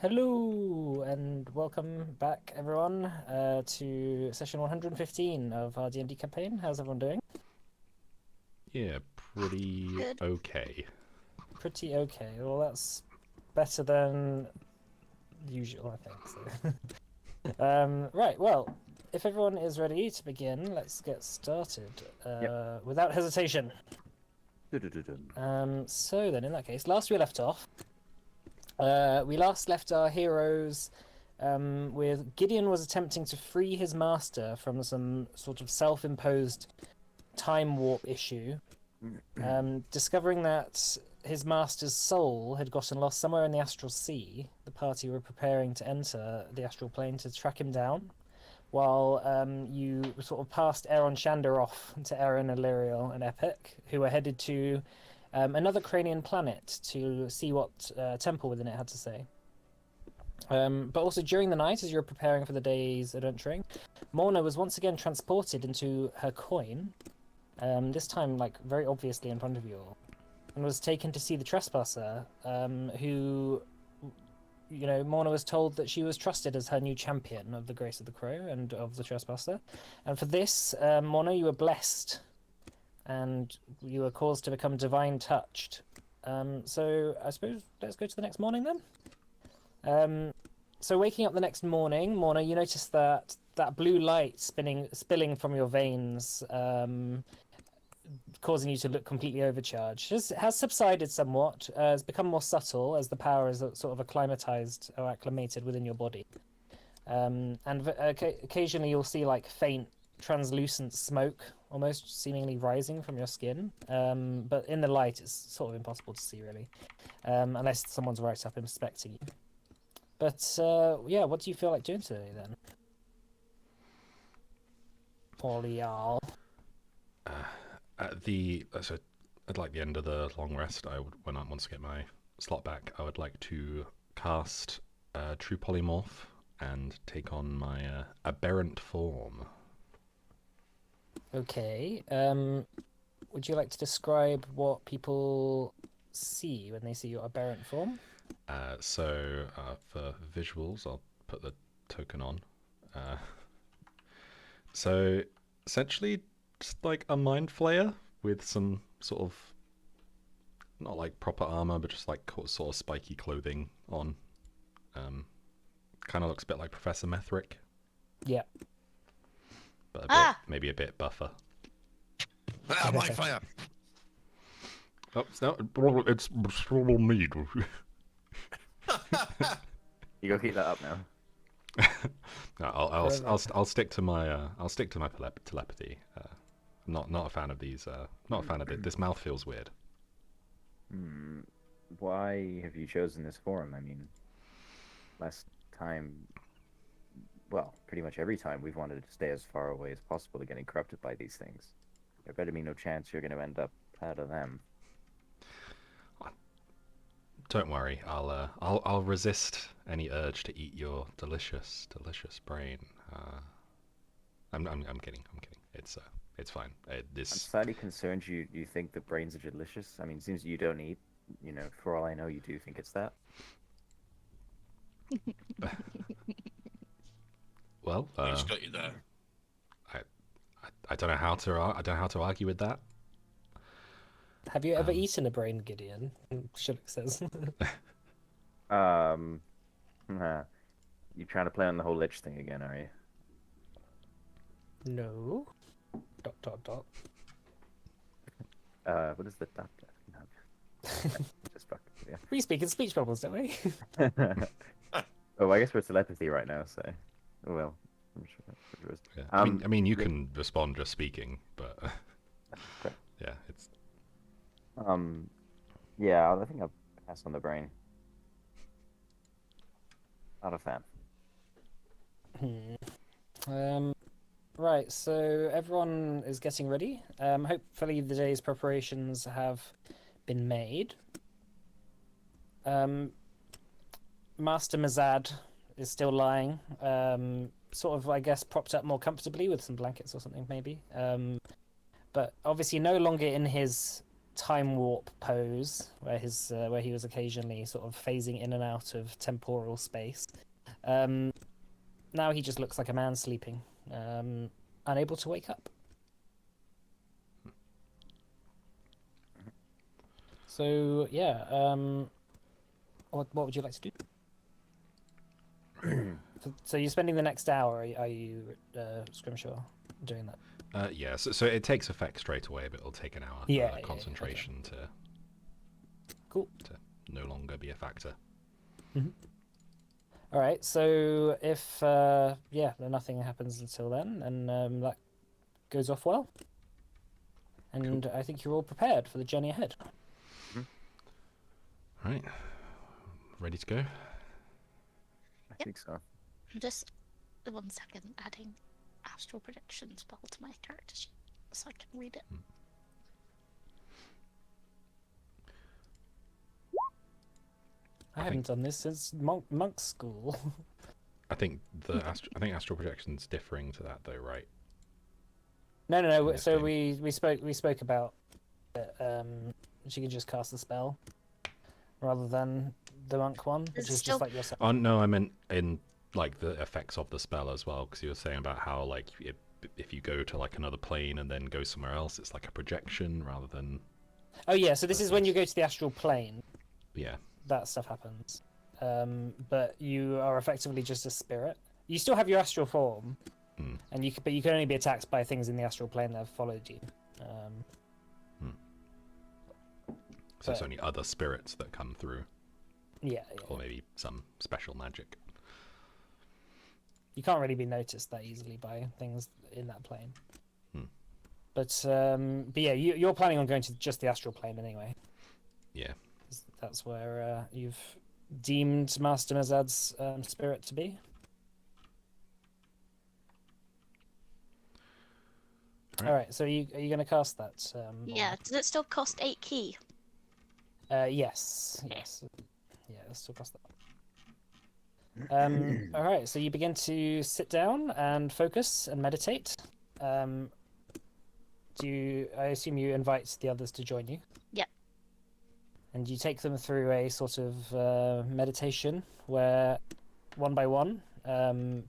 Hello and welcome back, everyone, to session 115 of our D&D campaign. How's everyone doing? Yeah, pretty Good. okay. Pretty okay. Well, that's better than usual, I think. So, right. Well, if everyone is ready to begin, let's get started without hesitation. So then, in that case, last we left off, we left our heroes with Gideon was attempting to free his master from some sort of self-imposed time warp issue, discovering that his master's soul had gotten lost somewhere in the astral sea. The party were preparing to enter the astral plane to track him down, while you sort of passed Aaron Shander off to Aaron, Illyriel, and Epic, who were headed to another Cranian planet to see what temple within it had to say. But also during the night, as you were preparing for the day's adventuring, Morna was once again transported into her coin, this time like very obviously in front of you all, and was taken to see the trespasser, who, you know, Morna was told that she was trusted as her new champion of the Grace of the Crow and of the trespasser. And for this, Morna, you were blessed, and you were caused to become divine touched. So I suppose let's go to the next morning then. So waking up the next morning, Morna, you notice that blue light spilling from your veins, causing you to look completely overcharged, has subsided somewhat. Has become more subtle as the power is sort of acclimatized or acclimated within your body. And occasionally you'll see like faint, translucent smoke, almost seemingly rising from your skin. But in the light, it's sort of impossible to see really, unless someone's right up inspecting you. But yeah, what do you feel like doing today then? Polial. At the end of the long rest, when I once get my slot back, I would like to cast True Polymorph and take on my aberrant form. Okay. Would you like to describe what people see when they see your aberrant form? So for visuals, I'll put the token on. So essentially, just like a mind flayer with some sort of not like proper armor, but just like sort of spiky clothing on. Kind of looks a bit like Professor Methrick. Yeah. But maybe a bit buffer. My fire! Oh, it's me. You go keep that up now. No, I'll stick to my telepathy. I'm not a fan of these. Not a fan of it. This mouth feels weird. Why have you chosen this forum? I mean, last time, well, pretty much every time we've wanted to stay as far away as possible to getting corrupted by these things. There better be no chance you're going to end up out of them. Don't worry. I'll resist any urge to eat your delicious brain. I'm kidding. It's fine. I'm slightly concerned you think the brains are delicious. I mean, it seems you don't eat. You know, for all I know, you do think it's that. Well, I just got you there. I don't know how to argue with that. Have you ever eaten a brain, Gideon? Shulk says. You trying to play on the whole lich thing again, are you? No. ... What is the dot? Just fuck. Yeah. We speak in speech bubbles, don't we? Oh, I guess we're telepathy right now, so. Oh, well. I'm sure. Yeah. I mean, you can respond just speaking, but Okay. yeah, it's. Yeah, I think I'll pass on the brain. Not a fan. Right, so everyone is getting ready. Hopefully the day's preparations have been made. Master Mazad is still lying, sort of, I guess, propped up more comfortably with some blankets or something, maybe. But obviously no longer in his time warp pose, where he was occasionally sort of phasing in and out of temporal space. Now he just looks like a man sleeping, unable to wake up. So yeah, what would you like to do? So you're spending the next hour. Are you Scrimshaw doing that? Yeah, so it takes effect straight away, but it'll take an hour Yeah, for yeah, concentration Cool. to no longer be a factor. All right. So if nothing happens until then, and that goes off well, and I think you're all prepared for the journey ahead. All right, ready to go? I think so. Just 1 second, adding astral projection spell to my character sheet so I can read it. I haven't done this since monk school. I think astral projection's differing to that though, right? No. this So game. we spoke about she could just cast the spell rather than the monk one, which It's is still- just like yourself. Oh no, I meant in like the effects of the spell as well, because you were saying about how like if you go to like another plane and then go somewhere else, it's like a projection rather than Oh yeah. So this is when you go to the astral plane. yeah. That stuff happens. But you are effectively just a spirit. You still have your astral form, and but you can only be attacked by things in the astral plane that have followed you. So it's but- only other spirits that come through, Yeah. or maybe some special magic. You can't really be noticed that easily by things in that plane. But yeah, you're planning on going to just the astral plane anyway. Yeah. 'Cause that's where you've deemed Master Mazad's spirit to be. Right. All right. So are you going to cast that? Yeah, does it still cost 8 key? Yes. Yes. Yeah. Let's still cost that. All right. So you begin to sit down and focus and meditate. I assume you invite the others to join you? Yep. And you take them through a sort of meditation where, one by one,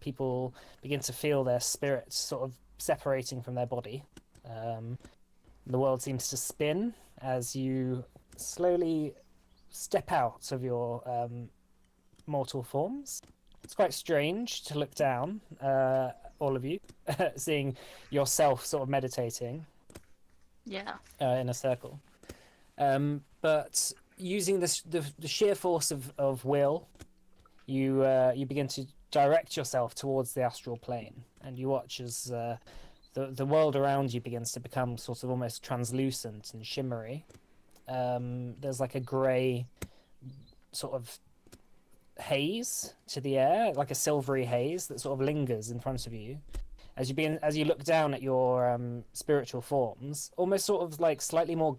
people begin to feel their spirits sort of separating from their body. The world seems to spin as you slowly step out of your mortal forms. It's quite strange to look down, all of you, seeing yourself sort of meditating Yeah. in a circle. But using the sheer force of will, you begin to direct yourself towards the astral plane, and you watch as the world around you begins to become sort of almost translucent and shimmery. There's like a grey sort of haze to the air, like a silvery haze that sort of lingers in front of you as you look down at your spiritual forms, almost sort of like slightly more.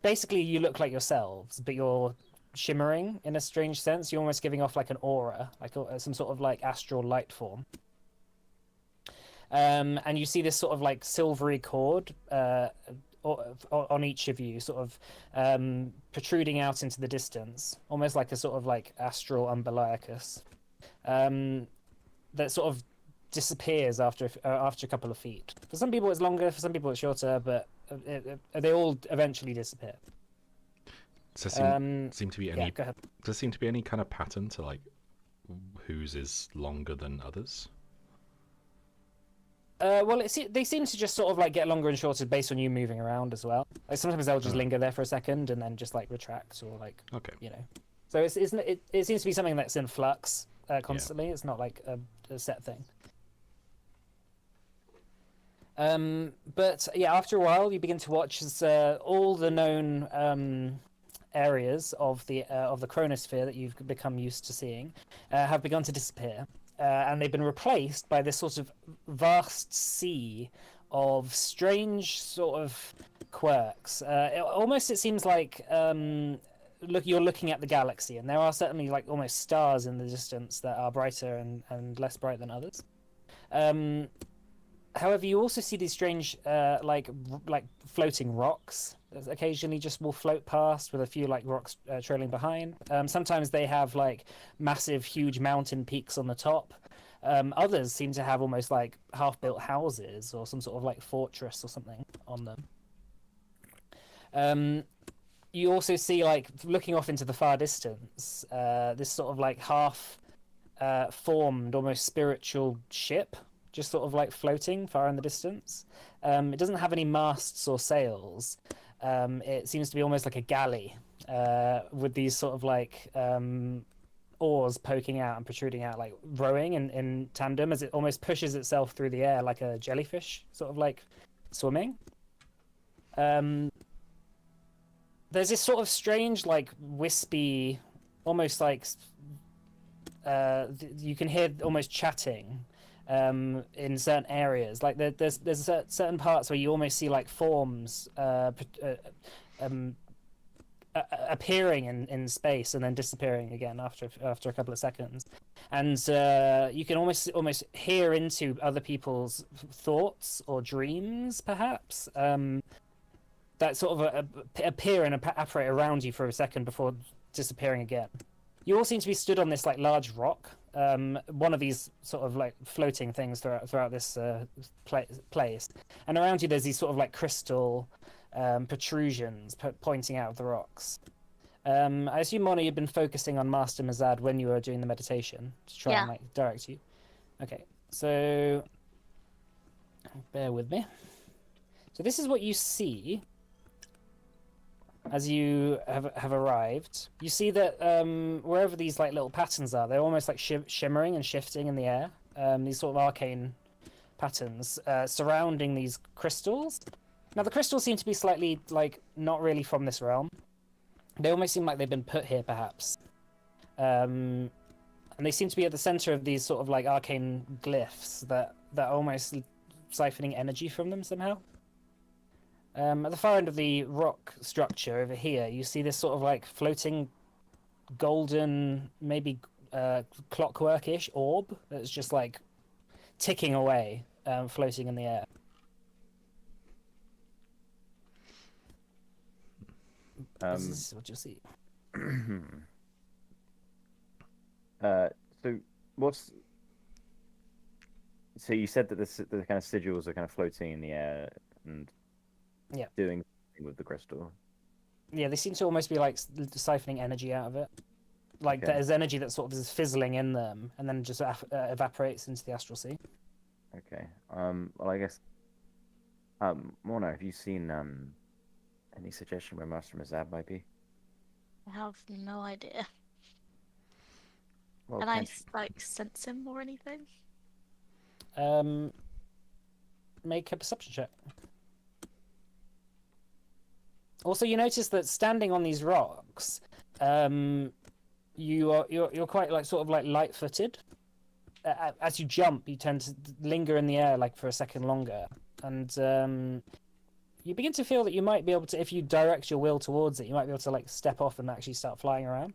Basically, you look like yourselves, but you're shimmering in a strange sense. You're almost giving off like an aura, like some sort of like astral light form. And you see this sort of like silvery cord on each of you, sort of protruding out into the distance, almost like a sort of like astral umbilicus, that sort of disappears after a couple of feet. For some people it's longer, for some people it's shorter, but they all eventually disappear. Does there seem to be any? Yeah, go ahead. Does there seem to be any kind of pattern to like whose is longer than others? Well, they seem to just sort of like get longer and shorter based on you moving around as well. Like sometimes they'll just linger there for a second and then just like retract or like Okay. So it seems to be something that's in flux constantly. It's not like a set thing. But yeah, after a while, you begin to watch as all the known areas of the chronosphere that you've become used to seeing have begun to disappear, and they've been replaced by this sort of vast sea of strange sort of quirks. It seems like you're looking at the galaxy, and there are certainly like almost stars in the distance that are brighter and less bright than others. However, you also see these strange, like floating rocks that occasionally just will float past with a few like rocks trailing behind. Sometimes they have like massive, huge mountain peaks on the top. Others seem to have almost like half-built houses or some sort of like fortress or something on them. You also see, like, looking off into the far distance, this sort of like half formed, almost spiritual ship, just sort of like floating far in the distance. It doesn't have any masts or sails. It seems to be almost like a galley with these sort of like oars poking out and protruding out, like rowing in tandem as it almost pushes itself through the air like a jellyfish, sort of like swimming. There's this sort of strange, like wispy, almost like you can hear almost chatting in certain areas. Like there's certain parts where you almost see like forms appearing in space and then disappearing again after a couple of seconds, and you can almost hear into other people's thoughts or dreams, perhaps. That sort of appear and apparate around you for a second before disappearing again. You all seem to be stood on this like large rock, one of these sort of like floating things throughout this place, and around you there's these sort of like crystal protrusions pointing out of the rocks. I assume, Mona, you've been focusing on Master Mazad when you were doing the meditation to try and like direct you. Okay, so bear with me. So this is what you see as you have arrived. You see that wherever these like little patterns are, they're almost like shimmering and shifting in the air. These sort of arcane patterns surrounding these crystals. Now the crystals seem to be slightly like not really from this realm. They almost seem like they've been put here, perhaps. And they seem to be at the center of these sort of like arcane glyphs that are almost siphoning energy from them somehow. At the far end of the rock structure over here, you see this sort of like floating golden, maybe clockwork-ish orb that's just like ticking away, floating in the air. This is what you see. So what's... So you said that the kind of sigils are kind of floating in the air and doing something with the crystal. Yeah, they seem to almost be like siphoning energy out of it. Like there's energy that sort of is fizzling in them and then just evaporates into the astral sea. Okay. Well, I guess... Mona, have you seen any suggestion where Master Mazab might be? I have no idea. Well, Can I like sense him or anything? Make a perception check. Also, you notice that standing on these rocks, you're quite like sort of like light-footed. As you jump, you tend to linger in the air like for a second longer, and you begin to feel that you might be able to, if you direct your will towards it, you might be able to like step off and actually start flying around.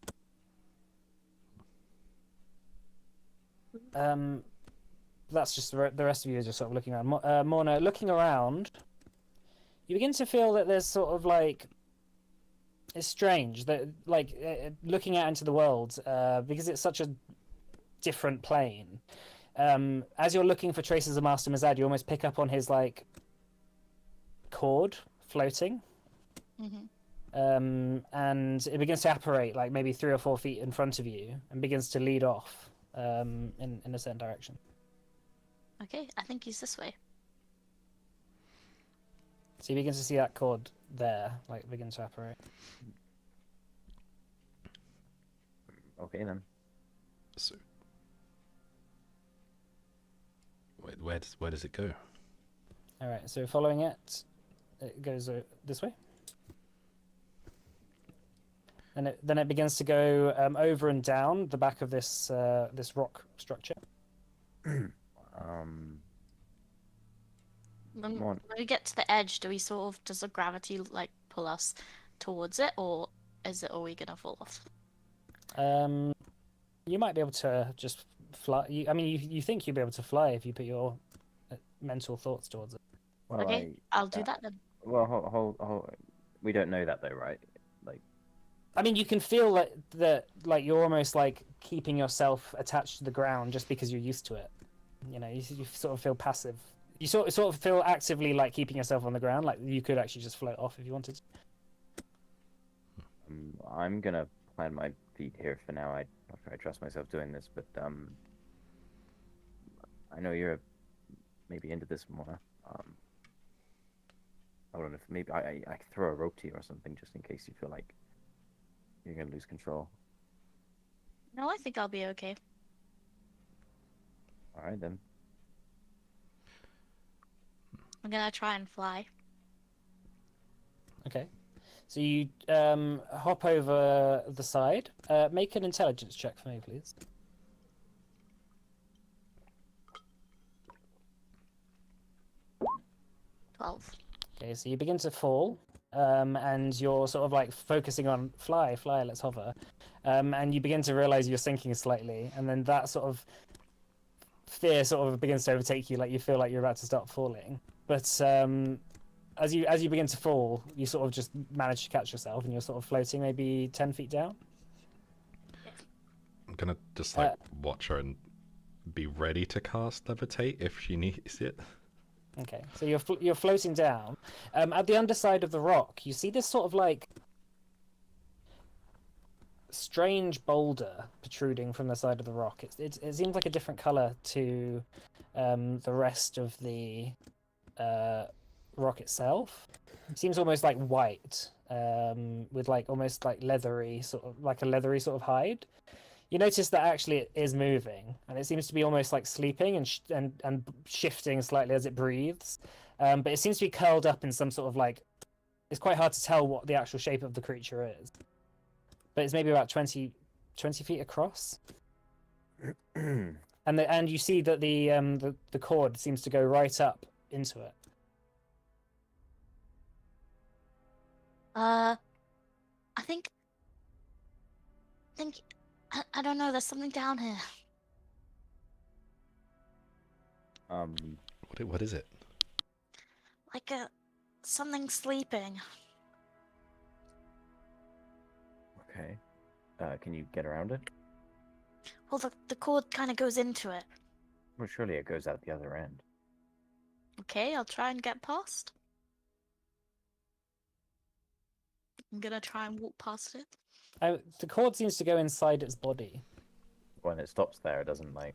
That's just the rest of you are just sort of looking around. Morna, looking around, you begin to feel that there's sort of like, it's strange that like looking out into the world because it's such a different plane. As you're looking for traces of Master Mazad, you almost pick up on his like cord floating. And it begins to apparate like maybe 3 or 4 feet in front of you and begins to lead off in a certain direction. Okay, I think he's this way. So you begin to see that cord there, like begin to apparate. Okay then. So, where does it go? All right, so following it, it goes this way. And then it begins to go over and down the back of this this rock structure. When we get to the edge, does the gravity like pull us towards it, or are we gonna fall off? You might be able to just fly. You think you'll be able to fly if you put your mental thoughts towards it. Well, Okay, I'll do that then. Well, hold. We don't know that though, right? Like, I mean, you can feel that like you're almost like keeping yourself attached to the ground just because you're used to it. You know, you sort of feel passive. You sort of feel actively like keeping yourself on the ground. Like you could actually just float off if you wanted to. I'm gonna plant my feet here for now. Not sure I trust myself doing this, but I know you're maybe into this more. I don't know if maybe I could throw a rope to you or something just in case you feel like you're gonna lose control. No, I think I'll be okay. All right then. I'm gonna try and fly. Okay. So you hop over the side. Make an intelligence check for me, please. Okay, so you begin to fall, and you're sort of like focusing on fly, let's hover, and you begin to realize you're sinking slightly, and then that sort of fear sort of begins to overtake you, like you feel like you're about to start falling. But as you begin to fall, you sort of just manage to catch yourself, and you're sort of floating maybe 10 feet down. I'm gonna just like watch her and be ready to cast levitate if she needs it. Okay, so you're floating down. At the underside of the rock, you see this sort of like strange boulder protruding from the side of the rock. It seems like a different color to the rest of the rock itself. It seems almost like white, with like almost like leathery sort of hide. You notice that actually it is moving, and it seems to be almost like sleeping and shifting slightly as it breathes. But it seems to be curled up in some sort of like. It's quite hard to tell what the actual shape of the creature is, but it's maybe about 20 feet across. and you see that the cord seems to go right up into it. I think I don't know. There's something down here. What is it? Like something sleeping. Okay. Can you get around it? Well, the cord kind of goes into it. Well, surely it goes out the other end. Okay, I'll try and get past. I'm gonna try and walk past it. The cord seems to go inside its body. When it stops there, it doesn't like.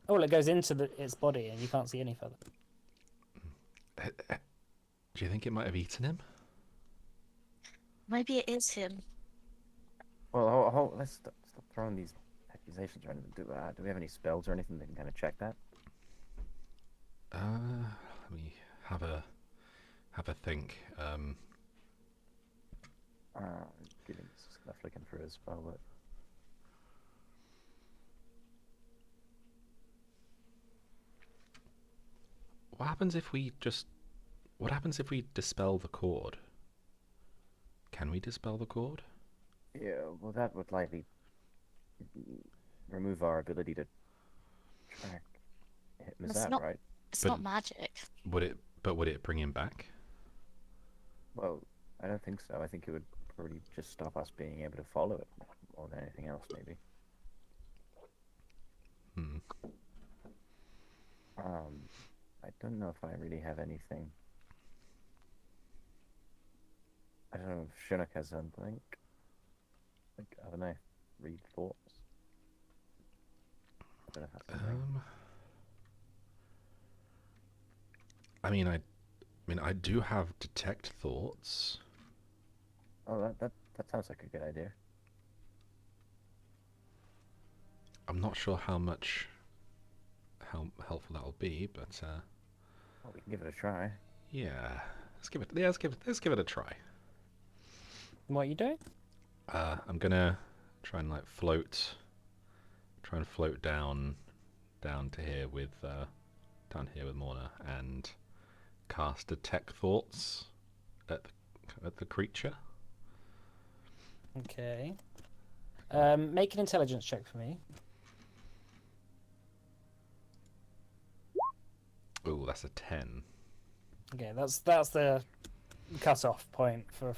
Oh, well, it goes into its body, and you can't see any further. Do you think it might have eaten him? Maybe it is him. Well, let's stop throwing these accusations around. Do we have any spells or anything that can kind of check that? Let me have a think. Just kind of flicking through his spell book. What happens if we dispel the cord? Can we dispel the cord? Yeah, well, that would likely remove our ability to track him. Is It's that not- right? It's But- not magic. Would it bring him back? Well, I don't think so. I think it would probably just stop us being able to follow it more than anything else, maybe. I don't know if I really have anything. I don't know if Shinnok has something. Like, I don't know. Read thoughts. I don't know if that's something. I do have detect thoughts. Oh, that sounds like a good idea. I'm not sure how helpful that will be, but Well, we can give it a try. yeah, let's give it a try. What are you doing? I'm gonna try and like float down to here with Morna and cast detect thoughts at the creature. Okay. Make an intelligence check for me. Ooh, that's a 10. Okay, that's the cut-off point for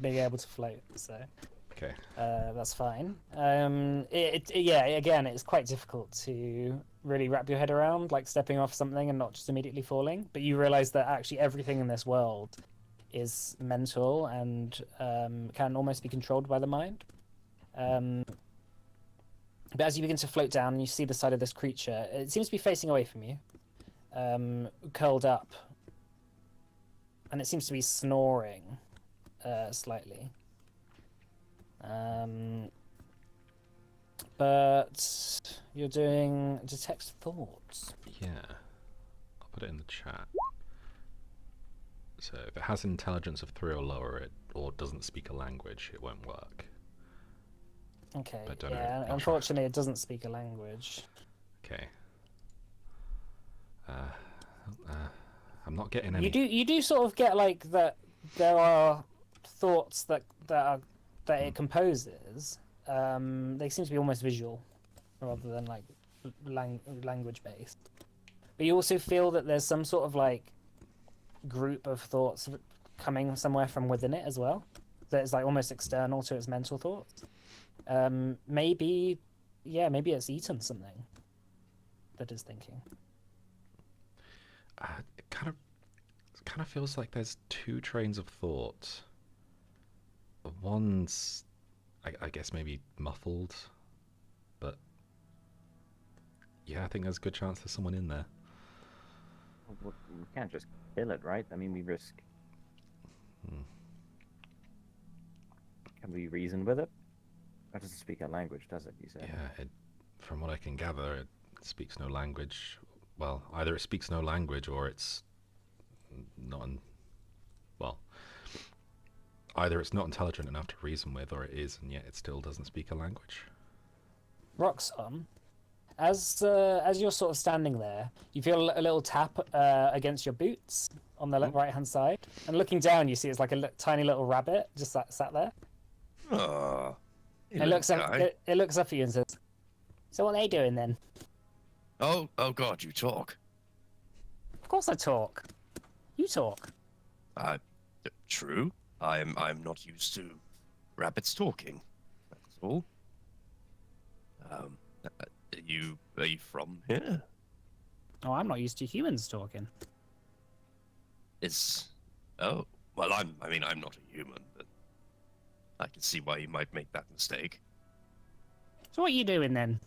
being able to float. So Okay. that's fine. Yeah, again, it's quite difficult to really wrap your head around, like stepping off something and not just immediately falling. But you realize that actually everything in this world is mental and can almost be controlled by the mind. But as you begin to float down and you see the side of this creature, it seems to be facing away from you, curled up, and it seems to be snoring slightly. But you're doing detect thoughts. Yeah. I'll put it in the chat. So if it has intelligence of 3 or lower, or doesn't speak a language, it won't work. Okay. But don't know, Yeah. not sure. Unfortunately, it doesn't speak a language. Okay. I'm not getting any. You do sort of get like that. There are thoughts that it composes. They seem to be almost visual, rather than like language based. But you also feel that there's some sort of like group of thoughts coming somewhere from within it as well. That is like almost external to its mental thoughts. Maybe it's eaten something that is thinking. It kind of feels like there's 2 trains of thought. One's, I guess, maybe muffled, but yeah, I think there's a good chance there's someone in there. We can't just kill it, right? I mean, we risk. Can we reason with it? That doesn't speak a language, does it? You said. Yeah, from what I can gather, it speaks no language. Well, either it speaks no language or it's not. Either it's not intelligent enough to reason with, or it is, and yet it still doesn't speak a language. Roxxon, as you're sort of standing there, you feel a little tap against your boots on the right hand side, and looking down, you see it's like a tiny little rabbit just sat there. Oh, It looks up. It looks up at you and says, "So what are they doing then?" Oh God, you talk. Of course I talk. You talk. True. I'm not used to rabbits talking. That's all. Are you from here? Oh, I'm not used to humans talking. Oh, well, I'm not a human, but I can see why you might make that mistake. So what are you doing then?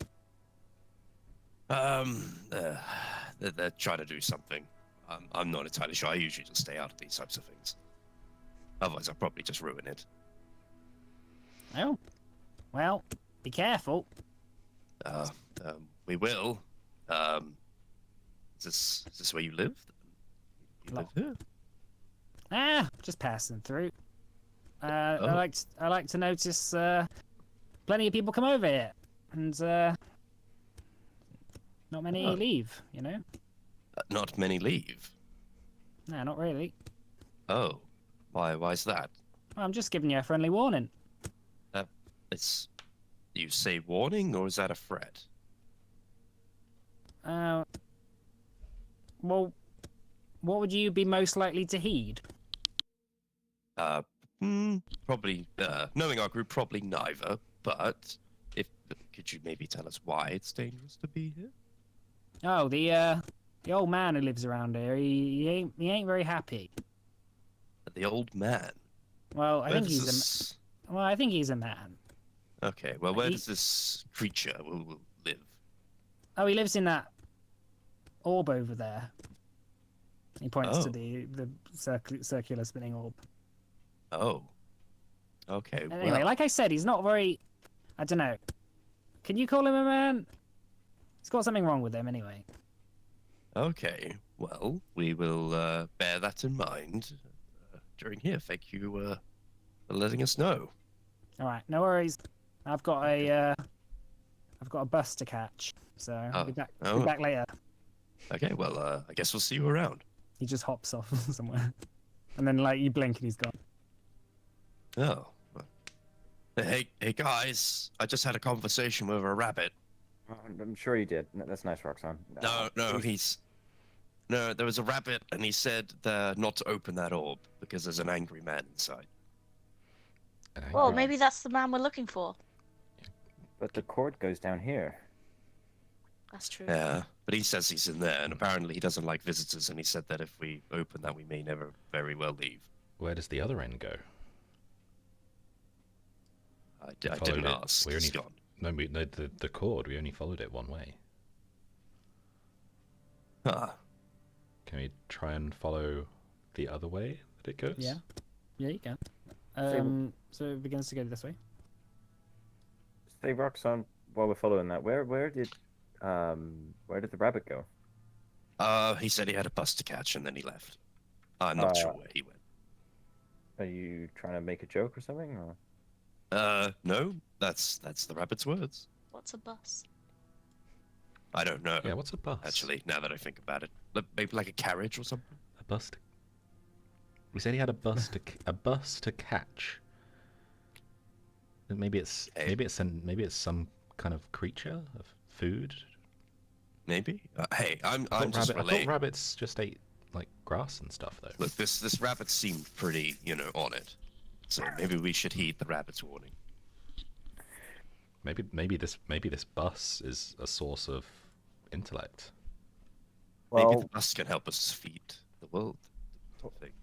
They're trying to do something. I'm not entirely sure. I usually just stay out of these types of things. Otherwise, I'll probably just ruin it. Oh, well, be careful. We will. Is this where you live? You live here? Just passing through. Oh. I like to notice plenty of people come over here, and not many leave. You know. Not many leave. No, not really. Oh, why's that? Well, I'm just giving you a friendly warning. It's you say warning, or is that a threat? Well, what would you be most likely to heed? Probably. Knowing our group, probably neither. But could you maybe tell us why it's dangerous to be here? Oh, the old man who lives around here. He ain't very happy. The old man. Well, I think he's this... I think he's a man. Okay. Well, where does this creature will live? Oh, he lives in that orb over there. He points to the circular spinning orb. Oh. Okay. Anyway, well. like I said, he's not very. I don't know. Can you call him a man? He's got something wrong with him, anyway. Okay. Well, we will bear that in mind during here. Thank you for letting us know. All right, no worries. I've got a bus to catch, so I'll be back later. Okay. Well, I guess we'll see you around. He just hops off somewhere, and then like you blink and he's gone. Oh. Hey guys! I just had a conversation with a rabbit. I'm sure you did. That's nice, Roxanne. No, No, there was a rabbit, and he said not to open that orb because there's an angry man inside. And Well, angry- maybe that's the man we're looking for. But the cord goes down here. That's true. Yeah, but he says he's in there, and apparently he doesn't like visitors, and he said that if we open that, we may never very well leave. Where does the other end go? I Followed didn't it. ask. We It's only gone. no the cord. We only followed it one way. Ah, Can we try and follow the other way that it goes? Yeah. Yeah, you can. So it begins to go this way. Say, Roxanne, while we're following that, where did the rabbit go? he said he had a bus to catch, and then he left. I'm not sure where he went. Are you trying to make a joke or something? Or? No, that's the rabbit's words. What's a bus? I don't know. Yeah. What's a bus? Actually, now that I think about it, maybe like a carriage or something. A bus. We said he had a bus to catch. And maybe it's some kind of creature of food. Maybe. Hey, I'm I just thought relaying. rabbits just ate like grass and stuff though. Look, this rabbit seemed pretty, on it. So maybe we should heed the rabbit's warning. Maybe this bus is a source of intellect. Well, Maybe the bus can help us feed the world.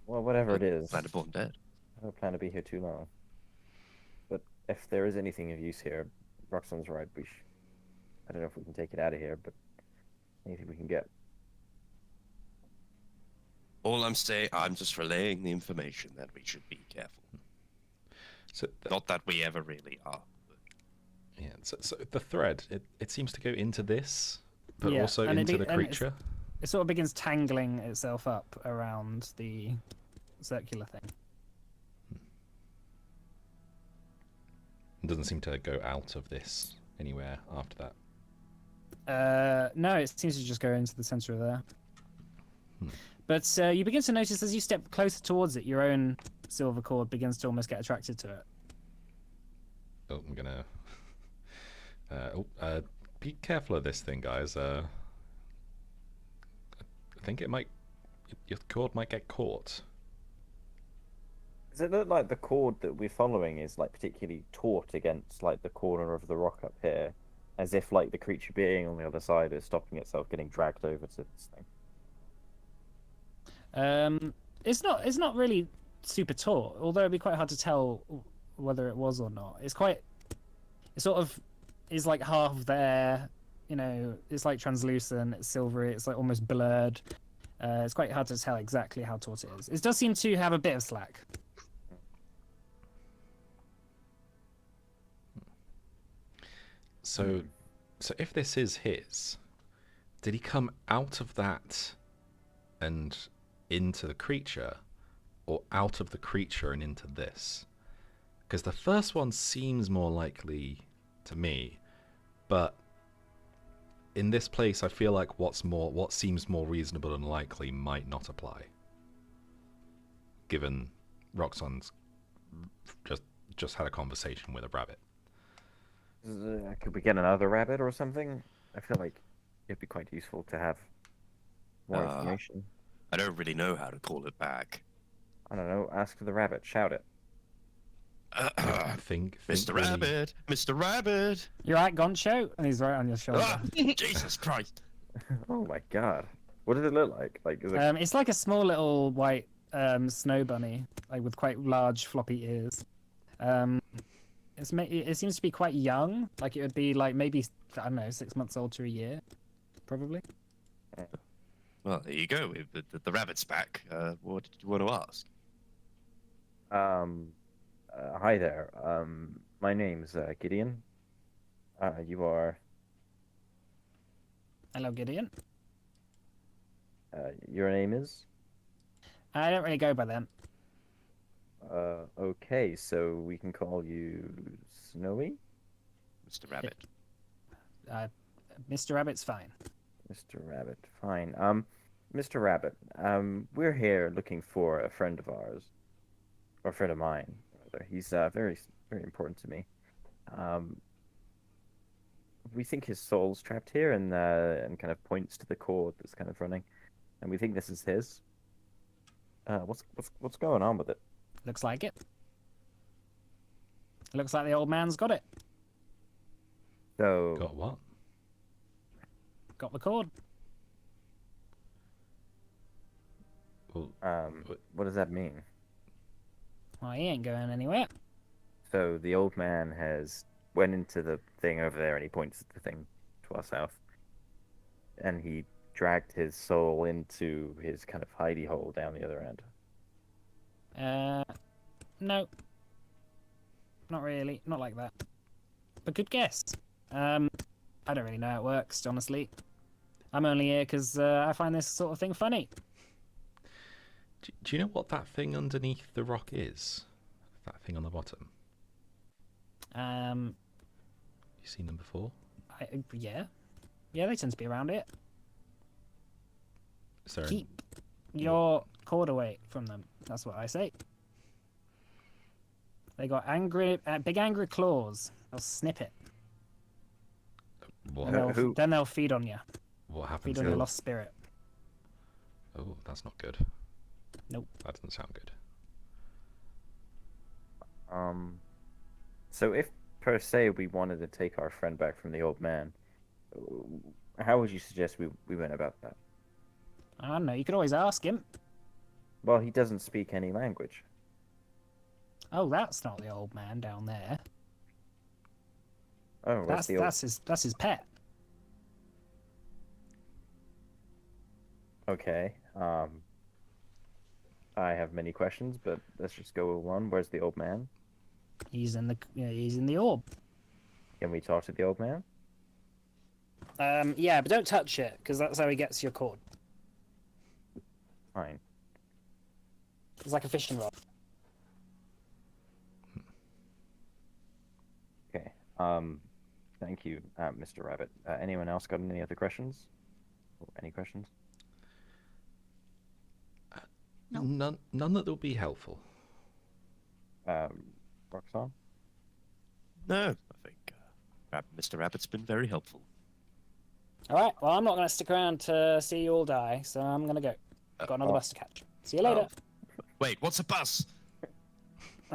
well, whatever it is, Planet Born Dead. I don't plan to be here too long. But if there is anything of use here, Roxanne's right. I don't know if we can take it out of here, but anything we can get. All I'm saying, I'm just relaying the information that we should be careful. So Not that we ever really are. yeah, so the thread it seems to go into this, but Yeah, also and into the and creature. it sort of begins tangling itself up around the circular thing. It doesn't seem to go out of this anywhere after that. No, it seems to just go into the center of there. Hmm. But you begin to notice as you step closer towards it, your own silver cord begins to almost get attracted to it. Oh, I'm gonna. Be careful of this thing, guys. I think your cord might get caught. Does it look like the cord that we're following is like particularly taut against like the corner of the rock up here, as if like the creature being on the other side is stopping itself getting dragged over to this thing? It's not really super taut, although it'd be quite hard to tell whether it was or not. It sort of is like half there, it's like translucent, it's silvery, it's like almost blurred. It's quite hard to tell exactly how taut it is. It does seem to have a bit of slack. So if this is his, did he come out of that and into the creature, or out of the creature and into this? Because the first one seems more likely to me, but in this place I feel like what seems more reasonable and likely might not apply, given Roxanne's just had a conversation with a rabbit. Could we get another rabbit or something? I feel like it'd be quite useful to have more information. I don't really know how to call it back. I don't know. Ask for the rabbit. Shout it. I think Mr. really- Rabbit! Mr. Rabbit! You're right, Goncho, and he's right on your shoulder. Ah, Jesus Christ! Oh my god. What does it look like? Like, is it... It's like a small little white snow bunny, like with quite large floppy ears. It seems to be quite young. Like it would be like maybe, I don't know, 6 months old to a year, probably. Well, there you go. The rabbit's back. What did you want to ask? Hi there. My name's Gideon. You are. Hello, Gideon. Your name is. I don't really go by them. Okay, so we can call you Snowy? Mr. Rabbit. Mr. Rabbit's fine. Mr. Rabbit, fine. Mr. Rabbit, we're here looking for a friend of ours, or a friend of mine, rather. He's very, very important to me. We think his soul's trapped here, and kind of points to the cord that's kind of running. and we think this is his. What's going on with it? Looks like it. Looks like the old man's got it. So Got what? Got the cord. Well, what does that mean? Well, he ain't going anywhere. So the old man has went into the thing over there, and he points at the thing to our south, and he dragged his soul into his kind of hidey hole down the other end. No. Not really. Not like that. But good guess. I don't really know how it works, honestly. I'm only here because I find this sort of thing funny. do you know what that thing underneath the rock is? That thing on the bottom. Um, You seen them before? yeah. Yeah, they tend to be around it. Is there Keep your cord away from them. That's what I say. They got big angry claws. They'll snip it. what, And they'll, Who- then they'll feed on you. what Feed happens? on your if- lost spirit. Oh, that's not good. Nope. That doesn't sound good. So if per se we wanted to take our friend back from the old man, how would you suggest we went about that? I don't know. You could always ask him. Well, he doesn't speak any language. Oh, that's not the old man down there. Oh, what's the old? That's his pet. Okay. I have many questions, but let's just go with one. Where's the old man? He's in the orb. Can we talk to the old man? Yeah, but don't touch it because that's how he gets your cord. Fine. It's like a fishing rod. Okay. Thank you, Mr. Rabbit. Anyone else got any other questions? Any questions? No. None that will be helpful. Roxanne? No, I think Mr. Rabbit's been very helpful. All right. Well, I'm not going to stick around to see you all die, so I'm going to go. I've got another oh. bus to catch. See you later. Wait, what's a bus?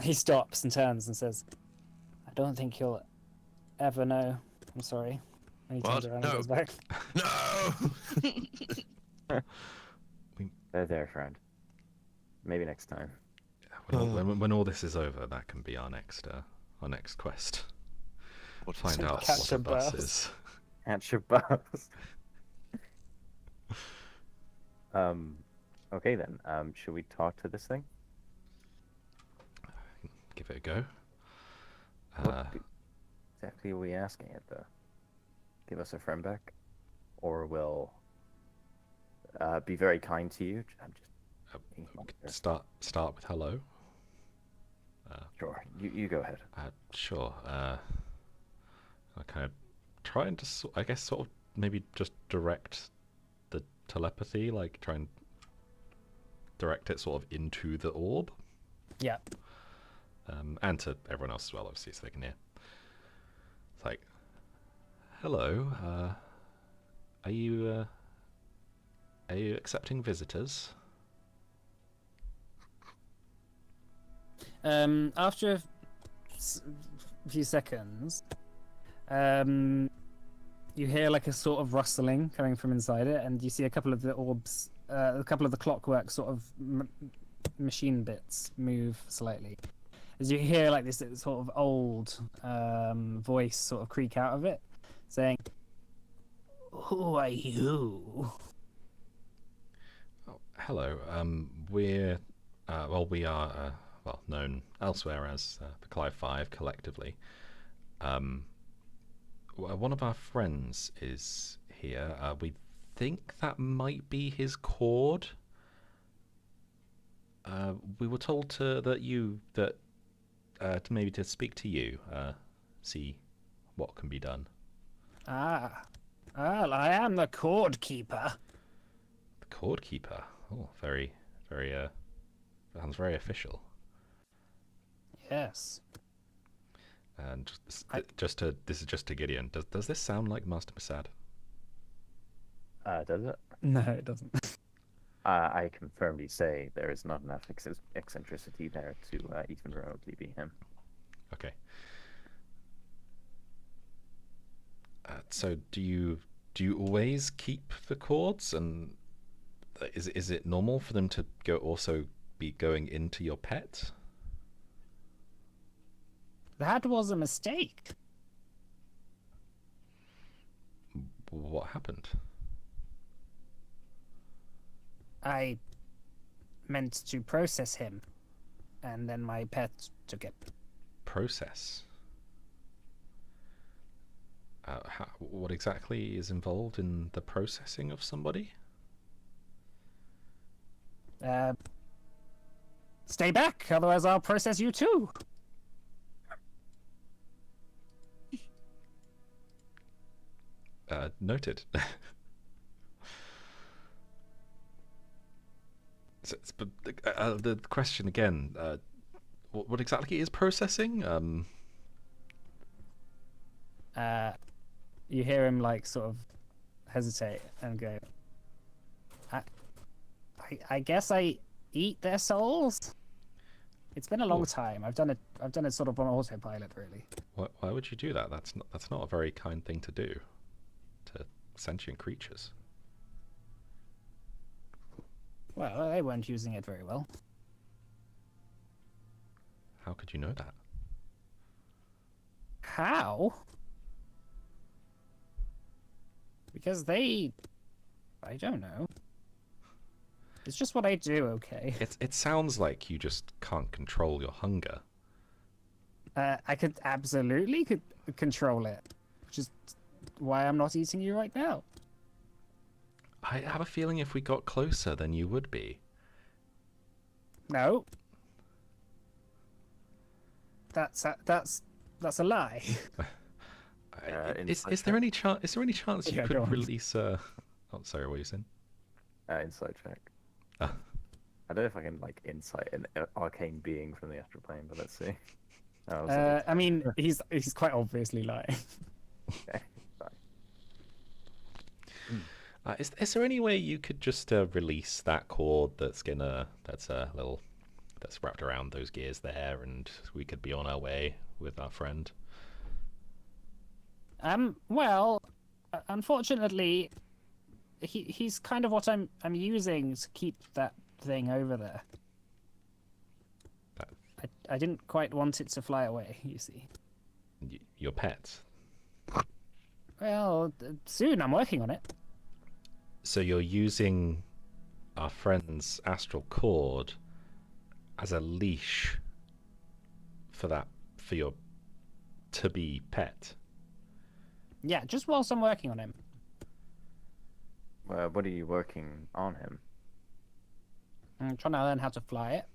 He stops and turns and says, "I don't think you'll ever know. I'm sorry." And he turns What? around No. and goes back. No! They're there, friend. Maybe next time. When all this is over, that can be our next quest. What Find out Catch what a a bus bus. is. Catch your bus. Okay then. Should we talk to this thing? Give it a go. What exactly are we asking it though? Give us a friend back, or we'll be very kind to you. I'm just being smart here. Start with hello. Sure. You go ahead. Sure. I kind of trying to, I guess, sort of maybe just direct the telepathy, like try and direct it sort of into the orb, Yeah. and to everyone else as well, obviously, so they can hear. It's like, hello. Are you accepting visitors? After a few seconds, you hear like a sort of rustling coming from inside it, and you see a couple of the orbs, a couple of the clockwork sort of machine bits move slightly. As you hear like this sort of old voice sort of creak out of it, saying, "Who are you?" Oh, hello. We are known elsewhere as the Clive Five collectively. One of our friends is here. We think that might be his cord. We were told to maybe to speak to you, see what can be done. Ah, well, I am the cord keeper. The cord keeper. Oh, very, very. Sounds very official. Yes. And this is just to Gideon. Does this sound like Master Masad? Does it? No, it doesn't. I can firmly say there is not enough eccentricity there to even remotely be him. Okay. So do you always keep the cords, and is it normal for them to also be going into your pet? That was a mistake. What happened? I meant to process him, and then my pet took it. Process. What exactly is involved in the processing of somebody? Stay back, otherwise I'll process you too. Noted. But the question again, what exactly is processing? You hear him like sort of hesitate and go, I guess I eat their souls. It's been a long time. I've done it sort of on autopilot, really. Why would you do that? That's not a very kind thing to do to sentient creatures. Well, they weren't using it very well. How could you know that? How? Because I don't know. It's just what I do, okay? It sounds like you just can't control your hunger. I could absolutely control it, which is why I'm not eating you right now. I have a feeling if we got closer, then you would be. No. That's a lie. Is there any chance? Is there any chance you Yeah, go could on. release? Oh, sorry, what were you saying? Insight check. Ah. I don't know if I can like insight an arcane being from the astral plane, but let's see. Oh, I mean, he's quite obviously lying. okay, fine. Is there any way you could just release that cord that's wrapped around those gears there, and we could be on our way with our friend? Well, unfortunately, he's kind of what I'm using to keep that thing over there. I didn't quite want it to fly away, you see. Your pet. Well, soon. I'm working on it. So you're using our friend's astral cord as a leash for your to-be pet. Yeah, just whilst I'm working on him. What are you working on him? I'm trying to learn how to fly it.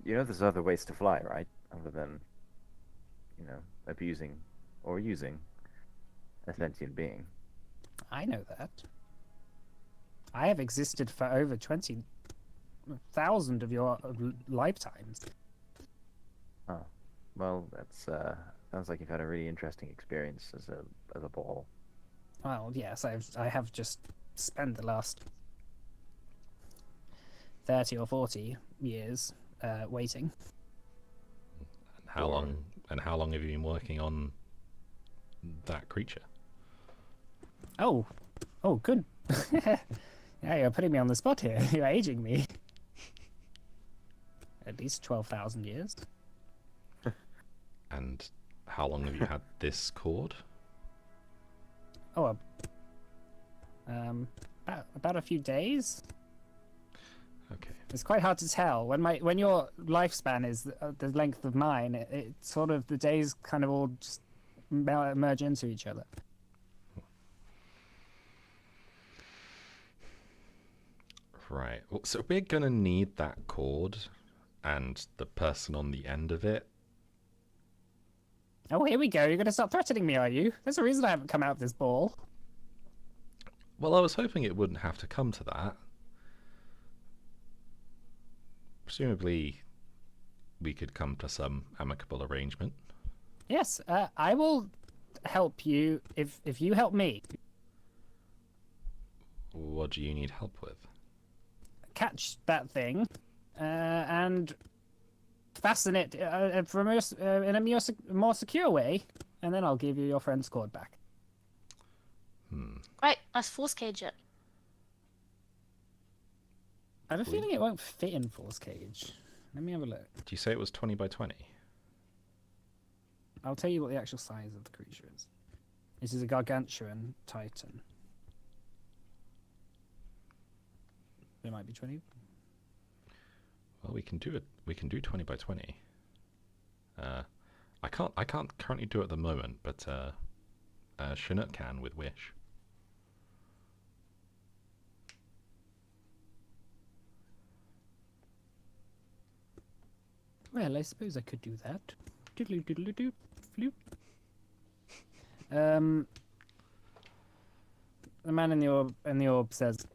There's other ways to fly, right? Other than, abusing or using a sentient being. I know that. I have existed for over 20,000 of your lifetimes. Oh, well, that's sounds like you've had a really interesting experience as a ball. Well, yes, I have just spent the last 30 or 40 years waiting. How long have you been working on that creature? Oh, good. Yeah, you're putting me on the spot here. You're aging me. At least 12,000 years. And how long have you had this cord? Oh, about a few days. Okay. It's quite hard to tell when your lifespan is the length of mine. It sort of the days kind of all just merge into each other. Right. Well, so we're gonna need that cord and the person on the end of it. Oh, here we go. You're going to start threatening me, are you? There's a reason I haven't come out of this ball. Well, I was hoping it wouldn't have to come to that. Presumably, we could come to some amicable arrangement. Yes, I will help you if you help me What do you need help with? catch that thing and fasten it from in a more secure way, and then I'll give you your friend's cord back. Right, let's force cage it. I have a feeling it won't fit in Force Cage. Let me have a look. Do you say it was 20 by 20? I'll tell you what the actual size of the creature is. This is a gargantuan titan. It might be 20. Well, we can do it. We can do 20 by 20. I can't currently do it at the moment, but Chinook can with Wish. Well, I suppose I could do that. Doodly doodly doo, floop. The man in the orb says,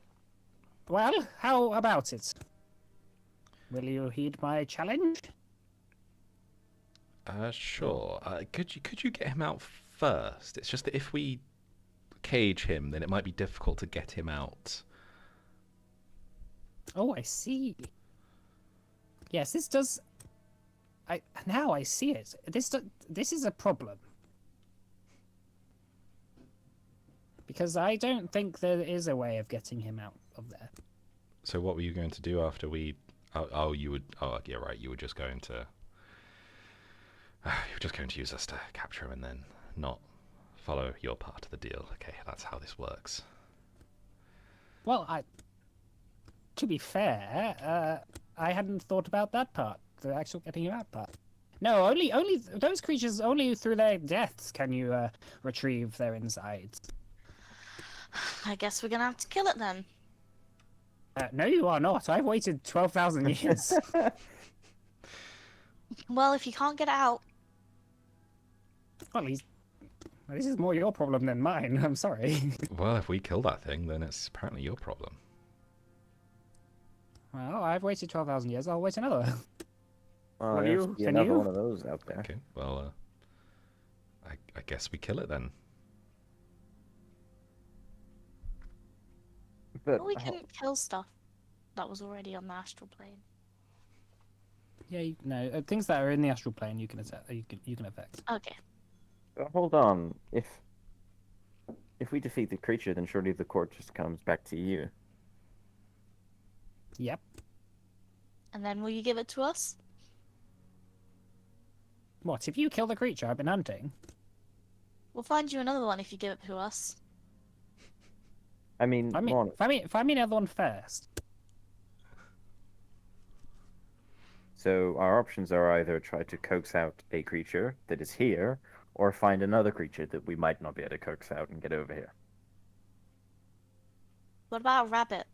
"Well, how about it? Will you heed my challenge?" Sure. Could you get him out first? It's just that if we cage him, then it might be difficult to get him out. Oh, I see. Yes, this does. Now I see it. This is a problem. Because I don't think there is a way of getting him out of there. So what were you going to do after we? You would. Oh, yeah, right. You were just going to. You were just going to use us to capture him and then not follow your part of the deal. Okay, that's how this works. Well, to be fair, I hadn't thought about that part. The actual getting him out part. No, only those creatures. Only through their deaths can you retrieve their insides. I guess we're gonna have to kill it then. No, you are not. I've waited 12,000 years. Well, if you can't get it out, Well, this is more your problem than mine. I'm sorry. Well, if we kill that thing, then it's apparently your problem. Well, I've waited 12,000 years. I'll wait another. Well, Will there's you- be can another you? one of those out there. Okay, well, I guess we kill it then. But well, we how- can kill stuff that was already on the astral plane. Yeah, no, things that are in the astral plane you can affect. Okay. hold on. If we defeat the creature, then surely the court just comes back to you. Yep. And then will you give it to us? What, if you kill the creature I've been hunting? We'll find you another one if you give it to us. I mean, Mon, Find me another one first. so our options are either try to coax out a creature that is here, or find another creature that we might not be able to coax out and get over here. What about a rabbit?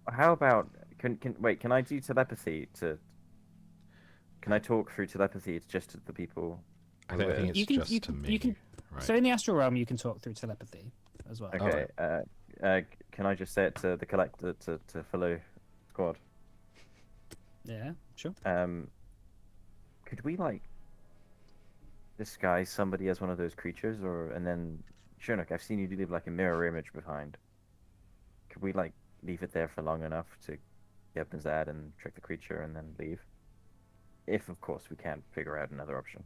How about can I do telepathy to? Can I talk through telepathy to just to the people? I think it's You can- just you to can- me. you can- Right. So in the astral realm you can talk through telepathy as well. Okay. Can I just say it to the collector to fellow squad? Yeah, sure. Could we like disguise somebody as one of those creatures, and then Chinook, I've seen you leave like a mirror image behind. Could we like leave it there for long enough to get Zad and trick the creature and then leave? If of course we can't figure out another option.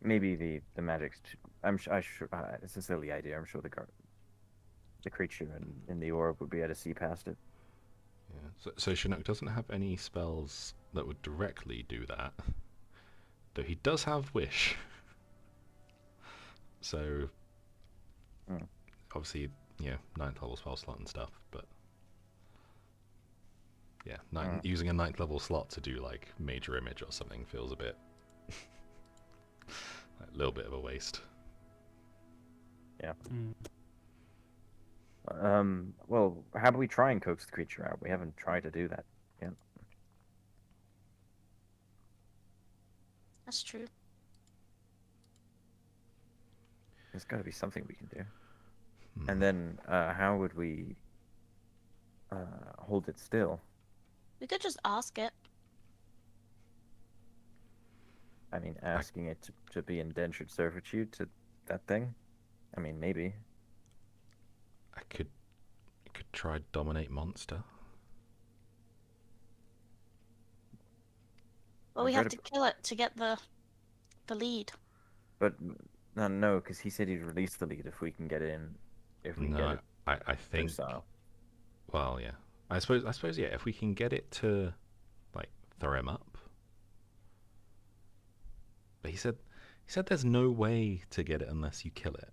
Maybe the magic's. It's a silly idea. I'm sure the creature in the orb would be able to see past it. Yeah. So Chinook doesn't have any spells that would directly do that, though he does have Wish. So, obviously, yeah, 9th level spell slot and stuff, but yeah, using a 9th level slot to do like major image or something feels a bit, a little bit of a waste. Yeah. Well, how about we try and coax the creature out? We haven't tried to do that yet. That's true. There's got to be something we can do. Hmm. And then, how would we hold it still? We could just ask it. I mean, asking it to be indentured servitude to that thing? I mean, maybe. I could try dominate monster. Well, I've we have read to kill it to get the lead. But no, because he said he'd release the lead if we can get in. If we get No, it I think. docile. Well, yeah. I suppose yeah. If we can get it to like throw him up. But he said there's no way to get it unless you kill it.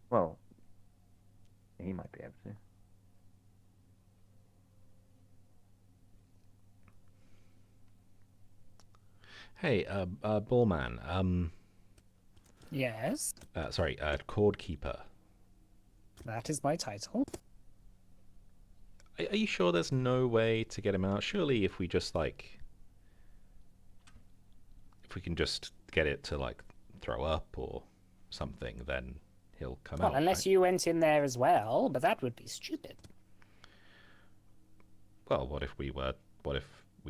Well, he might be able to. Hey, Ballman. Yes, Sorry, Cord Keeper. that is my title. Are you sure there's no way to get him out? Surely, if we just like, if we can just get it to like throw up or something, then he'll come Well, out. unless right? you went in there as well, but that would be stupid. Well, what if we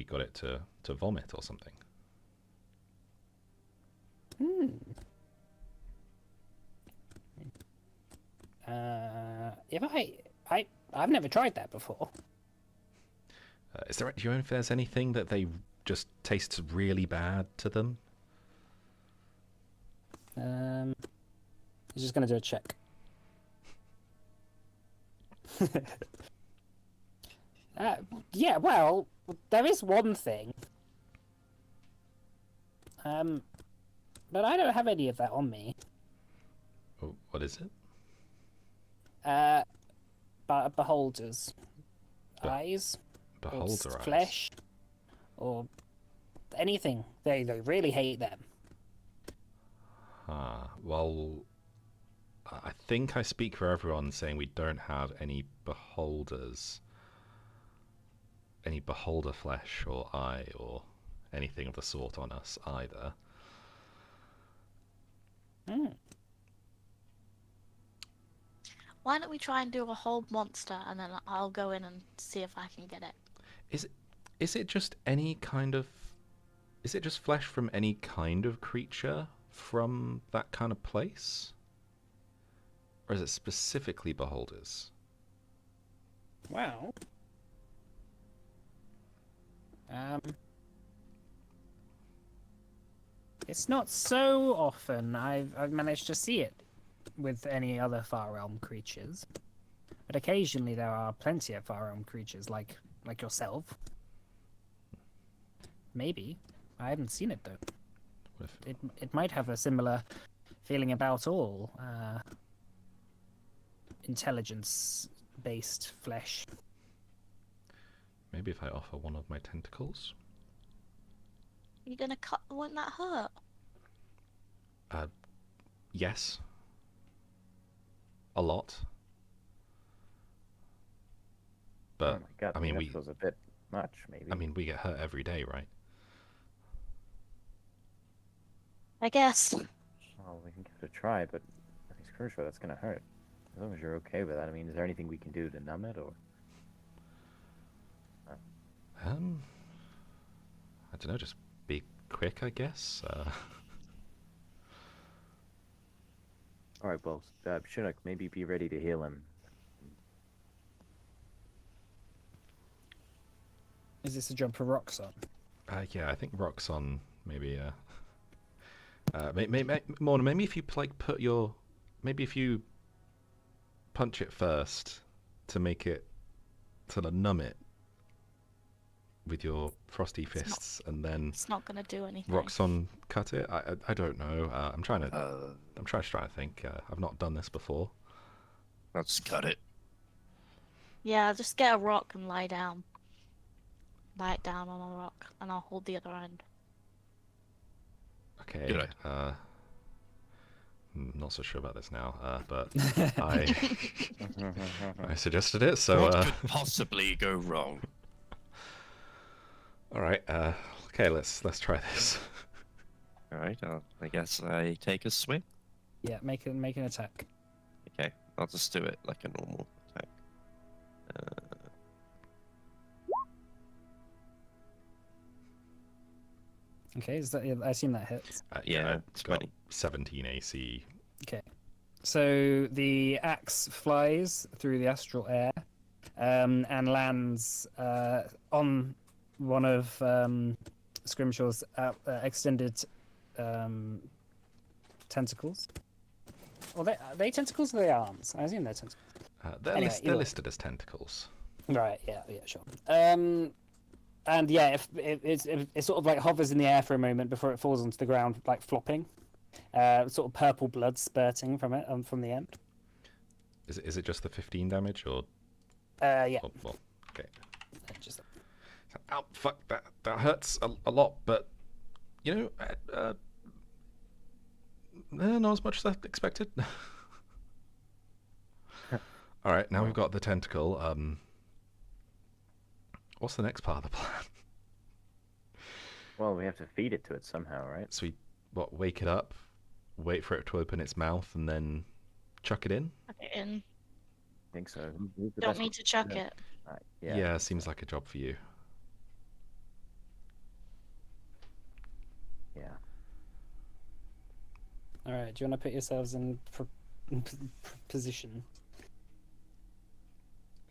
got it to vomit or something? If I've never tried that before. Do you know if there's anything that they just tastes really bad to them? He's just gonna do a check. Yeah, well, there is one thing. But I don't have any of that on me. Oh, what is it? Beholders. Be- Eyes. Or Beholder eyes. flesh. Or anything. They really hate them. Well, I think I speak for everyone saying we don't have any beholders, any beholder flesh or eye or anything of the sort on us either. Why don't we try and do a whole monster, and then I'll go in and see if I can get it. Is it just any kind of? Is it just flesh from any kind of creature from that kind of place? Or is it specifically beholders? Well. It's not so often I've managed to see it with any other Far Realm creatures. But occasionally there are plenty of Far Realm creatures like yourself. Maybe. I haven't seen it though. What if- It might have a similar feeling about all intelligence-based flesh. Maybe if I offer one of my tentacles? You're gonna cut. Won't that hurt? Yes. A lot. Oh But my god, I mean, that we feels a bit much, maybe. I mean, we get hurt every day, right? I guess. Well, we can give it a try, but I think Screwshot, that's gonna hurt. As long as you're okay with that, I mean, is there anything we can do to numb it, or? I don't know, just be quick, I guess. Alright, well, Chinook, maybe be ready to heal him. Is this a jump for Roxon? Yeah, I think Roxon maybe. Morna, maybe if you like put your, maybe if you punch it first to make it to numb it with your frosty not- fists, and then It's not gonna do anything. Roxon cut it. I don't know. I'm trying to Uh, trying to think. I've not done this before. let's cut it. Yeah, just get a rock and lie down. Lie it down on a rock, and I'll hold the other end. Okay. Good Not so sure about this now, but I suggested it, so What could possibly go wrong? all right. Okay, let's try this. All right. I guess I take a swing. Yeah, make an attack. Okay, I'll just do it like a normal attack. Okay, is that? Yeah, I assume that hits. Yeah, It's got 20. 17 AC. Okay. So the axe flies through the astral air, and lands on one of Scrimshaw's extended tentacles. Well, are they tentacles or are they arms? I assume they're tentacles. They're, Anyway, they're either- listed as tentacles. Right. Yeah. Yeah. Sure. And yeah, if it sort of like hovers in the air for a moment before it falls onto the ground, like flopping. Sort of purple blood spurting from it, from the end. Is it just the 15 damage or? Yeah. Well, okay. Just Ow, fuck, that hurts a lot, but you know, not as much as I expected. All right, now we've got the tentacle. What's the next part of the plan? Well, we have to feed it to it somehow, right? So we wake it up, wait for it to open its mouth, and then chuck it in. Tuck it in. I think so. Who's the Don't best need one to chuck do it. that? Yeah, seems like a job for you. Yeah. all right. Do you want to put yourselves in position?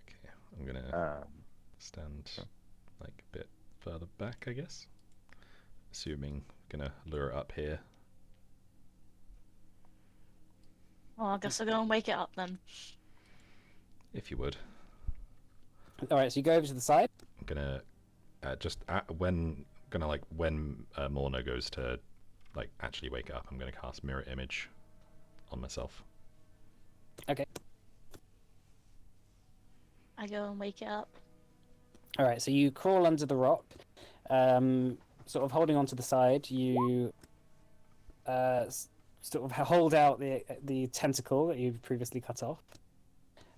Okay, I'm gonna Um, stand like a bit further back, I guess. Assuming gonna lure it up here. Well, I guess I'll go and wake it up then. If you would. All right. So you go over to the side. I'm gonna when Morna goes to like actually wake it up, I'm gonna cast mirror image on myself. Okay. I go and wake it up. All right. So you crawl under the rock, sort of holding onto the side. You sort of hold out the tentacle that you've previously cut off.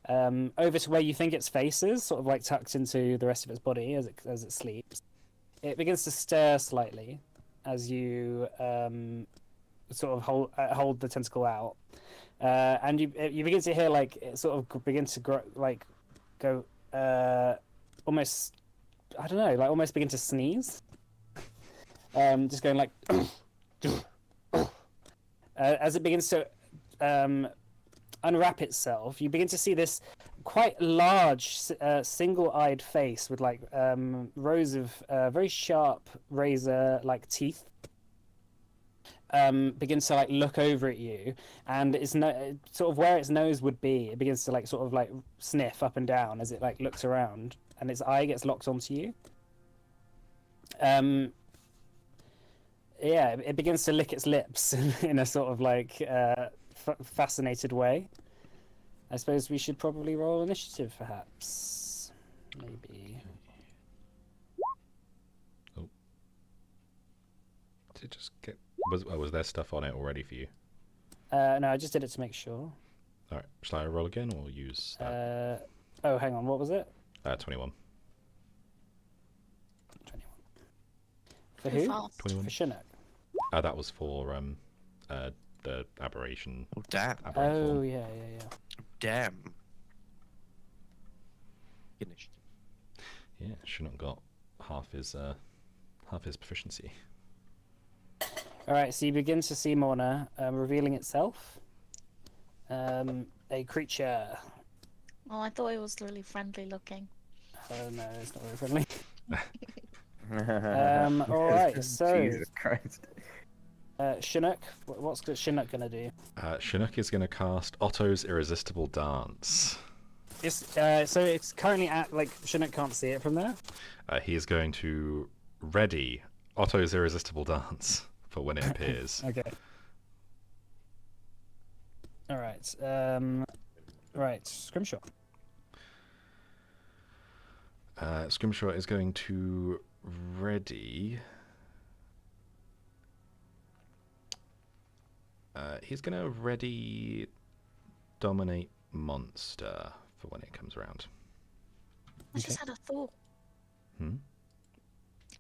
Over to where you think its face is, sort of like tucked into the rest of its body as it sleeps. It begins to stir slightly as you sort of hold the tentacle out, and you begin to hear like it sort of begin to grow, like go almost, I don't know, like almost begin to sneeze. Just going like as it begins to unwrap itself, you begin to see this quite large single-eyed face with like rows of very sharp razor-like teeth. Begins to like look over at you, and it's sort of where its nose would be. It begins to like sort of like sniff up and down as it like looks around, and its eye gets locked onto you. Yeah, it begins to lick its lips in a sort of like fascinated way. I suppose we should probably roll initiative, perhaps. Maybe. Oh. Did it just get... Was there stuff on it already for you? No, I just did it to make sure. Alright, shall I roll again or use that? Oh, hang on, what was it? 21. 21. For Too who? fast. 21. For Chinook. That was for the aberration. Oh, damn. aberrant Oh, form. yeah. Damn. Initiative. Yeah, Chinook got half his proficiency. Alright, so you begin to see Morna revealing itself. A creature. Oh, I thought it was really friendly looking. Oh no, it's not very friendly. Um, alright, so Jesus Christ. Chinook, what's Chinook gonna do? Chinook is going to cast Otto's Irresistible Dance. So it's currently at like Chinook can't see it from there. He is going to ready Otto's Irresistible Dance for when it appears. Okay. Alright. Right, Scrimshaw. Scrimshaw is going to ready. He's going to ready Dominate Monster for when it comes around. I just had a thought. Hmm?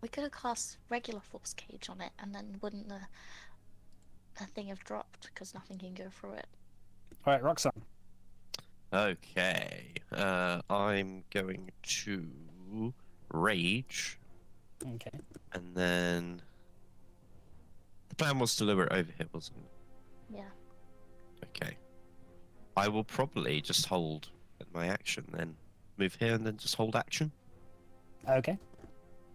We could have cast regular Force Cage on it, and then wouldn't the a thing have dropped because nothing can go through it. All right, Roxanne. Okay. I'm going to rage, Okay. and then the plan was to lure it over here, wasn't it? Yeah. Okay. I will probably just hold my action, then move here, and then just hold action, Okay.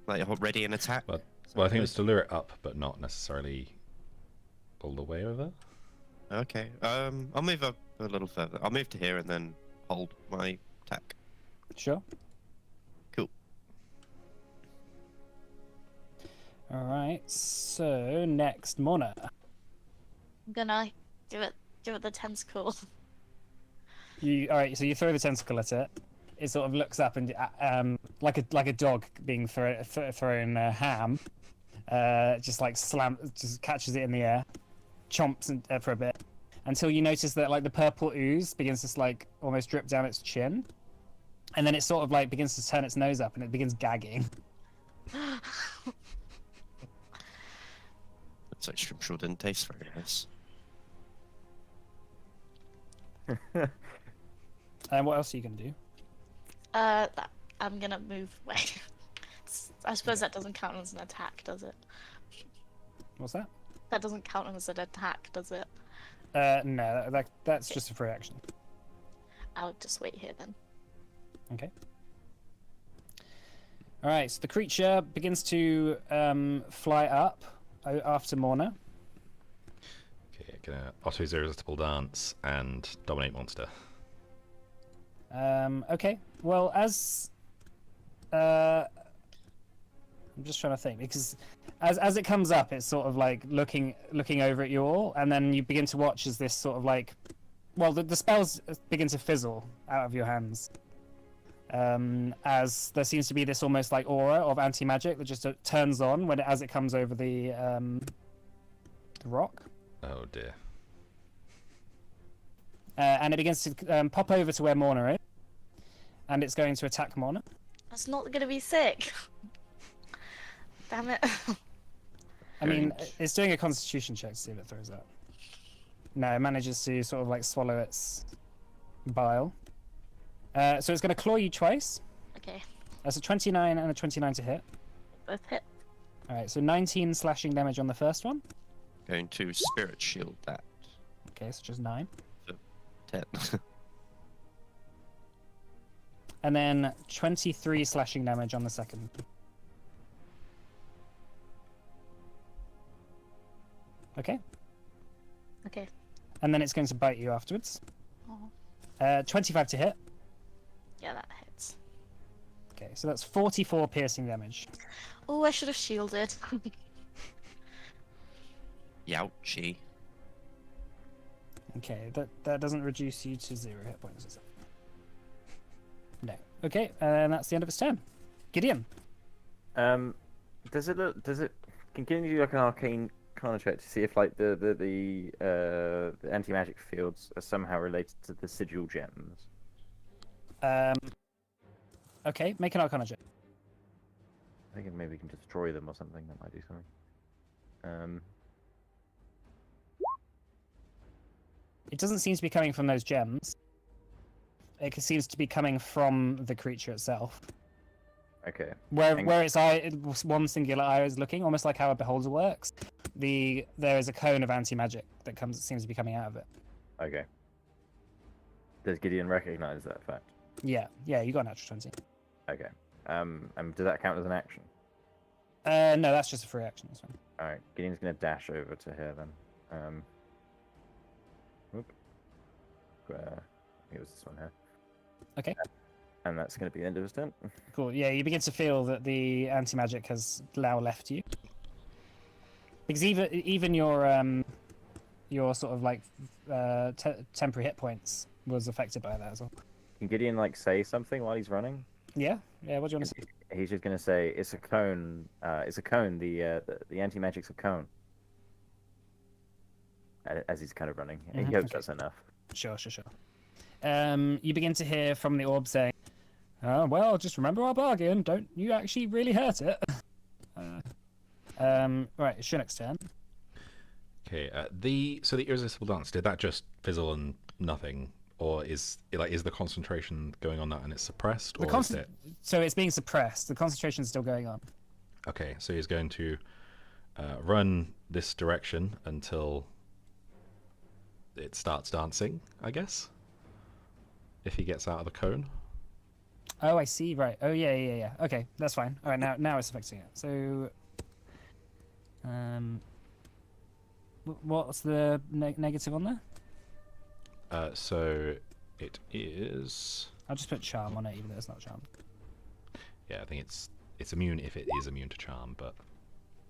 like hold ready and attack. Well, Is well, I that think good? it's to lure it up, but not necessarily all the way over. Okay. I'll move up a little further. I'll move to here and then hold my attack. Sure. Cool. All right. So next, Mona. I'm gonna give it the tentacle. You all right? So you throw the tentacle at it. It sort of looks up and like a dog being thrown ham. Just like just catches it in the air, chomps for a bit, until you notice that like the purple ooze begins to like almost drip down its chin, and then it sort of like begins to turn its nose up and it begins gagging. Looks like shrimp sure didn't taste very nice. And what else are you gonna do? That I'm gonna move away. I suppose that doesn't count as an attack, does it? What's that? That doesn't count as an attack, does it? No, that's just a free action. I'll just wait here then. Okay. All right. So the creature begins to fly up after Morna. Okay, gonna auto irresistible dance and dominate monster. Okay. Well, as I'm just trying to think because as it comes up, it's sort of like looking over at you all, and then you begin to watch as this sort of like, well, the spells begin to fizzle out of your hands. As there seems to be this almost like aura of anti-magic that just turns on as it comes over the rock. Oh dear. And it begins to pop over to where Morna is, and it's going to attack Morna. That's not gonna be sick. Damn it. I mean, it's doing a Constitution check to see if it throws out. No, it manages to sort of like swallow its bile. So it's going to claw you twice. Okay, That's a 29 and a 29 to hit. both hit. All right, so 19 slashing damage on the first one. Going to spirit shield that. Okay, so just 9. 10. And then 23 slashing damage on the second. Okay, Okay. and then it's going to bite you afterwards. Oh, 25 to hit. yeah, that hits. Okay, so that's 44 piercing damage. Oh, I should have shielded. Youchie. Okay, that doesn't reduce you to 0 hit points, does it? No. Okay, and that's the end of its turn. Gideon. Does it can you do like an arcane check to see if like the anti-magic fields are somehow related to the sigil gems? Okay, make an Arcana check. I think maybe we can destroy them or something. That might do something. It doesn't seem to be coming from those gems. It seems to be coming from the creature itself. Okay. Where its eye, one singular eye is looking, almost like how a beholder works. There is a cone of anti-magic that seems to be coming out of it. Okay. Does Gideon recognize that fact? Yeah, you got a natural 20. Okay. And does that count as an action? No, that's just a free action. This one. All right. Gideon's gonna dash over to here then. Whoop. It was this one here. Okay, And that's gonna be the end of his turn. cool. Yeah, you begin to feel that the anti-magic has now left you. Because even your sort of like temporary hit points was affected by that as well. Can Gideon like say something while he's running? Yeah. What do you want to say? He's just gonna say, "It's a cone. It's a cone. The anti-magic's a cone." As he's kind of running, he hopes okay. that's enough. Sure. You begin to hear from the orb saying, well, just remember our bargain. Don't you actually really hurt it. Right, it's Shinnock's turn. Okay. So the irresistible dance, did that just fizzle and nothing, or is the concentration going on that and it's suppressed, or is it? So it's being suppressed. The concentration is still going on. Okay, so he's going to run this direction until it starts dancing, I guess. If he gets out of the cone. Oh, I see. Right. Oh, yeah. Okay, that's fine. All right, now it's affecting it. So, what's the negative on there? So it is. I'll just put charm on it, even though it's not charm. Yeah, I think it's immune if it is immune to charm, but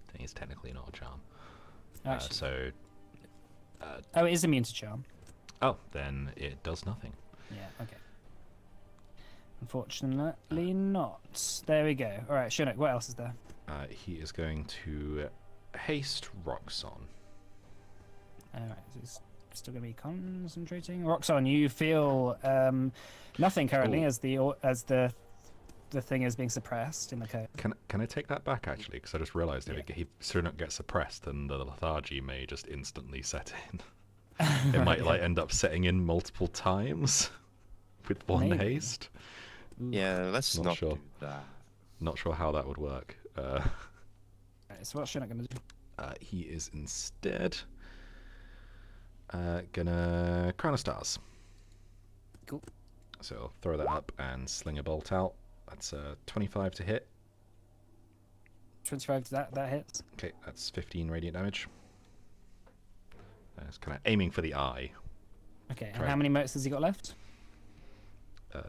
I think it's technically not a charm. Actually, So. oh, it is immune to charm. Oh, then it does nothing. Yeah. Okay. Unfortunately, not. There we go. All right, Shunnock, what else is there? He is going to haste Roxon. All right, so he's still going to be concentrating. Roxon, you feel nothing currently Ooh. as the thing is being suppressed in the code. Can I take that back actually? Because I just realised if he sooner not gets suppressed, then the lethargy may just instantly set in. It might like end up setting in multiple times with one Maybe. haste. Yeah, let's Not not sure. do that. Not sure how that would work. Right, so what's Shunnock going to do? He is instead gonna Crown of Stars. Cool. So I'll throw that up and sling a bolt out. That's 25 to hit. 25 that hits. Okay, that's 15 radiant damage. It's kind of aiming for the eye. Okay, and Right. how many motes has he got left?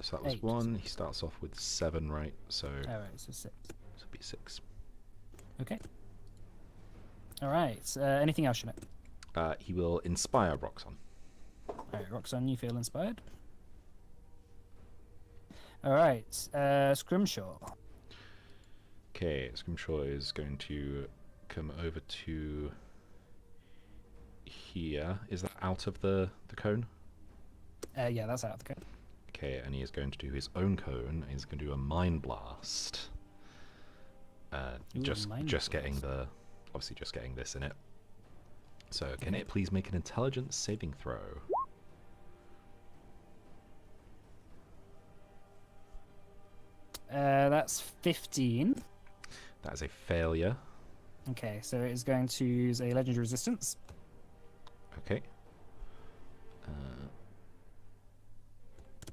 So that was 8. 1. He starts off with 7, right? So All right, so 6. this will be 6. Okay. All right. Anything else, Shunnock? He will inspire Roxon. All right, Roxanne, you feel inspired. All right, Scrimshaw. Okay, Scrimshaw is going to come over to here. Is that out of the cone? Yeah, that's out of the code. Okay, and he is going to do his own cone. He's going to do a Mind Blast. Ooh, Just Mind getting Blast. obviously just getting this in it. So can it please make an intelligence saving throw? That's 15. That is a failure. Okay, so it is going to use a legendary resistance. Okay.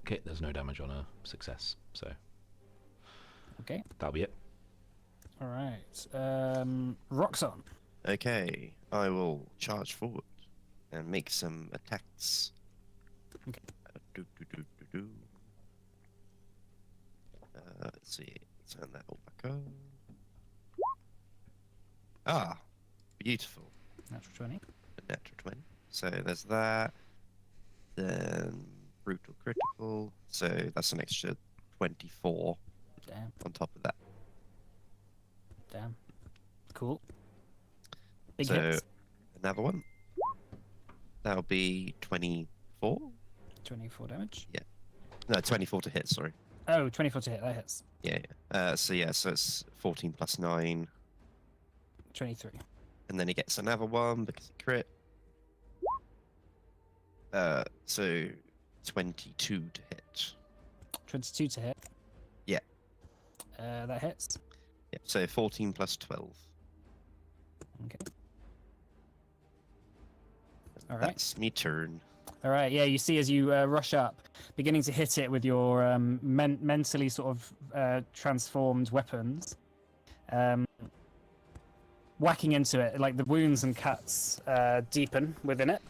Okay, there's no damage on a success, so Okay. that'll be it. All right. Roxon. Okay, I will charge forward and make some attacks. Okay. Do. Let's see. Turn that all back on. Ah, beautiful. Natural 20. A natural 20. So there's that. Then brutal critical. So that's an extra 24 Damn. on top of that. Damn. Cool. Big So hits. another one. That'll be 24. 24 damage. No, 24 to hit. Sorry. Oh, 24 to hit. That hits. Yeah. So it's 14 plus 9, 23. and then he gets another one because he crit. So 22 to hit. 22 to hit. Yeah. That hits. Yeah. So 14 plus 12. Okay. All right. That's me turn. All right. Yeah, you see as you rush up, beginning to hit it with your mentally sort of transformed weapons, whacking into it, like the wounds and cuts deepen within it.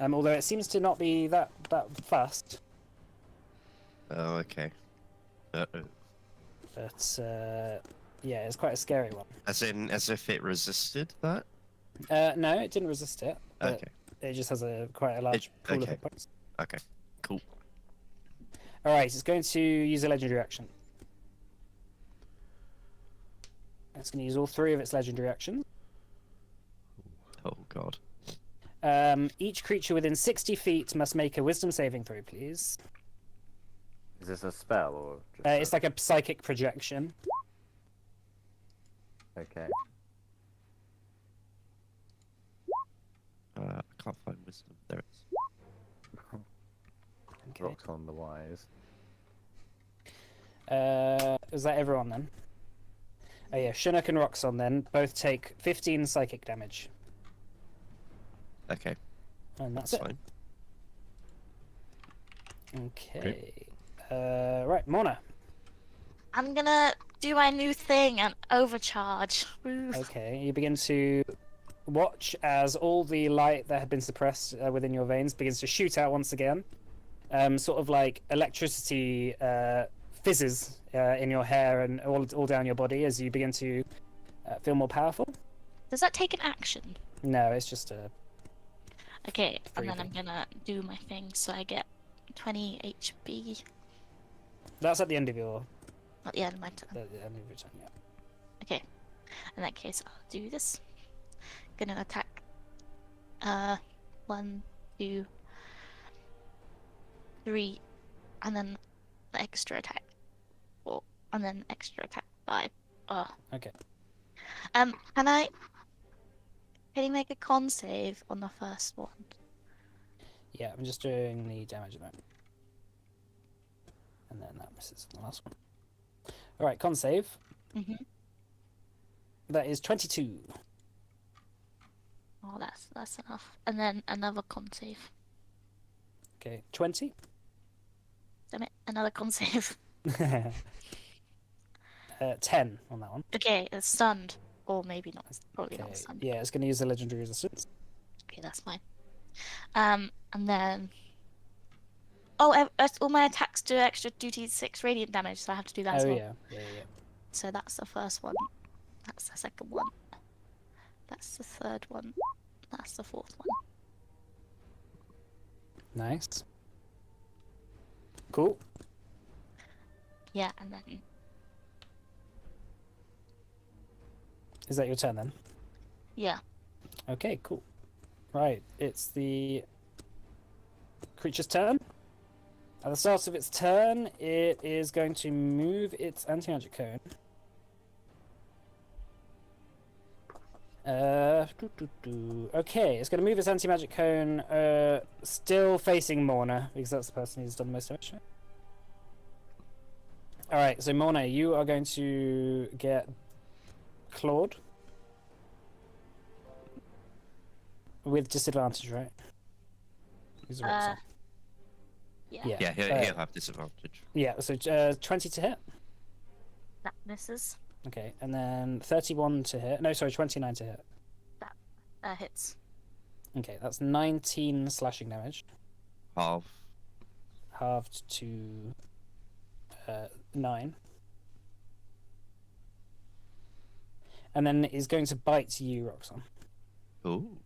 Although it seems to not be that fast. Oh, okay. Uh-oh. But yeah, it's quite a scary one. As if it resisted that? No, it didn't resist it. But Okay. it just has quite a large pool of okay. hit points. Okay. Cool. All right, it's going to use a legendary action. It's going to use all 3 of its legendary actions. Oh, God. Each creature within 60 feet must make a wisdom saving throw, please. Is this a spell or just It's like a psychic projection. okay? I can't find wisdom. There it is. Okay. Roxon the Wise. Is that everyone then? Oh yeah, Chinook and Roxon then both take 15 psychic damage. Okay, And that's that's it. fine. Okay. Right, Mona. I'm gonna do my new thing and overcharge. Woo. Okay, you begin to watch as all the light that had been suppressed within your veins begins to shoot out once again. Sort of like electricity fizzes in your hair and all down your body as you begin to feel more powerful. Does that take an action? No, it's just a. Okay, and then I'm Breathing. gonna do my thing so I get 20 HP That's at the end of your. at the end of my turn. The end of your turn, yeah. Okay, in that case, I'll do this. Gonna attack. 1, 2, 3, and then the extra attack 4, and then extra attack 5. Oh. Okay. Can you make a con save on the first one? Yeah, I'm just doing the damage at the moment. And then that misses the last one. Alright, con save. Mhm. That is 22. Oh, that's enough. And then another con save. Okay, 20. Damn it, another con save. 10 on that one. Okay, it's stunned. Or maybe not. Probably Okay. not stunned. Yeah, it's going to use the legendary resistance. Okay, that's fine. And then. Oh, all my attacks do extra 2d6 radiant damage, so I have to do that as Oh well. yeah. So that's the first one. That's the second one. That's the third one. That's the fourth one. Nice. Cool. Yeah, and then. Is that your turn then? Yeah. Okay, cool. Right, it's the creature's turn. At the start of its turn, it is going to move its anti-magic cone. Okay, it's going to move its anti-magic cone, still facing Morna, because that's the person who's done the most damage. Alright, so Morna, you are going to get clawed. With disadvantage, right? Use a rock song. Yeah. Yeah. Yeah, he'll have disadvantage. Yeah, so 20 to hit. That misses. Okay, and then 31 to hit. No, sorry, 29 to hit. Hits. Okay, that's 19 slashing damage, Half. halved to 9. And then is going to bite you, Roxanne. Ooh.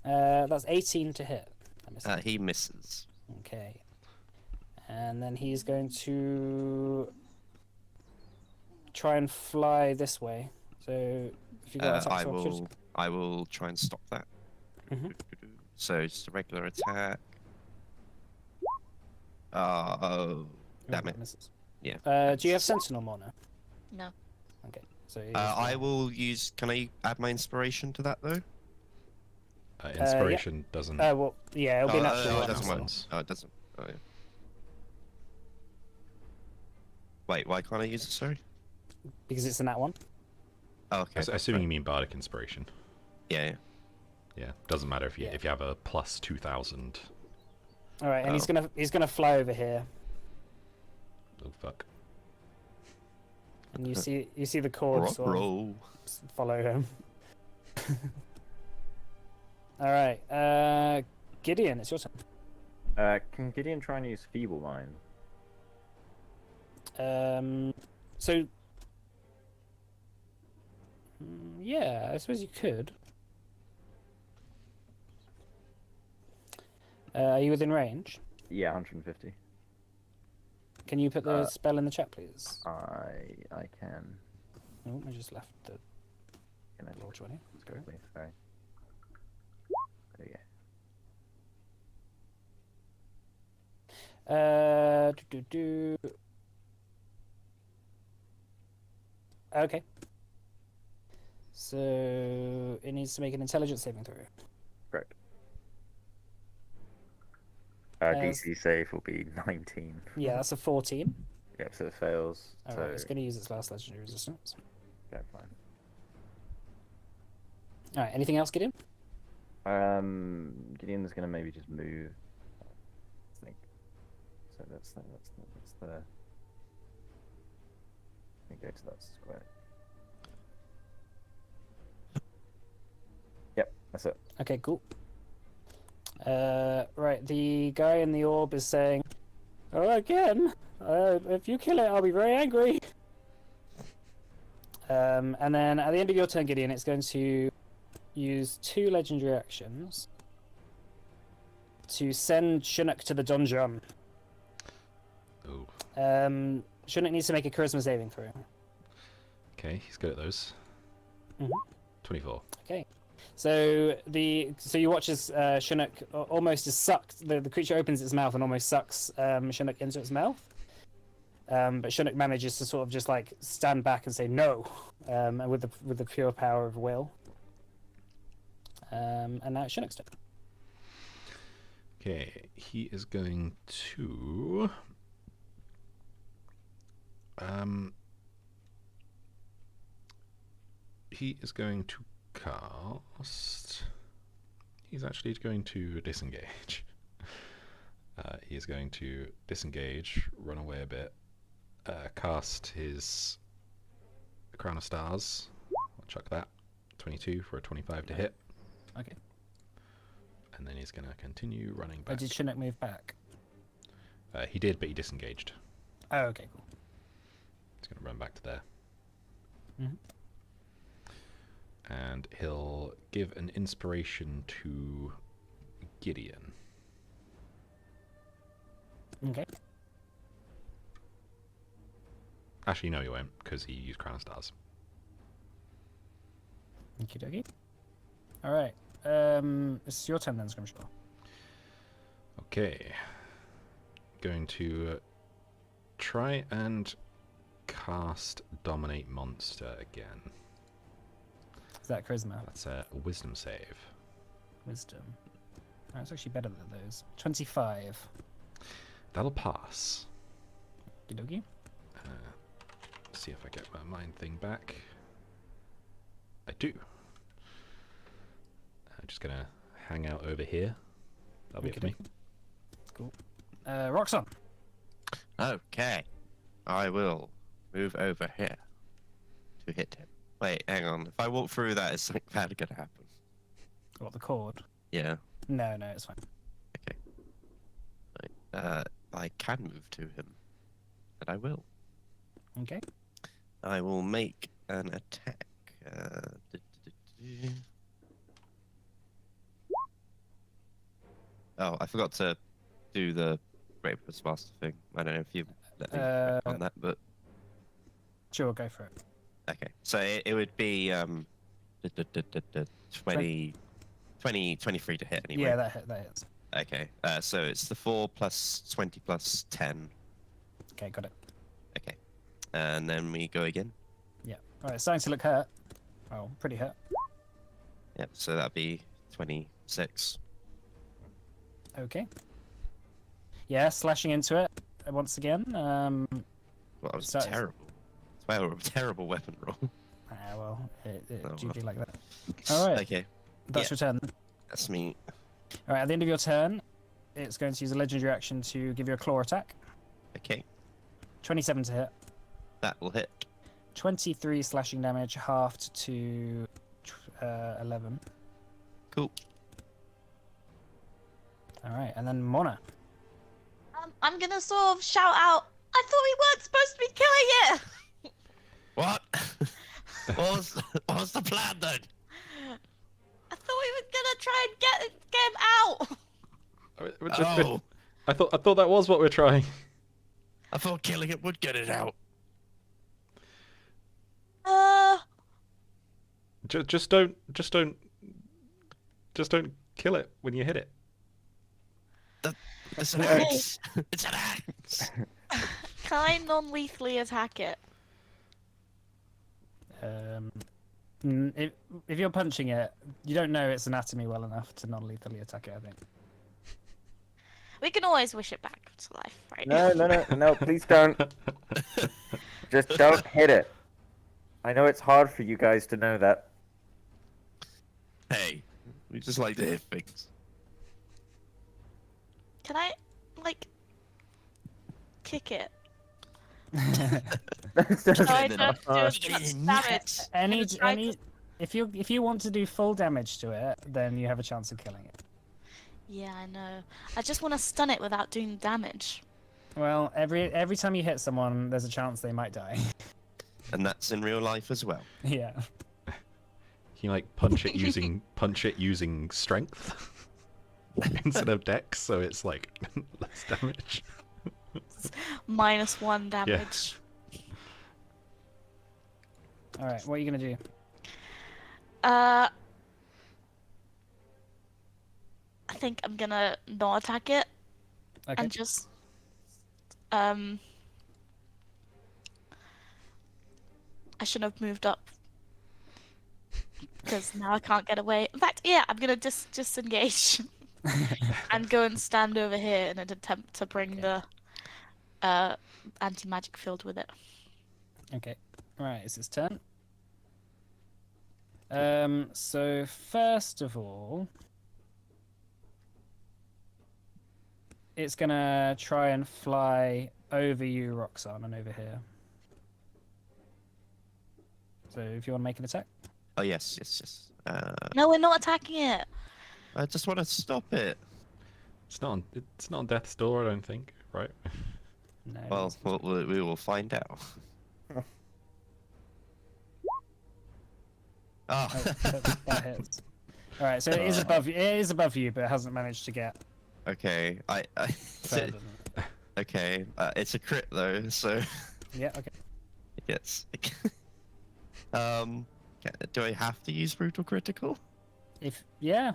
That's 18 to hit. That misses. He misses. Okay. And then he's going to try and fly this way. So if you got I will try and stop that. Mhm. So just a regular attack. Oh, damn it. Misses. Yeah. Do you have Sentinel, Mona? No. Okay. So I will use. Can I add my inspiration to that though? Inspiration doesn't. well, yeah, it'll be Oh, natural. it doesn't work. Nonsense. Oh, it doesn't. Oh, yeah. Wait, why can't I use it? Sorry. Because it's in that one. Oh, okay. Assuming you mean bardic inspiration. Yeah. Yeah, doesn't matter if you Yeah. if you have a plus 2,000. All right, and Oh. he's gonna fly over here, Oh fuck. and you see the cord sort of Roll. follow him. All right, Gideon, it's your turn. Can Gideon try and use Feeble Mind? So yeah, I suppose you could. Are you within range? Yeah, 150. Can you put the spell in the chat, please? I can. Oh, I just left the Can I roll 20. Let's go, please. Sorry. There you go. Okay. So it needs to make an intelligence saving throw. Correct. Our As- DC save will be 19. Yeah, that's a 14. Yep, so it fails. Alright, it's so going to use its last legendary resistance. okay, fine. Alright, anything else, Gideon? Gideon's gonna maybe just move. I think. So that's the. Let me go to that square. Yep, that's it. Okay, cool. Right, the guy in the orb is saying, "Oh, again, if you kill it, I'll be very angry." And then at the end of your turn, Gideon, it's going to use 2 legendary actions to send Chinook to the dungeon. Oh, Chinook needs to make a charisma saving throw. okay, he's good at those. Mhm. 24. Okay. So you watch as Chinook almost is sucked. The creature opens its mouth and almost sucks Chinook into its mouth. But Chinook manages to sort of just like stand back and say no, and with the pure power of will. And now it's Chinook's turn. Okay, he is going to. He is going to cast. He's actually going to disengage. He is going to disengage, run away a bit, cast his Crown of Stars. I'll chuck that. 22 for a 25 to hit. Okay. And then he's going to continue running Or back. did Chinook move back? He did, but he disengaged. Oh, okay, cool. He's going to run back to there. Mhm. And he'll give an inspiration to Gideon. Okay. Actually, no, he won't, because he used Crown of Stars. Okie dokie. All right. It's your turn then, Scrimshaw. Okay. Going to try and cast Dominate Monster again. Is that charisma? That's a wisdom save. Wisdom. Oh, it's actually better than those. 25. That'll pass. Okie dokie. See if I get my mind thing back. I do. I'm just gonna hang out over here. That'll be it for me. Cool. Roxon. Okay. I will move over here to hit him. Wait, hang on. If I walk through that, is something bad gonna happen? What, the cord? Yeah. No, it's fine. I can move to him. And I will. Okay. I will make an attack. Oh, I forgot to do the Great Master thing. I don't know if you let me on that, but Sure, go for it. okay. So it would be 23 to hit anyway. Yeah, that hits. Okay. So it's the 4 plus 20 plus 10. Okay, got it. Okay. And then we go again. Yeah. All right, it's starting to look hurt. Oh, pretty hurt. Yep. So that'd be 26. Okay. Yeah, slashing into it once again. Well, that was So- terrible. Well, a terrible weapon roll. Well, it Oh, do well. be like that. All right. Okay. That's your turn. That's me. All right, at the end of your turn, it's going to use a legendary action to give you a claw attack. Okay. 27 to hit. That will hit. 23 slashing damage, halved to 11. Cool. All right, and then Mona. I'm gonna sort of shout out. I thought we weren't supposed to be killing it. What? what was the plan then? I thought we were gonna try and get him out. Oh, I thought that was what we're trying. I thought killing it would get it out. Just don't kill it when you hit it. It's an axe. It's an axe. Can I non-lethally attack it? If you're punching it, you don't know its anatomy well enough to non-lethally attack it, I think. We can always wish it back to life, right? No, please don't. Just don't hit it. I know it's hard for you guys to know that. Hey, we just like to hit things. Can I, like, kick it? That's just- Try then- to do Uh, as much damage. Any, and try to- if you want to do full damage to it, then you have a chance of killing it. Yeah, I know. I just want to stun it without doing damage. Well, every time you hit someone, there's a chance they might die. And that's in real life as well. Yeah. You like punch it using strength instead of dex, so it's like less damage. -1 damage. All right. What are you gonna do? I think I'm gonna not attack it Okay. and just I should have moved up because now I can't get away. In fact, yeah, I'm gonna disengage and go and stand over here in an attempt to bring the anti-magic field with it. Okay. Right. It's his turn. So first of all, it's gonna try and fly over you, Roxanne, and over here. So if you want to make an attack. Oh yes, yes, yes. No, we're not attacking it. I just want to stop it. It's not on death's door, I don't think, right? No. Well, we will find out. Oh, Oh, that hits. All right. So it is above you. It is above you, but it hasn't managed to get okay. further than it. Okay. It's a crit though, so Yeah. Okay. yes. Do I have to use brutal critical? Yeah.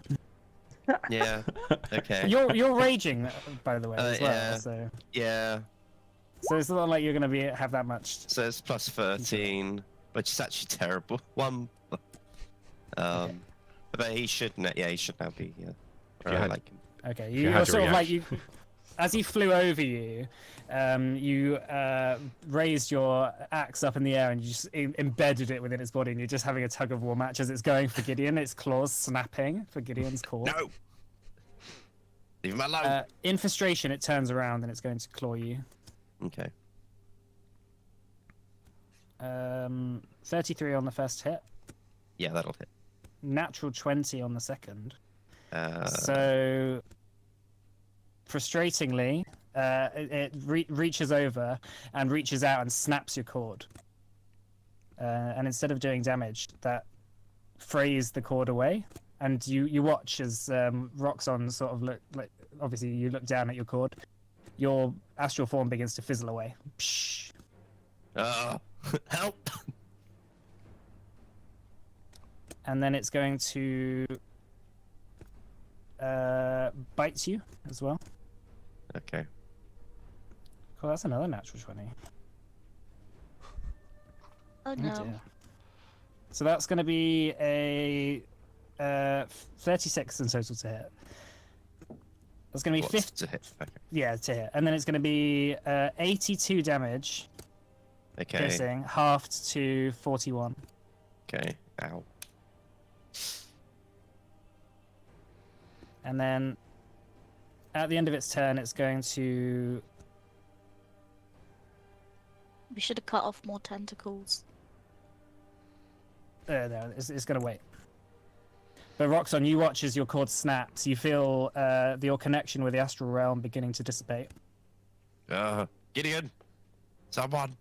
Yeah. Okay. You're raging, by the way, as well. Yeah. So Yeah. it's not like you're gonna have that much. So it's plus 13, which is actually terrible. One. But he should. Yeah, he should now be. Yeah. you had- like. Okay. you You're had your sort of like reaction. as he flew over you, you raised your axe up in the air and you just embedded it within its body, and you're just having a tug of war match as it's going for Gideon. Its claws snapping for Gideon's core. No. Leave him alone. In frustration, it turns around and it's going to claw you. Okay. 33 on the first hit, Yeah, that'll hit. natural 20 on the second. Uh, So, frustratingly, it reaches over and reaches out and snaps your cord. And instead of doing damage, that frays the cord away. And you watch as Roxon sort of look like. Obviously, you look down at your cord. Your astral form begins to fizzle away. Psh. help! And then it's going to bite you as well. Okay. Cool, that's another natural 20. Oh Oh, no. dear. So that's going to be a 36 in total to hit. That's going to be What's 50. to hit? Okay. Yeah, to hit. And then it's going to be 82 damage, Okay. piercing, halved to 41. Okay. Ow. And then at the end of its turn, it's going to. We should have cut off more tentacles. No, it's going to wait. But Roxon, you watch as your cord snaps. You feel your connection with the astral realm beginning to dissipate. Gideon! Someone!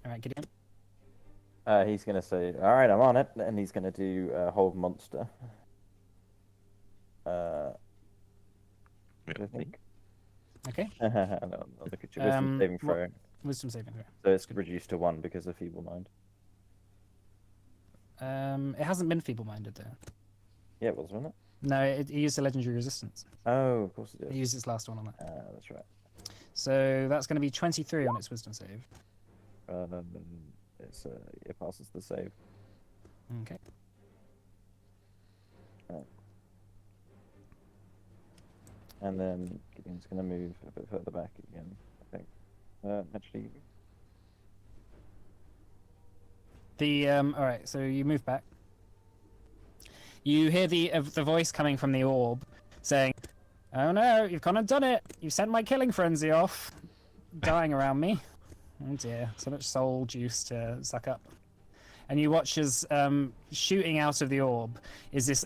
All right, Gideon. He's gonna say, "All right, I'm on it," and he's gonna do hold monster. I think. Okay. No, look at your wisdom saving what- throw. Wisdom saving throw. So it's reduced to 1 because of feeble mind. It hasn't been feeble-minded though. Yeah, it was, wasn't it? No, it used a legendary resistance. Oh, of course it It did. used its last one on it. That's right. So that's going to be 23 on its wisdom save. It passes the save. Okay. And then Gideon's going to move a bit further back again, I think. Actually, All right, so you move back. You hear the voice coming from the orb saying, "Oh no, you've gone and done it! You sent my killing frenzy off, dying around me. Oh dear, so much soul juice to suck up." And you watch as shooting out of the orb is this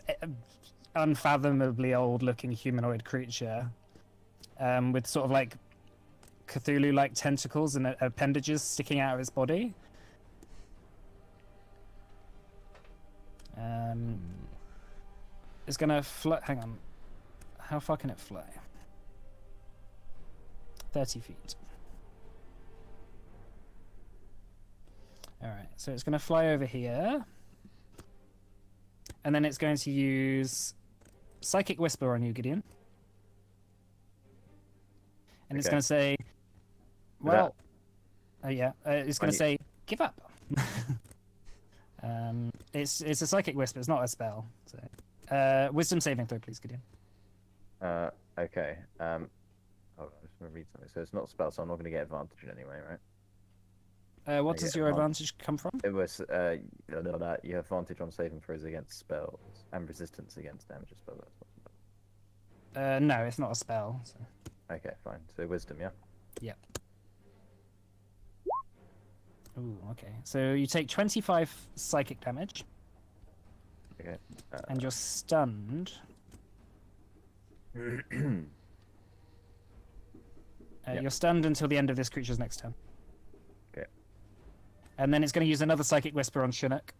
unfathomably old-looking humanoid creature with sort of like Cthulhu-like tentacles and appendages sticking out of its body. It's gonna fly. Hang on. How far can it fly? 30 feet. Alright, so it's gonna fly over here. And then it's going to use Psychic Whisper on you, Gideon. And it's Okay. gonna say, well, it's gonna say, give up. It's a Psychic Whisper, it's not a spell. So, Wisdom saving throw, please, Gideon. okay. Hold on, I'm just going to read something. So it's not a spell, so I'm not going to get advantage anyway, right? What I does get your advantage. advantage come from? It was, you have advantage on saving throws against spells and resistance against damage of spells. No, it's not a spell. So. Okay, fine. So wisdom, yeah? Yeah. Ooh, okay. So you take 25 psychic damage, Okay. and you're stunned. Yep. You're stunned until the end of this creature's next turn. Okay. And then it's going to use another Psychic Whisper on Chinook.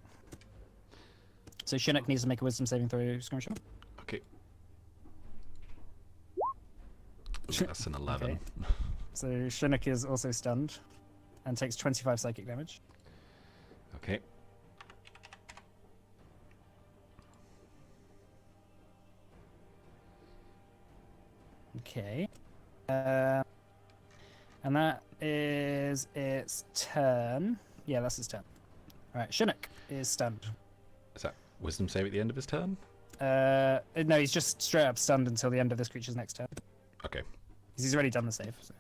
So Chinook needs to make a Wisdom saving throw, Scrimshaw. Okay. Ooh, that's an 11. Okay. So Chinook is also stunned and takes 25 psychic damage. Okay. Okay. And that is its turn. Yeah, that's its turn. Alright, Chinook is stunned. Is that wisdom save at the end of his turn? No, he's just straight up stunned until the end of this creature's next turn. Okay. Because he's already done the save. So.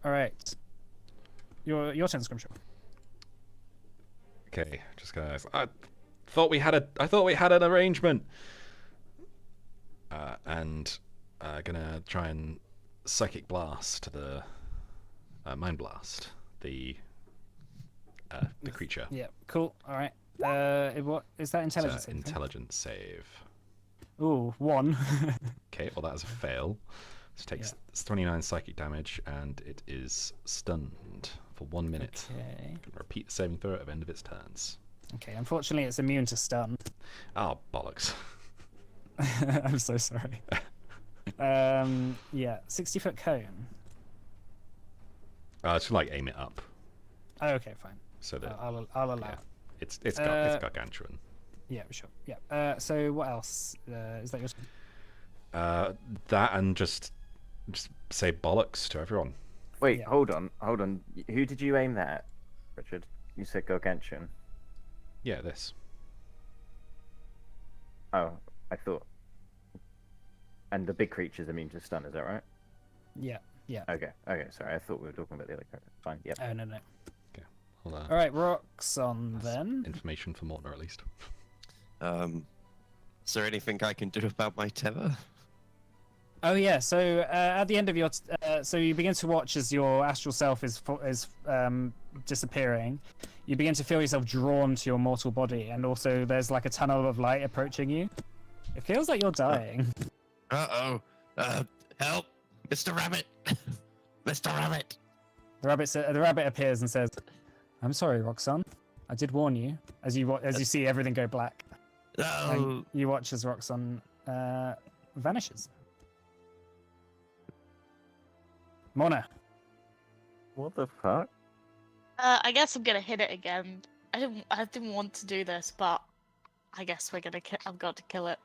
Alright. Your turn, Scrimshaw. Okay. Just gonna. I thought we had an arrangement. And gonna try and psychic blast the mind blast the creature. Yeah, cool. Alright. What is that It's intelligence? a saving throw? intelligence save. Ooh, 1. Okay, well that is a fail. So it takes 29 psychic damage and it is stunned for 1 minute. Okay. Can repeat the saving throw at the end of its turns. Okay, unfortunately it's immune to stun. Oh, bollocks. I'm so sorry. Yeah, 60-foot cone. Just like aim it up Oh, okay, fine. so that I'll allow yeah. it. it's gargantuan. Yeah, sure. Yeah. So what else? Is that your turn? That and just say bollocks to everyone. Wait, Yeah. hold on. Who did you aim that at, Richard? You said Gargantuan. Yeah, this. Oh, I thought. And the big creature's immune to stun, is that right? Yeah. Okay, sorry. I thought we were talking about the other character. Fine, yep. Oh, no. Well, All right, Roxon then. information for Mortner at least. Is there anything I can do about my tether? Oh yeah. So at the end of your, so you begin to watch as your astral self is disappearing. You begin to feel yourself drawn to your mortal body, and also there's like a tunnel of light approaching you. It feels like you're dying. Uh-oh. Help! Mr. Rabbit! Mr. Rabbit! The rabbit appears and says, "I'm sorry, Roxon. I did warn you." As you see everything go black, No! and you watch as Roxon vanishes. Mona. What the fuck? I guess I'm gonna hit it again. I didn't want to do this, but I guess I've got to kill it.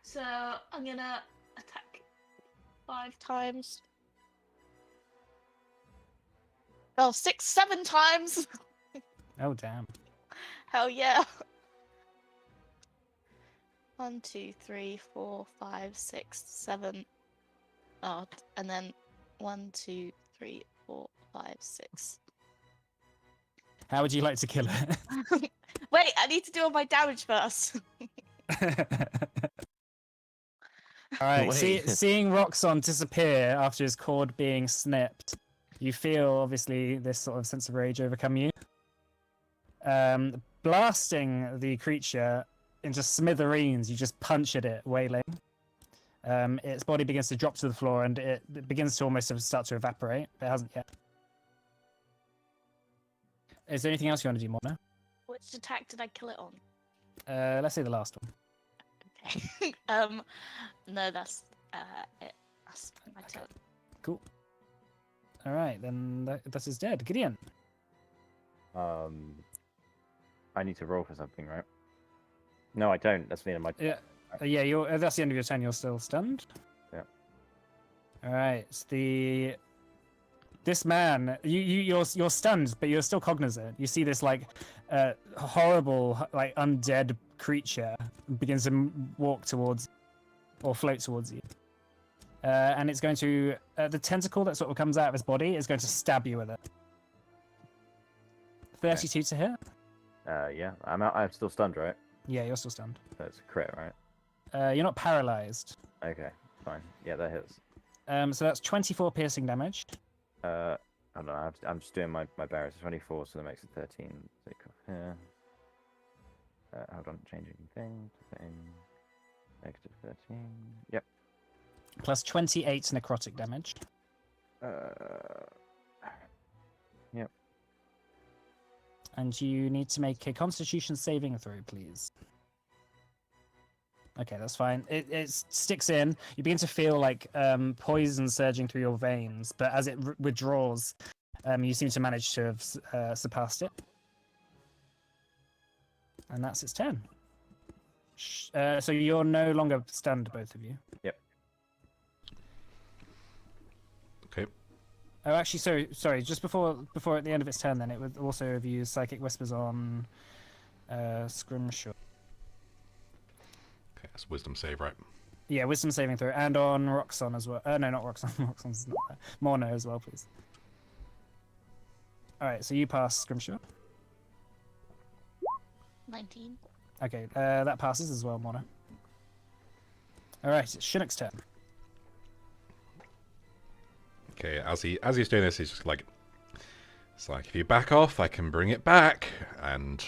So I'm gonna attack 5 times. Oh, 6, 7 times! Oh damn. Hell yeah! 1, 2, 3, 4, 5, 6, 7. Oh, and then 1, 2, 3, 4, 5, 6. How would you like to kill it? Wait, I need to do all my damage first. All right, Wait. seeing Roxon disappear after his cord being snipped, you feel obviously this sort of sense of rage overcome you. Blasting the creature into smithereens, you just punch at it, wailing. Its body begins to drop to the floor and it begins to almost start to evaporate, but it hasn't yet. Is there anything else you want to do, Morna? Which attack did I kill it on? Let's say the last one. Okay. No, that's it. That's my turn. Cool. All right, then that is dead. Gideon. I need to roll for something, right? No, I don't. That's the end of my. Yeah, yeah. You're. That's the end of your turn. You're still stunned. Yeah. All right. It's this man. You're stunned, but you're still cognizant. You see this like horrible like undead creature begins to walk towards or float towards you. And it's going to the tentacle that sort of comes out of his body is going to stab you with it. 32 to hit. Yeah. I'm still stunned, right? Yeah, you're still stunned. So it's a crit, right? You're not paralyzed. Okay, fine. Yeah, that hits. So that's 24 piercing damage. I don't know. I'm just doing my barriers. 24, so that makes it 13. Take off here. Hold on, changing thing. Negative 13. Yep. Plus 28 necrotic damage. Yep. And you need to make a Constitution saving throw, please. Okay, that's fine. It sticks in. You begin to feel like poison surging through your veins, but as it withdraws, you seem to manage to have surpassed it. And that's its turn. So you're no longer stunned, both of you. Yep. Okay. Oh, actually, sorry. Just before at the end of its turn, then it would also have used Psychic Whispers on Scrimshaw. Okay, that's wisdom save, right? Yeah, Wisdom saving throw, and on Roxon as well. No, not Roxon. Roxon's not there. Morna as well, please. All right, so you pass Scrimshaw. 19. Okay, that passes as well, Morna. All right, it's Chinook's turn. Okay, as he's doing this, he's just like, it's like, if you back off, I can bring it back, and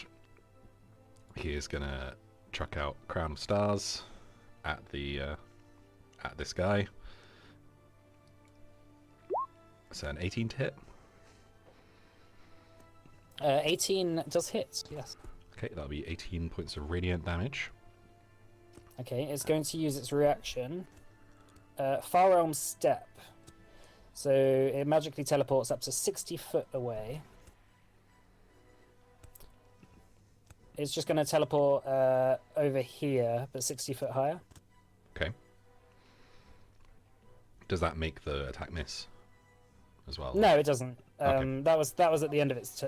he is gonna chuck out Crown of Stars at this guy. So an 18 to hit. 18 does hit, yes. Okay, that'll be 18 points of radiant damage. Okay, it's going to use its reaction. Far Realm Step. So it magically teleports up to 60 foot away. It's just going to teleport over here, but 60 foot higher. Okay. Does that make the attack miss as well? No, it doesn't. Okay. That was at the end of its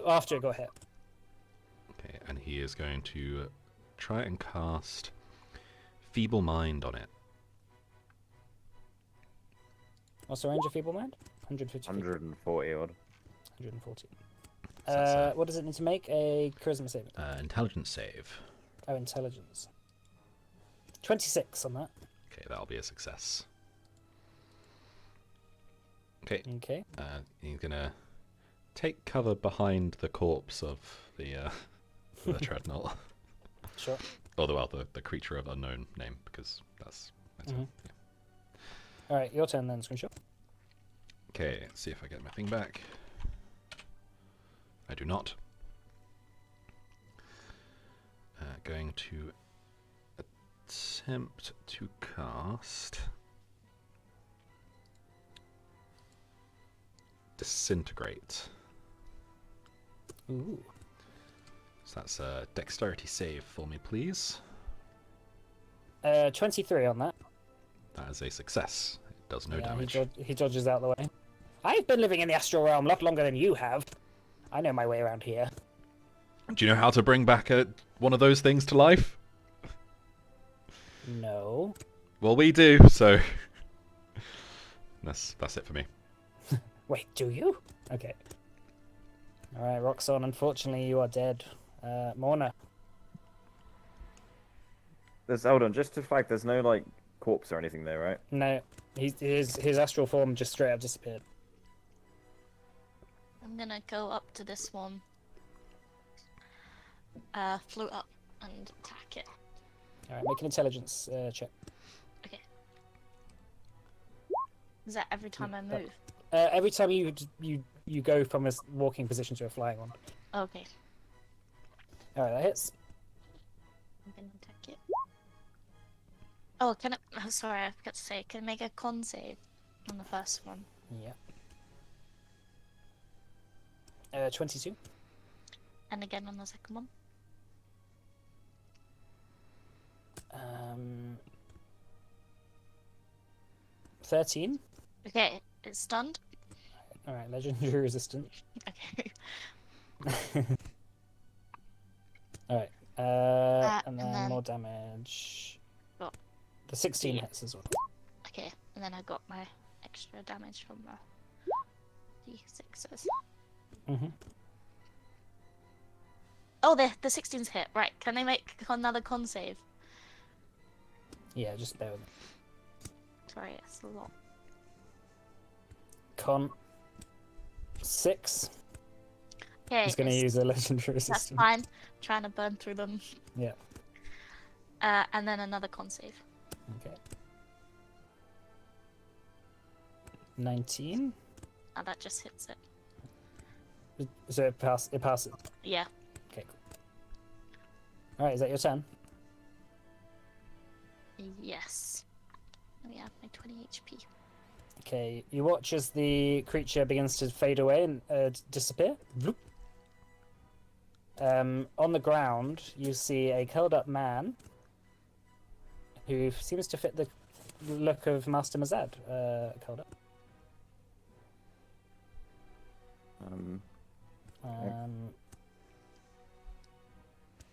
after it got hit. Okay, and he is going to try and cast Feeble Mind on it. What's the range of Feeble Mind? 150 feet. 140 odd. 140. So that's What does it need to make? A charisma saving. intelligence save. Oh, intelligence. 26 on that. Okay, that'll be a success. Okay, Okay. he's gonna take cover behind the corpse of the Treadnought. Sure. Or the creature of unknown name, because that's Mhm. yeah. All right, your turn then, Screenshot. Okay, let's see if I get my thing back. I do not. Going to attempt to cast Disintegrate. Ooh. So that's a dexterity save for me, please. 23 on that. That is a success. It does no Yeah, damage. he dodges out the way. I've been living in the astral realm a lot longer than you have. I know my way around here. Do you know how to bring back one of those things to life? No. Well, we do, so that's it for me. Wait, do you? Okay. Alright, Roxanne, unfortunately you are dead. Morna. Hold on, just to flag, there's no like corpse or anything there, right? No, his astral form just straight up disappeared. I'm gonna go up to this one. Float up and attack it. Alright, make an intelligence check. Okay. Is that every time I move? Every time you go from a walking position to a flying one. Okay. Alright, that hits. I'm gonna attack it. Oh, can I? Oh, sorry, I forgot to say. Can I make a con save on the first one? Yeah. 22. And again on the second one? 13. Okay, it's stunned. Alright, legendary resistant. Okay. Alright, and then then- more damage. Oh. The 16 Yeah. hits as well. Okay, and then I got my extra damage from the D6s. Mm-hmm. Oh, the 16's hit. Right, can I make another con save? Yeah, just bear with me. Sorry, it's a lot. Con 6. Okay, He's going to it's- use a legendary that's resistant. fine. Trying to burn through them. Yeah. And then another con save. Okay. 19. Oh, that just hits it. So it passes. Yeah. Okay, cool. Alright, is that your turn? Yes. Let me add my 20 HP. Okay, you watch as the creature begins to fade away and disappear. Bloop. On the ground, you see a curled up man who seems to fit the look of Master Mazad, curled up.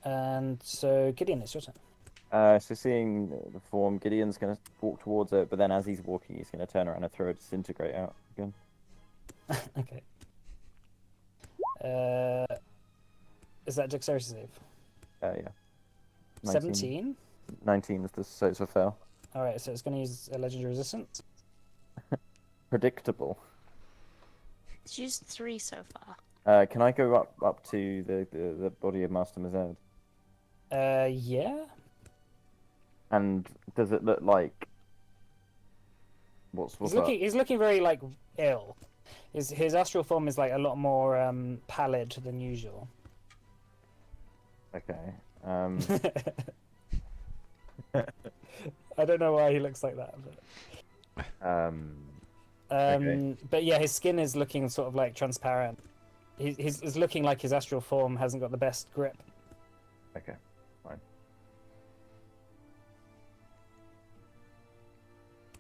And so, Gideon, it's your turn. So seeing the form, Gideon's gonna walk towards it, but then as he's walking, he's gonna turn around and throw a disintegrate out again. Okay. Is that dexterity save? Yeah. 17? 19 is the so it's a fail. Alright, so it's going to use a legendary resistance. Predictable. It's used 3 so far. Can I go up to the body of Master Mazed? Yeah? And does it look like what's up? He's looking very, like, ill. His astral form is, like, a lot more pallid than usual. Okay. I don't know why he looks like that. But... Okay. But yeah, his skin is looking sort of like transparent. He's looking like his astral form hasn't got the best grip. Okay. Fine.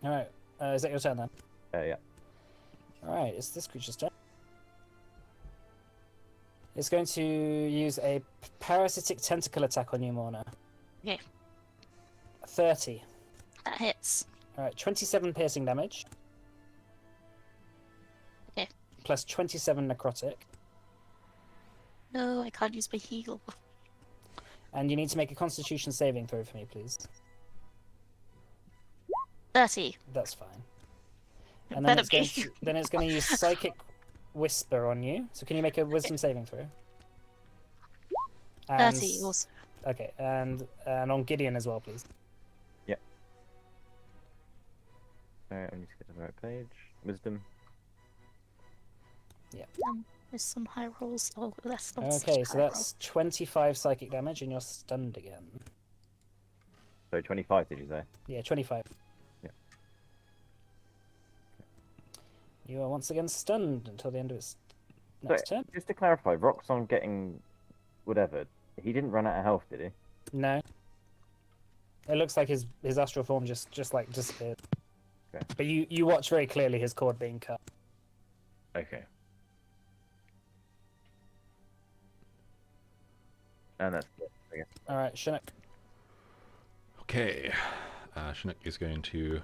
Alright, is that your turn then? Yeah. Alright, it's this creature's turn. It's going to use a parasitic tentacle attack on you, Morna. Okay. 30. That hits. Alright, 27 piercing damage. Okay. Plus 27 necrotic. No, I can't use my heal. And you need to make a constitution saving throw for me, please. 30. That's fine. It And then better it's going to use psychic whisper on you. So can you make a wisdom saving throw? And, 30 also. Okay, and on Gideon as well, please. Alright, I need to get to the right page. Wisdom. There's some high rolls. Oh, that's not such Okay, a so high that's 25 psychic damage, and you're stunned again. So 25, did you say? Yeah, 25. Yeah. You are once again stunned until the end of its next turn. Just to clarify, Roxon getting whatever. He didn't run out of health, did he? No. It looks like his astral form just like disappeared. Okay. But you watch very clearly his cord being cut. Okay. And that's it, I guess. All right, Chinook. Okay. Chinook is going to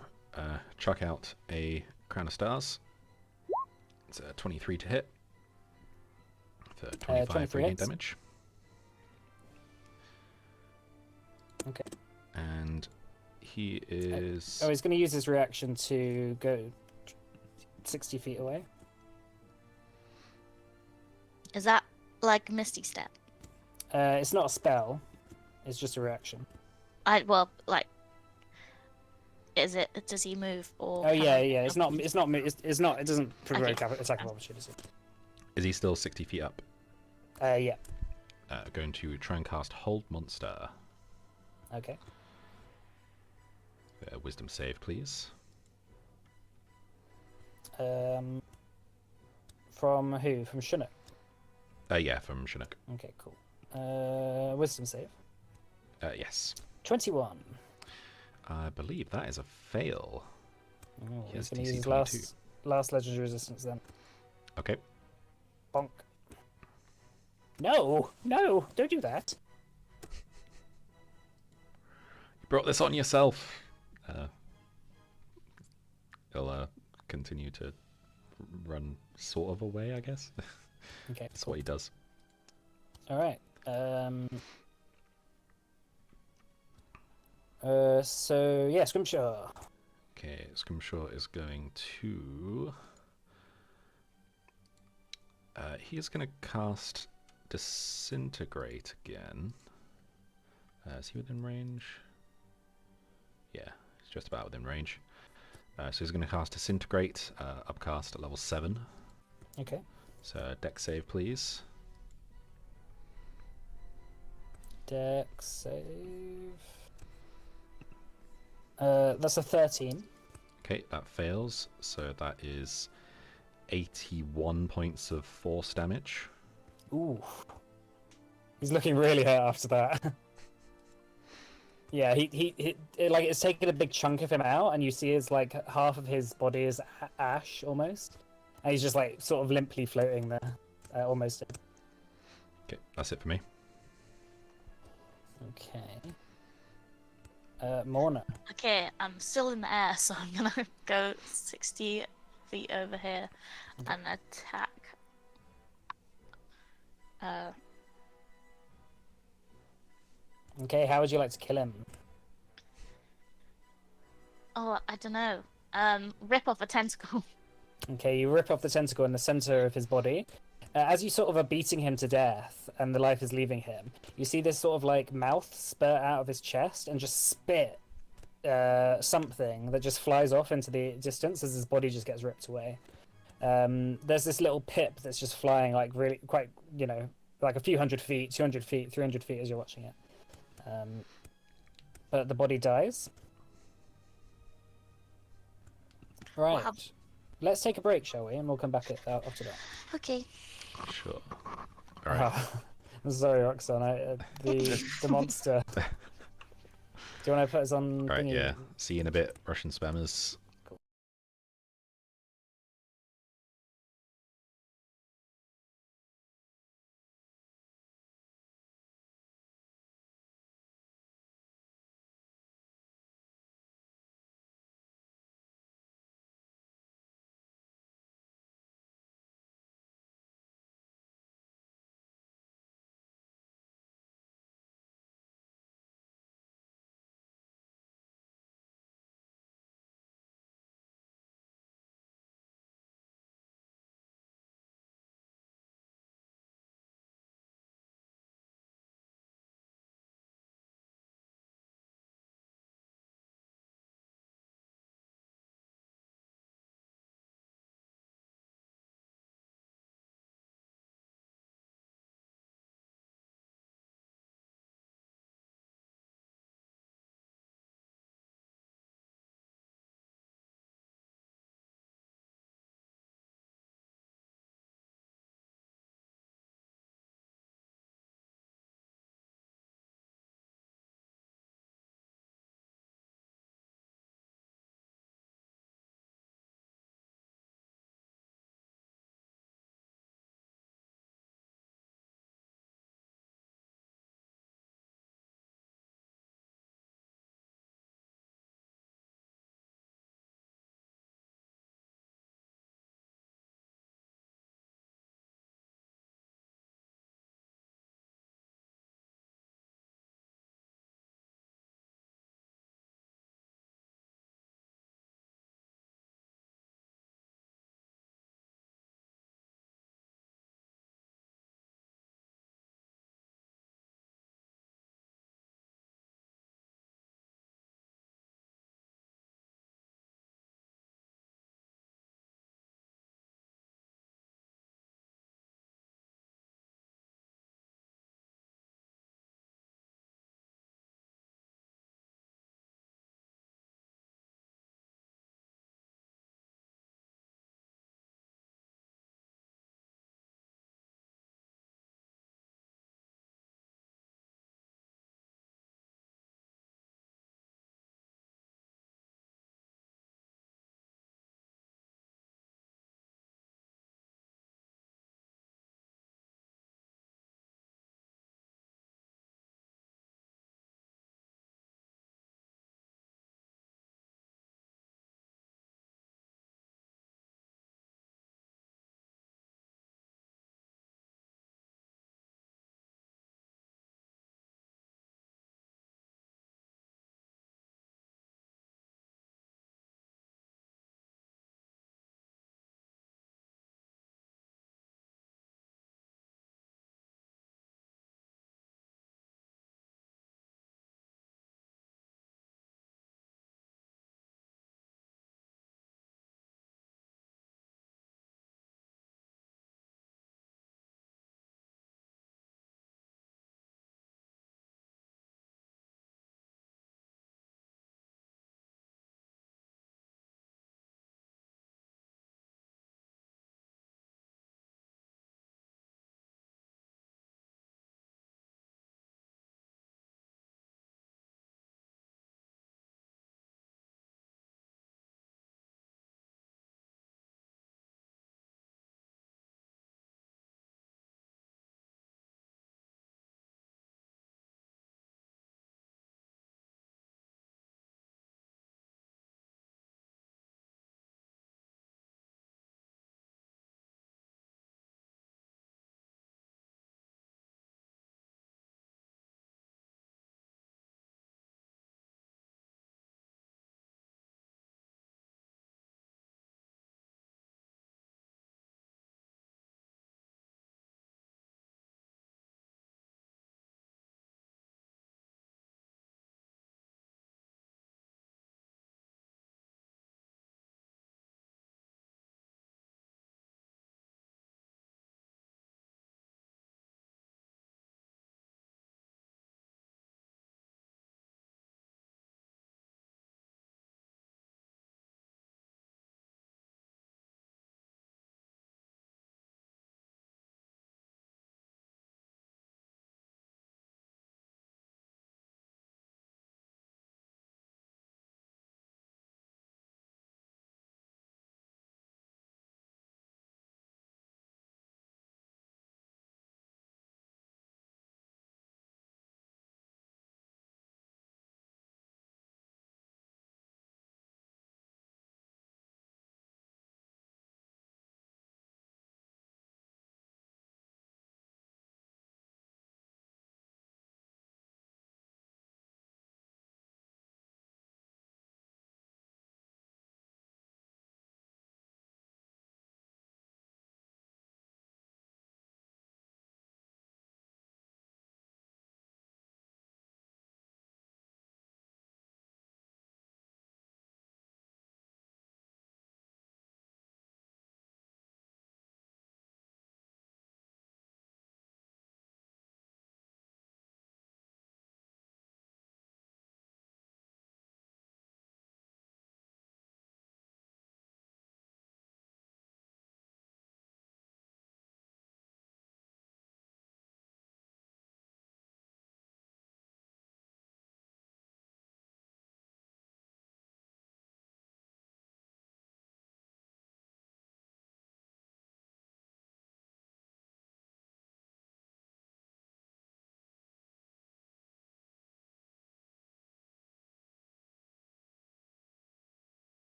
chuck out a Crown of Stars. It's a 23 to hit for 25 23 radiant hits. damage. Okay. And he is... Oh, he's going to use his reaction to go 60 feet away. Is that like Misty Step? It's not a spell. It's just a reaction. Well, like, is it? Does he move or? Oh can yeah, I- yeah. It's not. It's not. It's not. It doesn't provoke Okay. attack of opportunity. Is he still 60 feet up? Yeah. Going to try and cast Hold Monster. Okay. Wisdom save, please. From who? From Chinook. Yeah, from Chinook. Okay, cool. Wisdom save. Yes. 21. I believe that is a fail. Oh, He he's has going to DC use his 22. last legendary resistance then. Okay. Bonk. No, no, don't do that. You brought this on yourself. He'll continue to run sort of away, I guess. Okay. That's what he does. All right. So yeah, Scrimshaw. Okay, Scrimshaw is going to... he is going to cast Disintegrate again. Is he within range? Yeah, he's just about within range. So he's going to cast Disintegrate, upcast at level 7. Okay. So deck save, please. Dex save. That's a 13. Okay, that fails. So that is 81 points of force damage. Ooh. He's looking really hurt after that. Yeah, he like it's taken a big chunk of him out, and you see his like half of his body is ash almost, and he's just like sort of limply floating there, almost. Okay, that's it for me. Okay. Morna. Okay, I'm still in the air, so I'm gonna go 60 feet over here and attack. Okay, how would you like to kill him? Oh, I don't know. Rip off a tentacle. Okay, you rip off the tentacle in the center of his body. As you sort of are beating him to death and the life is leaving him, you see this sort of like mouth spurt out of his chest and just spit something that just flies off into the distance as his body just gets ripped away. There's this little pip that's just flying like really quite, like a few hundred feet, 200 feet, 300 feet as you're watching it. But the body dies. Right. Wow. Let's take a break, shall we? And we'll come back after that. Okay. Sure. All right. I'm sorry, Roxanne. The monster. Do you want to put us on? All right, thingy? yeah. See you in a bit, Russian spammers.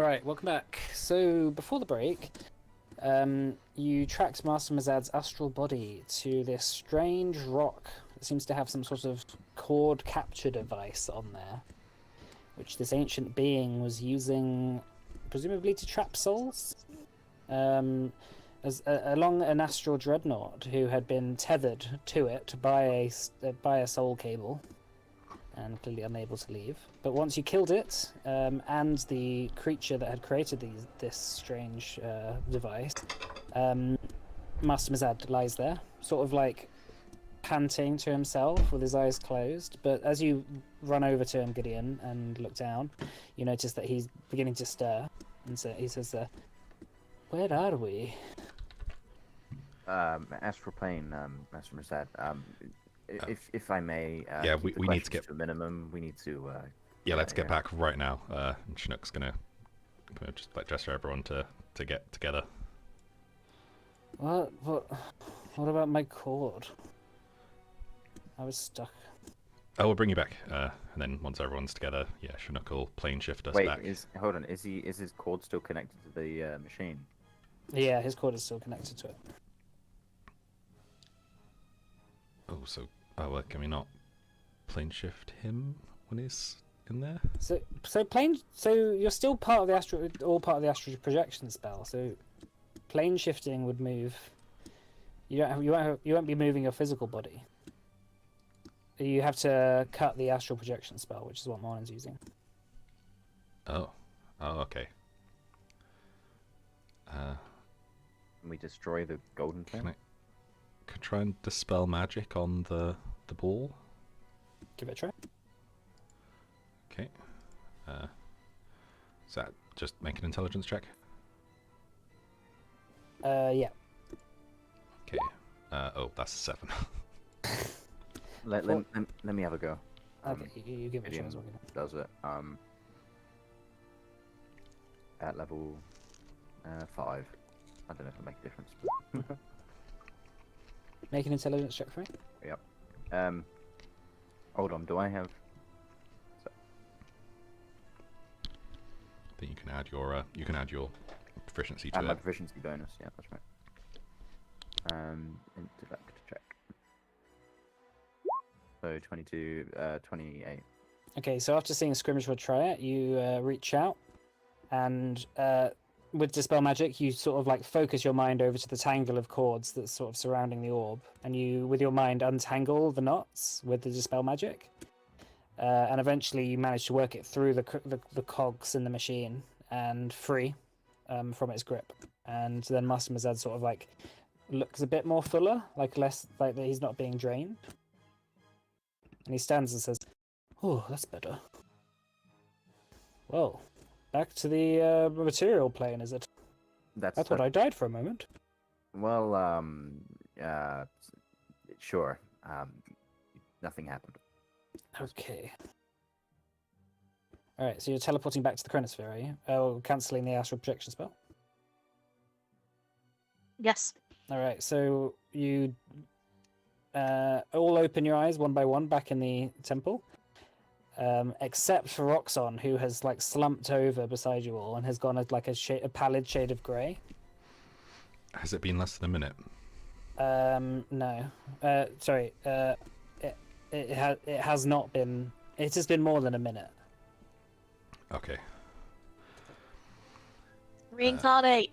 All right, welcome back. So before the break, you tracked Master Mazad's astral body to this strange rock that seems to have some sort of cord capture device on there, which this ancient being was using, presumably to trap souls, along an astral dreadnought who had been tethered to it by a soul cable, and clearly unable to leave. But once you killed it, and the creature that had created this strange device, Master Mazad lies there, sort of like panting to himself with his eyes closed. But as you run over to him, Gideon, and look down, you notice that he's beginning to stir, and so he says, "Where are we?" Astral plane, Master Mazad. If I may, Yeah, keep the we need to questions get- to a minimum. We need to. Yeah, let's get yeah. back right now. Chinook's gonna just like gesture everyone to get together. What about my cord? I was stuck. Oh, we'll bring you back. And then once everyone's together, yeah, Chinook will plane shift us Wait, back. hold on. Is his cord still connected to the machine? Yeah, his cord is still connected to it. Well, can we not plane shift him when he's in there? So you're still part of the astral projection spell. So plane shifting would move. You won't be moving your physical body. You have to cut the astral projection spell, which is what Marlin's using. Oh, okay. Can we destroy the golden thing? Can I try and dispel magic on the ball? Give it a try. Okay. Is that just make an intelligence check? Yeah. Okay. That's a 7. Let me have a go. Okay, you give it a try Gideon as well. does it. At level 5. I don't know if it'll make a difference. But... Make an intelligence check for me. Hold on. Do I have? Then you can add your proficiency to And my it. proficiency bonus. Yeah, that's right. Intellect check. So 22, 28. Okay, so after seeing Skirmishwood try it, you reach out, and with Dispel Magic, you sort of like focus your mind over to the tangle of cords that's sort of surrounding the orb, and you, with your mind, untangle the knots with the Dispel Magic, and eventually you manage to work it through the cogs in the machine and free from its grip. And then Master Mazad sort of like looks a bit more fuller, like less like that he's not being drained. And he stands and says, "Oh, that's better. Well, back to the material plane, is it? I thought I died for a moment." Well, sure. Nothing happened. Okay. Alright, so you're teleporting back to the Chronosphere, are you? Oh, cancelling the astral projection spell? Yes. Alright, so you all open your eyes one by one back in the temple. Except for Roxon, who has like slumped over beside you all and has gone like a pallid shade of grey. Has it been less than a minute? No. Sorry. It has not been. It has been more than a minute. Okay. Reincarnate.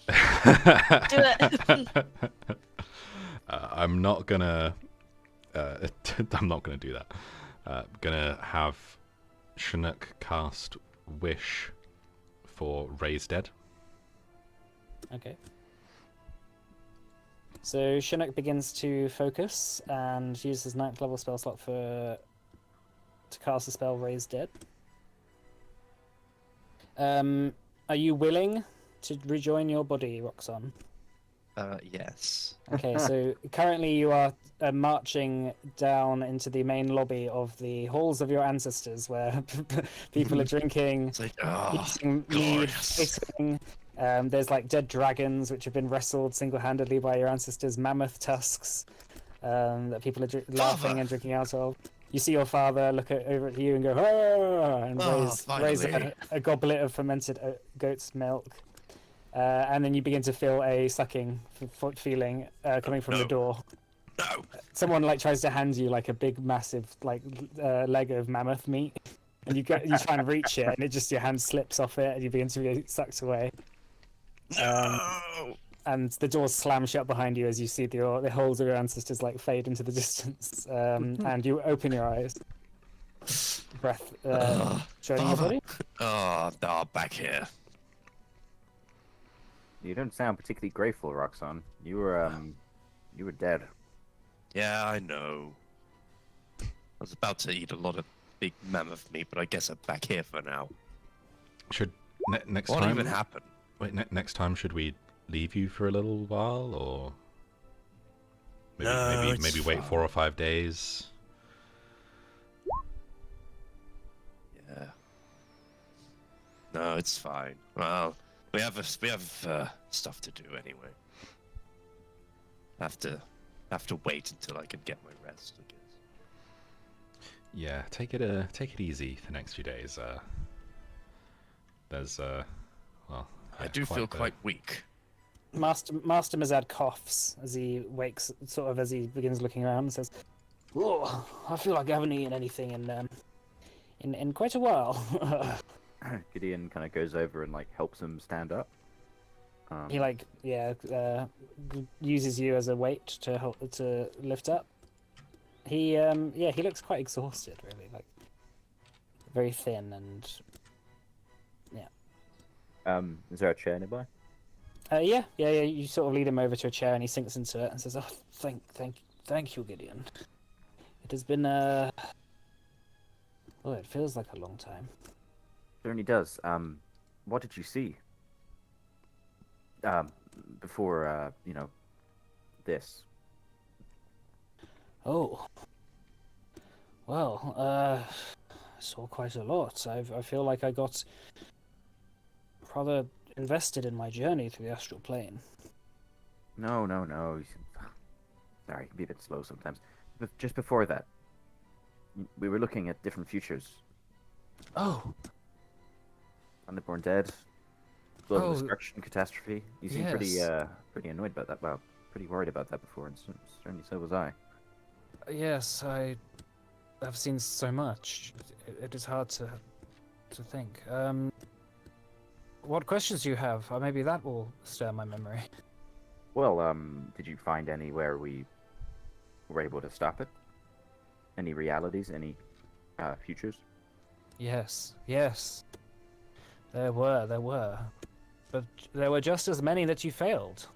Do it. I'm not gonna. I'm not gonna do that. Gonna have Chinook cast Wish for Raise Dead. Okay. So Chinook begins to focus and uses 9th level spell slot to cast the spell Raise Dead. Are you willing to rejoin your body, Roxon? Yes. Okay, so currently you are marching down into the main lobby of the halls of your ancestors, where people are drinking, It's like, eating mead, glorious. feasting. There's like dead dragons which have been wrestled single-handedly by your ancestors, mammoth tusks that people are laughing and drinking out of. You see your father look over at you and go, "Ah," and Oh, raise finally. a goblet of fermented goat's milk. And then you begin to feel a sucking feeling coming from the No. door. No. Someone like tries to hand you like a big, massive like leg of mammoth meat, and you try and reach it, and it just your hand slips off it, and you begin to be sucked away. No. And the doors slam shut behind you as you see the holes of your ancestors like fade into the distance. And you open your eyes. Breath joining your Father. body. Oh, no, back here. You don't sound particularly grateful, Roxanne. You were dead. Yeah, I know. I was about to eat a lot of big mammoth meat, but I guess I'm back here for now. Should next What time? even happened? Wait, next time should we leave you for a little while, or maybe No, it's maybe wait fine. 4 or 5 days? Yeah. No, it's fine. Well, we have stuff to do anyway. Have to wait until I can get my rest, I guess. Yeah, take it easy the next few days. There's well, I yeah, do feel the- quite weak. Master Mazad coughs as he wakes, sort of as he begins looking around, and says, "Oh, I feel like I haven't eaten anything in quite a while." Gideon kind of goes over and like helps him stand up. He like uses you as a weight to help to lift up. He he looks quite exhausted, really, like very thin and Is there a chair nearby? yeah. You sort of lead him over to a chair, and he sinks into it and says, "Oh, thank you, Gideon. It has been well, it feels like a long time." Certainly does. What did you see? Before this. Oh, well, I saw quite a lot. I feel like I got rather invested in my journey through the astral plane. No. Sorry, can be a bit slow sometimes. But just before that, we were looking at different futures. Oh, Unborn Dead, global Oh, destruction, catastrophe. You seem yes. pretty annoyed about that. Well, pretty worried about that before, and certainly so was I. yes, I have seen so much. It is hard to think. What questions do you have? Maybe that will stir my memory. Well, did you find anywhere we were able to stop it? Any realities? Any futures? Yes. There were. But there were just as many that you failed.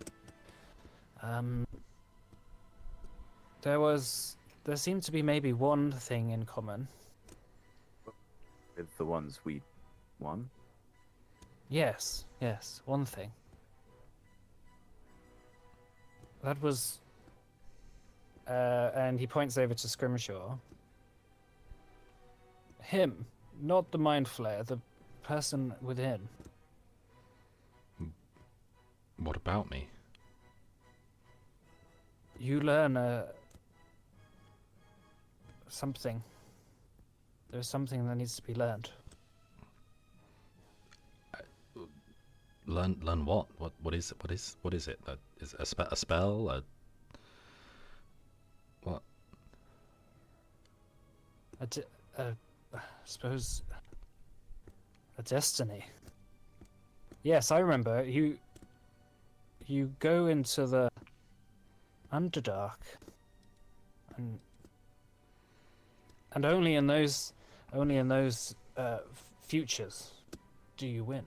There seemed to be maybe one thing in common. With the ones we won? Yes, one thing. That was and he points over to Scrimshaw. Him, not the Mind Flayer, the person within. What about me? You learn something. There's something that needs to be learned. Learn what? What is it? That is a spell? What? I suppose a destiny. Yes, I remember. You go into the Underdark, and only in those futures do you win.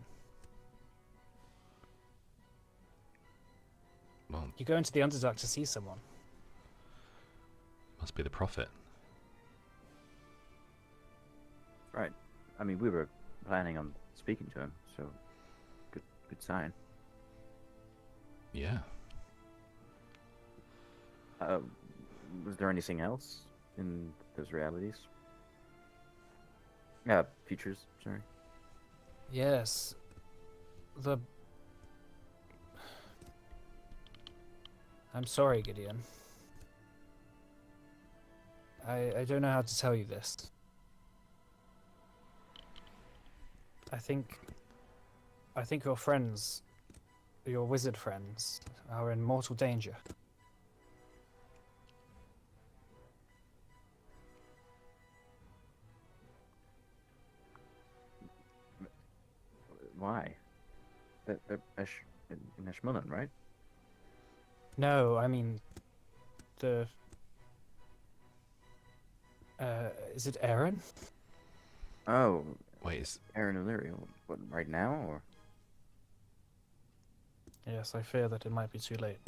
Well, You go into the Underdark to see someone. must be the prophet. Right. I mean, we were planning on speaking to him, so good sign. Yeah. Was there anything else in those realities? Futures. Sorry. Yes. I'm sorry, Gideon. I don't know how to tell you this. I think your friends, your wizard friends, are in mortal danger. Why? They're in Ashmunan, right? No, I mean the. Is it Aaron? Oh, Wait, is Aaron O'Leary. What, right now, or? Yes, I fear that it might be too late.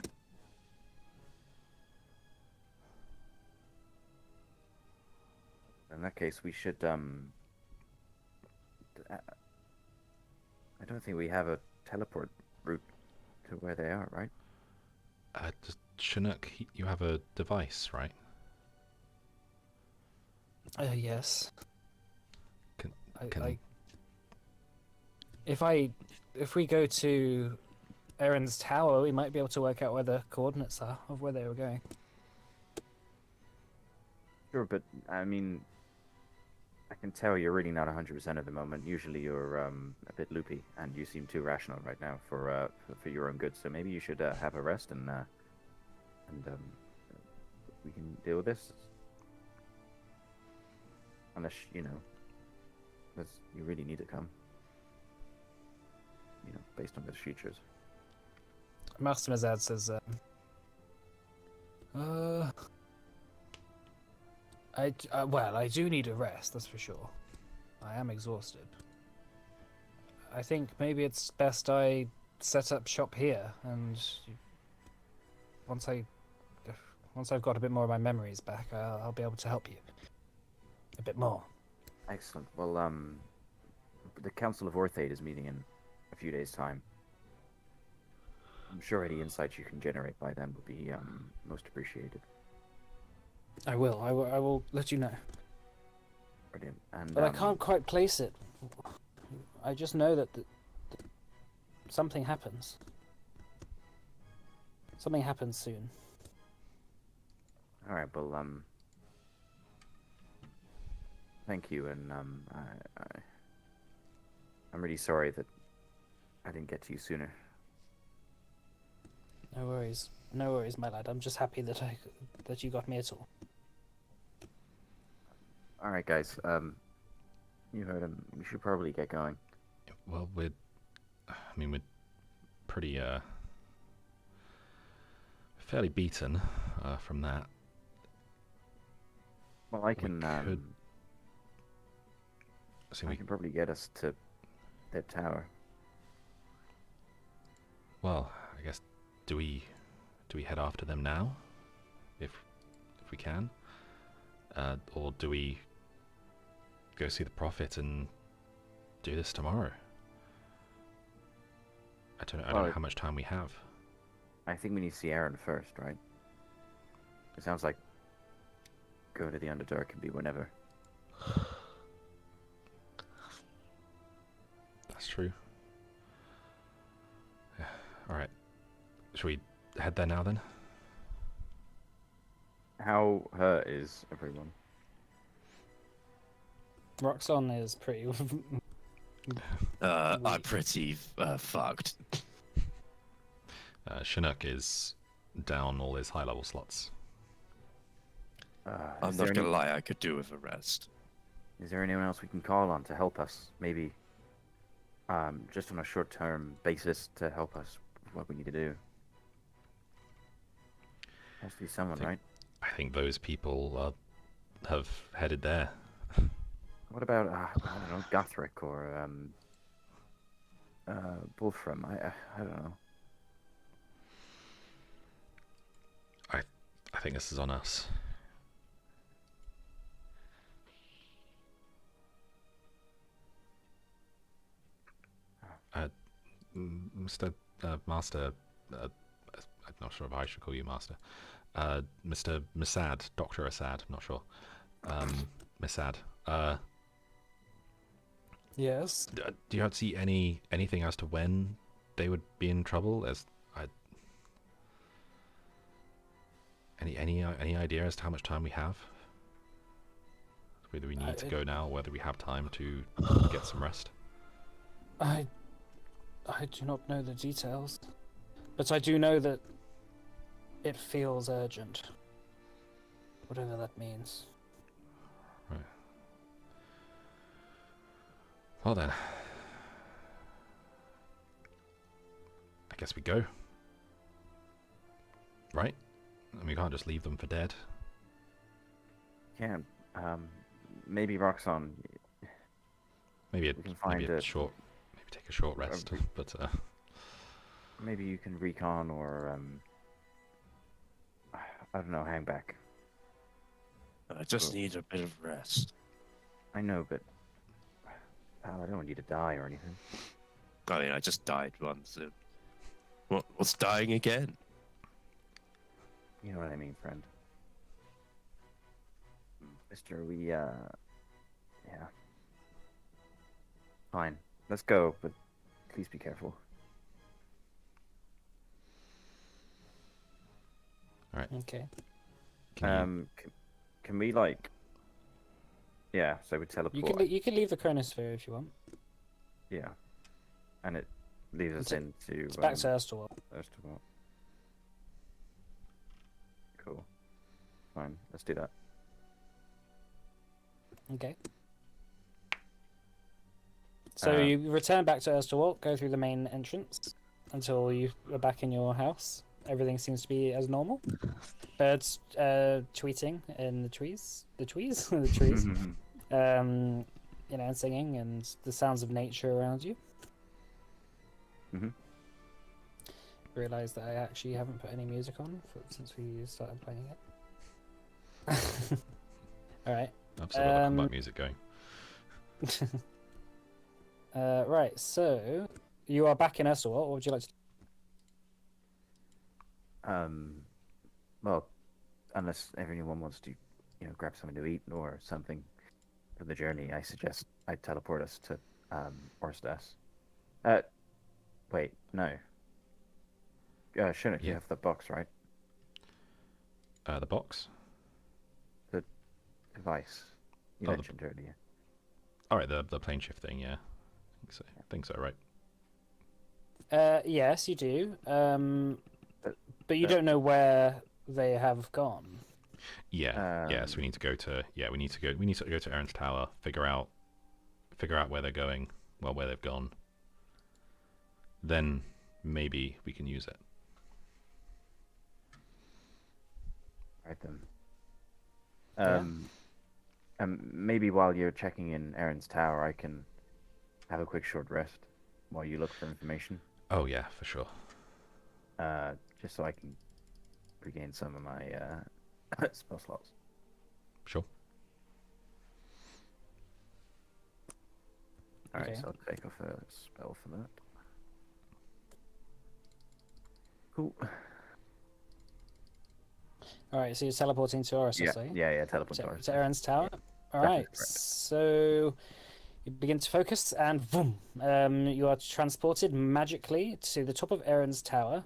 In that case, we should, I don't think we have a teleport route to where they are, right? Chinook, you have a device, right? Yes. Can- I, can- I, if we go to Aaron's tower, we might be able to work out where the coordinates are of where they were going. Sure, but I mean, I can tell you're really not 100% at the moment. Usually you're a bit loopy, and you seem too rational right now for your own good. So maybe you should have a rest and we can deal with this. Unless unless you really need to come. Based on those futures. Master Mazad says, well, I do need a rest, that's for sure. I am exhausted. I think maybe it's best I set up shop here, and once I've got a bit more of my memories back, I'll be able to help you a bit more. Excellent. Well, the Council of Orthaid is meeting in a few days' time. I'm sure any insights you can generate by then will be most appreciated. I will let you know. Brilliant. And But I can't quite place it. I just know that something happens. Something happens soon. All right. Well, thank you, and I'm really sorry that I didn't get to you sooner. No worries, my lad. I'm just happy that you got me at all. All right, guys. You heard him. We should probably get going. Well, we're pretty fairly beaten from that. Well, I can. So I can probably get us to that tower. Well, I guess do we head after them now, if we can, or do we go see the prophet and do this tomorrow? I don't know how much time we have. I think we need to see Aaron first, right? It sounds like go to the Underdark can be whenever. That's true. Yeah. All right. Should we head there now then? How hurt is everyone? Roxanne is pretty. I'm pretty fucked. Chinook is down all his high-level slots. I'm not gonna lie, I could do with a rest. Is there anyone else we can call on to help us? Maybe just on a short-term basis to help us with what we need to do. Has to be someone, right? I think those people have headed there. What about I don't know, Gothric or Wolfram? I don't know. I think this is on us. Mr. Master, I'm not sure if I should call you Master. Mr. Masad, Dr. Assad, I'm not sure. Masad, Yes. do you see anything as to when they would be in trouble? Any idea as to how much time we have? whether we need to go now, whether we have time to get some rest. I do not know the details, but I do know that it feels urgent. Whatever that means. Right. Well then, I guess we go. Right? And we can't just leave them for dead. Can't. Maybe Roxanne. Maybe We can find maybe a it. short, maybe take a short rest. But Maybe you can recon or I don't know, hang back. I just need a bit of rest. I know, but I don't want you to die or anything. I mean, I just died once. So what's dying again? You know what I mean, friend. Mister, yeah. Fine. Let's go, but please be careful. Okay. Can we like? Yeah, so we teleport. You can leave the chronosphere if you want. Yeah, and it leaves us into. It's back to Erstal. Erstwhile. Cool. Fine. Let's do that. Okay. So you return back to Erstal, go through the main entrance until you are back in your house. Everything seems to be as normal. Birds tweeting in the trees. The trees? The trees. And singing and the sounds of nature around you. Mhm. Realize that I actually haven't put any music on since we started playing it. Alright. I've still got the combat music going. Right, so you are back in Erstal. What would you like to do? Well, unless everyone wants to, grab something to eat or something for the journey, I suggest I teleport us to Orstas. Wait, no. Shouldn't you Yeah. have the box, right? The box. Device you Oh, the- mentioned earlier. All right, the plane shift thing. Yeah, I think so. Right. Yes, you do. But you don't know where they have gone. Yeah. So we need to go to. Yeah, we need to go to Aaron's Tower. Figure out where they're going. Well, where they've gone. Then maybe we can use it. Right then. Maybe while you're checking in Aaron's Tower, I can have a quick short rest while you look for information. Oh yeah, for sure. Just so I can regain some of my spell slots. Sure. Alright, Okay. so I'll take off a spell for that. Cool. Alright, so you're teleporting to Oris, Yeah, say? teleport to To Orstas. Aaron's Tower. All Definitely right, correct. so you begin to focus, and boom, you are transported magically to the top of Aaron's Tower,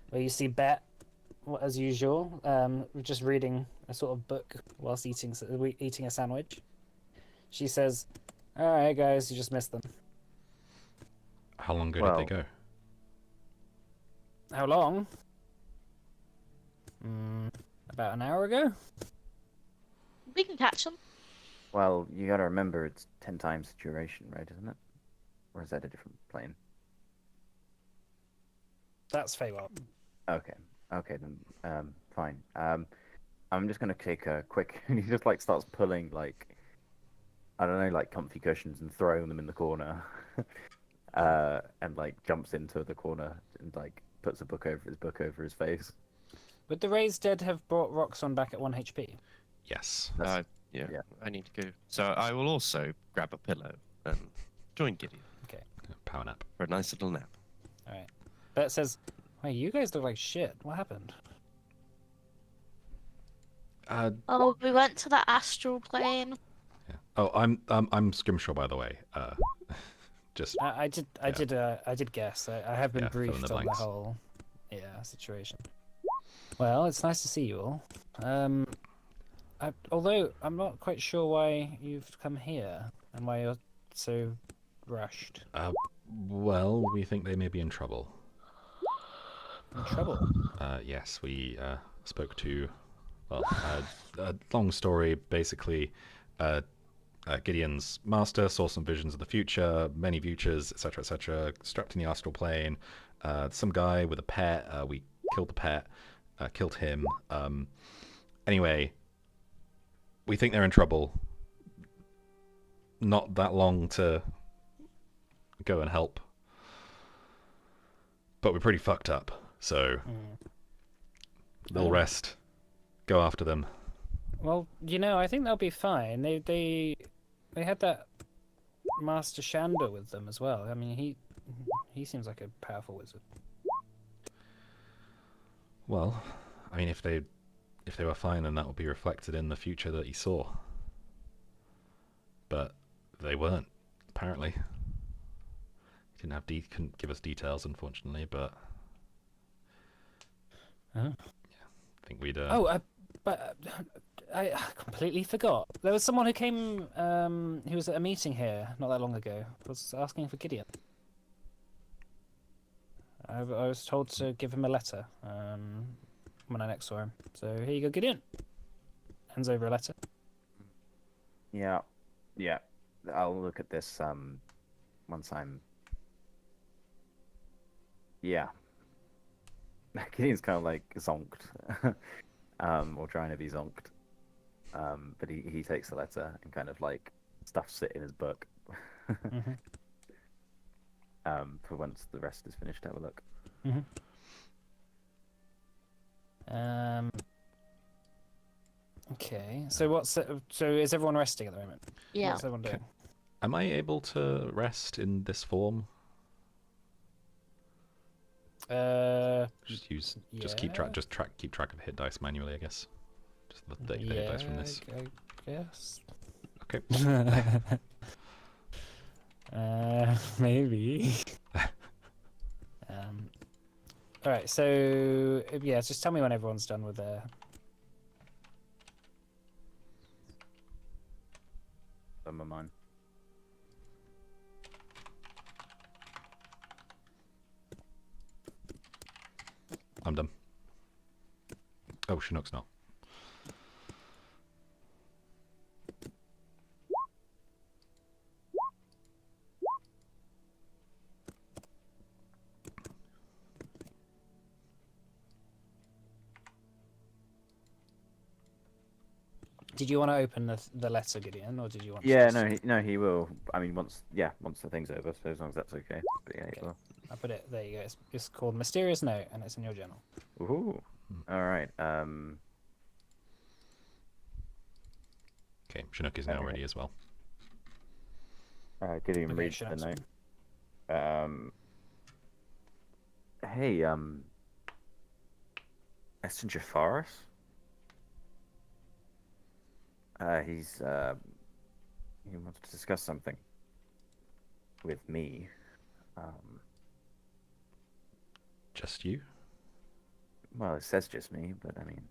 where you see Bet, as usual, just reading a sort of book whilst eating a sandwich. She says, "All right, guys, you just missed them. How long ago did they go? How long? About an hour ago." We can catch them. Well, you gotta remember it's 10 times the duration, right, isn't it? Or is that a different plane? That's Feywild. Okay. Okay, then, fine. I'm just gonna take a quick... he just, starts pulling, I don't know, comfy cushions and throwing them in the corner. And, jumps into the corner and, puts a book over his face. Would the Raised Dead have brought Roxon back at 1 HP? Yes. Yeah, yeah. I need to go. So I will also grab a pillow and join Gideon Power nap. for a nice little nap. All right. Bet says, "Hey, you guys look like shit. What happened?" Oh, we went to the astral plane. Yeah. Oh, I'm Scrimshaw, by the way. Just I did guess. I have been Yeah, fill in briefed the on the blanks. whole situation. Well, it's nice to see you all. Although I'm not quite sure why you've come here and why you're so rushed. Well, we think they may be in trouble. In trouble. Yes, we spoke to. Well, long story. Basically, Gideon's master saw some visions of the future, many futures, etc., etc. Strapped in the astral plane. Some guy with a pet. We killed the pet. Killed him. Anyway, we think they're in trouble. Not that long to go and help, but we're pretty fucked up. So, they'll rest. Go after them. Well, I think they'll be fine. They had that Master Shanda with them as well. I mean, he seems like a powerful wizard. Well, I mean, if they were fine, then that would be reflected in the future that he saw. But they weren't, apparently. He couldn't give us details, unfortunately. But Oh. yeah, I think we'd. But I completely forgot. There was someone who came, who was at a meeting here not that long ago. Was asking for Gideon. I was told to give him a letter when I next saw him. So here you go, Gideon. Hands over a letter. Yeah. I'll look at this once I'm. Yeah. Gideon's kind of like zonked, or trying to be zonked. But he takes the letter and kind of like stuffs it in his book. Mhm. For once the rest is finished, have a look. Okay. So so is everyone resting at the moment? Yeah. What's everyone doing? Am I able to rest in this form? Just keep track. Keep track of hit dice manually, I guess. Just the hit dice from this. I guess. Okay. Maybe. All right. So yeah, just tell me when everyone's done with their. Some of mine. I'm done. Oh, Chinook's not. Did you want to open the letter, Gideon, or did you want? Yeah, to just... no, he will. I mean, once the thing's over, so as long as that's okay. But yeah, he will. I put it. There you go. It's called Mysterious Note, and it's in your journal. Ooh. All right. Okay, Chinook is now Okay. ready as well. Gideon Okay, reads sure, the that's note. Hey, Eston Jafaris? He wants to discuss something with me. Just you? Well, it says just me, but I mean,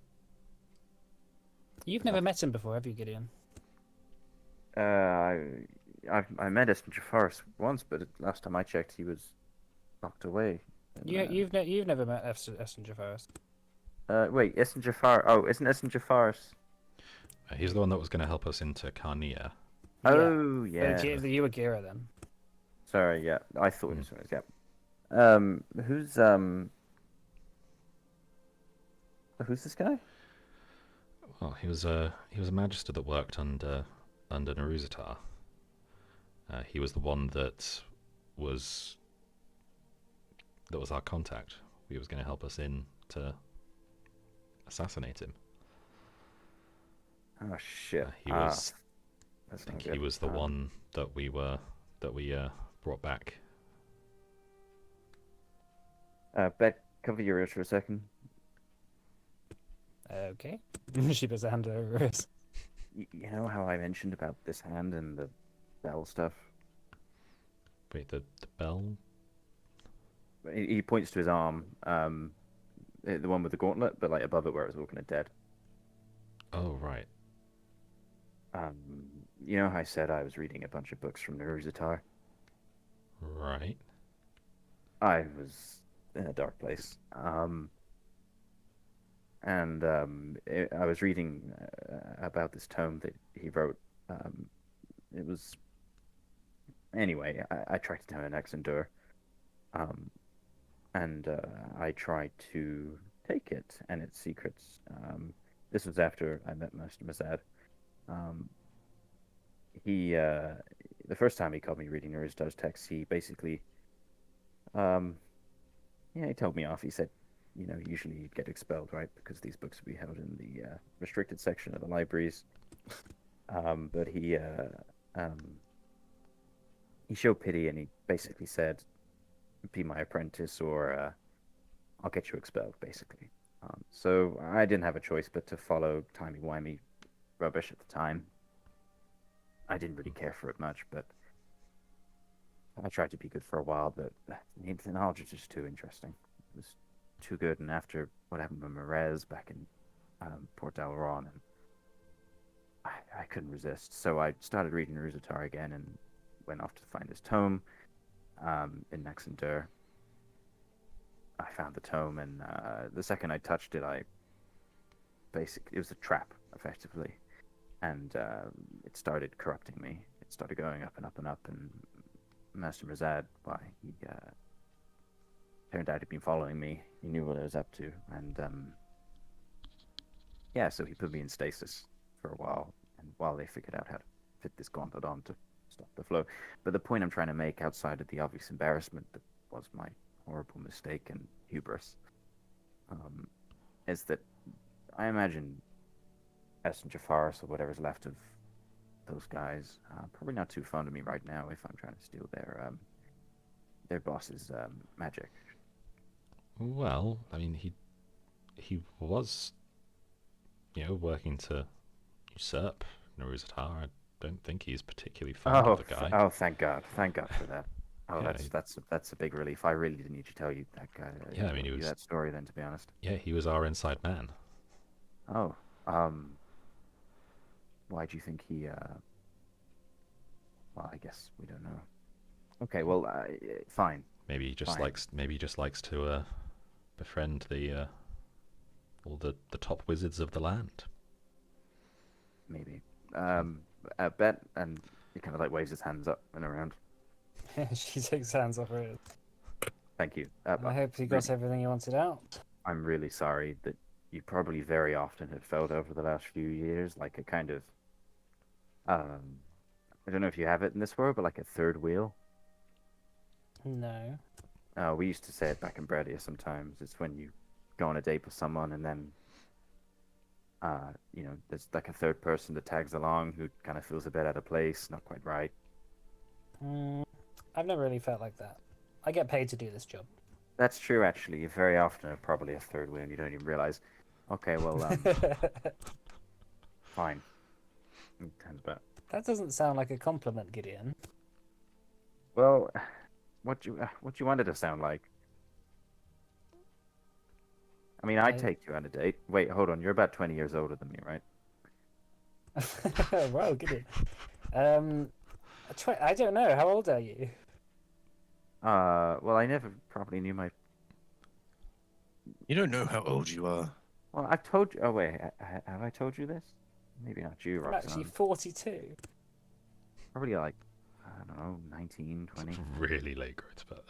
You've never met him before, have you, Gideon? I met Eston Jafaris once, but last time I checked, he was locked away. You've never met Eston Jafaris. Wait, Eston Jafar. Oh, isn't Eston Jafaris? He's the one that was going to help us into Carnia. Oh, yeah. You were Gira then. Sorry, yeah. I thought it was yeah. Who's this guy? Well, he was a magister that worked under Naruzatar. He was the one that was our contact. He was going to help us in to assassinate him. Oh shit. He was. That's I not think he good. was the one that we brought back. Bet, cover your ears for a second. Okay. She puts a hand over his. You know how I mentioned about this hand and the bell stuff? Wait, the bell? He points to his arm, the one with the gauntlet, but like above it where it was all kind of dead. Oh, right. You know how I said I was reading a bunch of books from Naruzatar? Right. I was in a dark place. I was reading about this tome that he wrote. It was anyway. I tracked it down in Exendur, and I tried to take it and its secrets. This was after I met Master Mazad. He the first time he caught me reading Naruzatar's text, he basically, he told me off. He said, usually you'd get expelled, right? Because these books would be held in the restricted section of the libraries. But he showed pity, and he basically said, "Be my apprentice, or I'll get you expelled." Basically, so I didn't have a choice but to follow timey-wimey rubbish at the time. I didn't really care for it much, but I tried to be good for a while. But the knowledge was just too interesting. It was too good, and after what happened with Merez back in Port Dalaran, and I couldn't resist. So I started reading Naruzatar again, and went off to find this tome in Exendur. I found the tome, and the second I touched it, it was a trap, effectively, and it started corrupting me. It started going up and up and up, and Master Mazad, he turned out he'd been following me. He knew what I was up to, and so he put me in stasis for a while, and while they figured out how to fit this gauntlet on to stop the flow. But the point I'm trying to make, outside of the obvious embarrassment that was my horrible mistake and hubris, is that I imagine S and Jafaris, or whatever's left of those guys, probably not too fond of me right now if I'm trying to steal their boss's magic. Well, I mean, he was, working to usurp Naruzatar. I don't think he's particularly fond of the guy. Oh, thank God for that. Oh, Yeah, that's a big relief. I really didn't need to tell you that guy. Yeah, I mean, he was that story then, to be honest. Yeah, he was our inside man. Oh, why do you think he? Well, I guess we don't know. Okay, well, fine. Maybe he just likes to befriend all the top wizards of the land. Maybe. I bet, and he kind of like waves his hands up and around. She takes hands off her. Thank you. I hope you got everything you wanted out. I'm really sorry that you probably very often have felt over the last few years like a kind of, I don't know if you have it in this world, but like a third wheel. No. We used to say it back in Bredia sometimes. It's when you go on a date with someone and then, there's like a third person that tags along who kind of feels a bit out of place, not quite right. I've never really felt like that. I get paid to do this job. That's true, actually. You very often are probably a third wheel and you don't even realize. Okay, well, fine. That doesn't sound like a compliment, Gideon. Well, what you wanted to sound like? I mean, I'd take you on a date. Wait, hold on. You're about 20 years older than me, right? Wow, Gideon. I don't know. How old are you? Well, I never probably knew my... You don't know how old you are. Well, I've told you... Oh, wait. Have I told you this? Maybe not you, I'm Roxanne. actually 42. Probably like, I don't know, 19, 20. Really late growth, but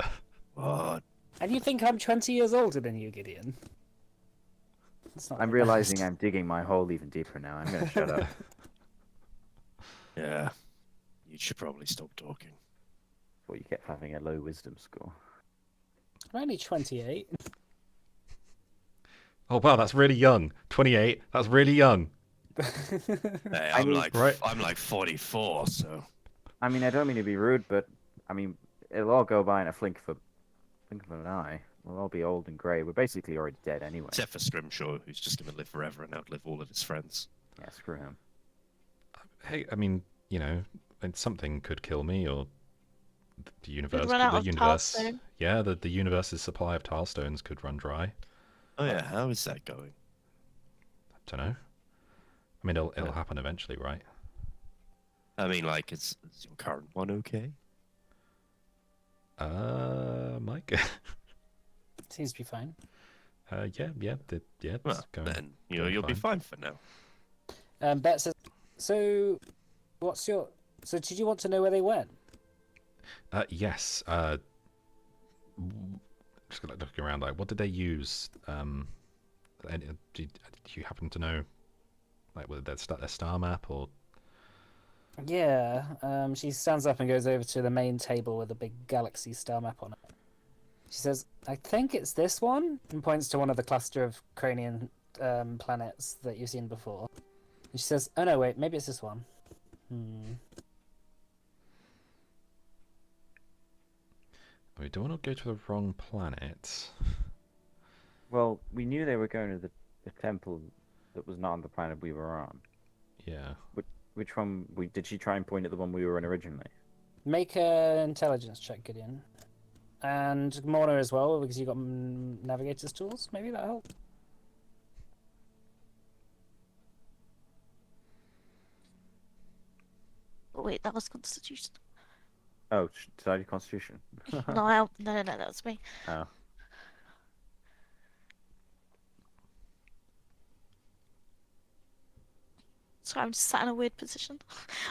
What? And you think I'm 20 years older than you, Gideon? That's not I'm the realizing best. I'm digging my hole even deeper now. I'm going to shut up. Yeah. You should probably stop talking. Well, you kept having a low wisdom score. I'm only 28. oh wow, that's really young. 28. That's really young. Hey, I I'm mean- I'm like 44, so I mean, I don't mean to be rude, but I mean, it'll all go by in a blink of an eye. We'll all be old and grey. We're basically already dead anyway. except for Scrimshaw, who's just going to live forever and outlive all of his friends. Yeah, screw him. Hey, I mean, and something could kill me, or the universe. run out the of universe. Tilestone. Yeah, the universe's supply of tilestones could run dry. Oh yeah, how is that going? Don't know. I mean, it'll happen eventually, right? I mean, like, is your current one okay? Mike. Seems to be fine. Yeah, it's Well, going. then going you'll be fine for now. Bet says, so what's your... So did you want to know where they went? Yes. Just looking around, like, what did they use? Do you happen to know, like, whether their star map or? Yeah, she stands up and goes over to the main table with a big galaxy star map on it. She says, I think it's this one, and points to one of the cluster of Cranian planets that you've seen before. And she says, oh no, wait, maybe it's this one. We don't want to go to the wrong planet. Well, we knew they were going to the temple that was not on the planet we were on. Yeah. Which one? Did she try and point at the one we were on originally? Make an intelligence check, Gideon. And Morna as well, because you got navigator's tools. Maybe that'll help. Oh, wait, that was Constitution. Oh, did I do Constitution? No, no, that was me. Oh. Sorry, I'm just sat in a weird position.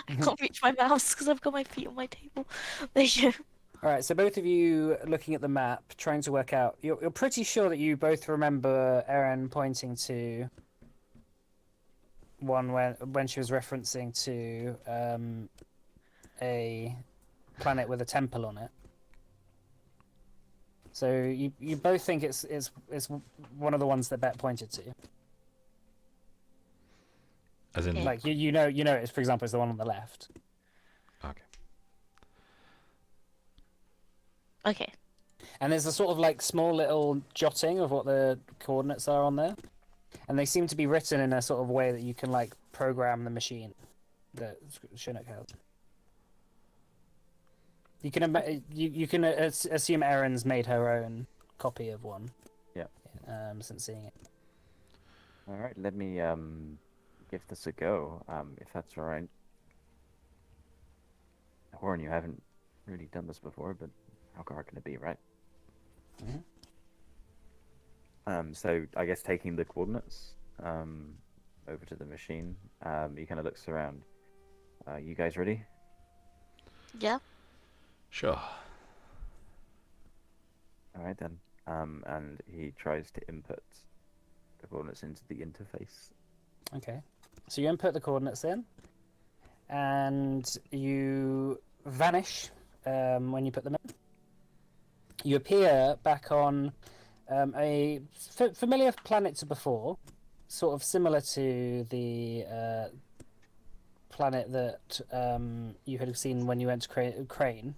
I can't reach my mouse because I've got my feet on my table. There you go. All right, so both of you looking at the map, trying to work out. You're pretty sure that you both remember Erin pointing to one when she was referencing to a planet with a temple on it. So you both think it's one of the ones that Bet pointed to. As in, Like you know it's, for example, it's the one on the left. okay. Okay. And there's a sort of like small little jotting of what the coordinates are on there. And they seem to be written in a sort of way that you can like program the machine that Chinook has. You can you can assume Erin's made her own copy of one. Yeah. Since seeing it. All right, let me give this a go, if that's all right. Warren, you haven't really done this before, but how hard can it be, right? So I guess taking the coordinates over to the machine, he kind of looks around. You guys ready? Yeah. Sure. All right then. And he tries to input the coordinates into the interface. Okay. So you input the coordinates in, and you vanish when you put them in. You appear back on a familiar planet to before, sort of similar to the planet that you had seen when you went to Crane.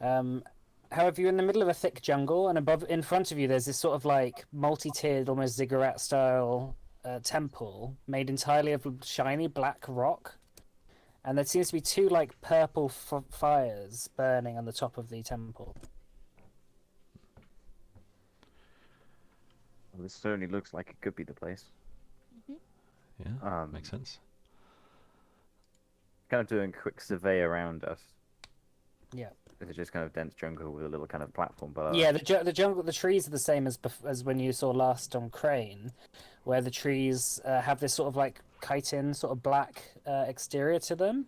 However, you're in the middle of a thick jungle, and in front of you, there's this sort of like multi-tiered, almost ziggurat-style temple made entirely of shiny black rock, and there seems to be two like purple fires burning on the top of the temple. Well, this certainly looks like it could be the place. Yeah. Makes sense. Kind of doing a quick survey around us. Yeah. Is it just kind of dense jungle with a little kind of platform below? Yeah, the jungle, the trees are the same as when you saw last on Crane, where the trees have this sort of like chitin, sort of black exterior to them,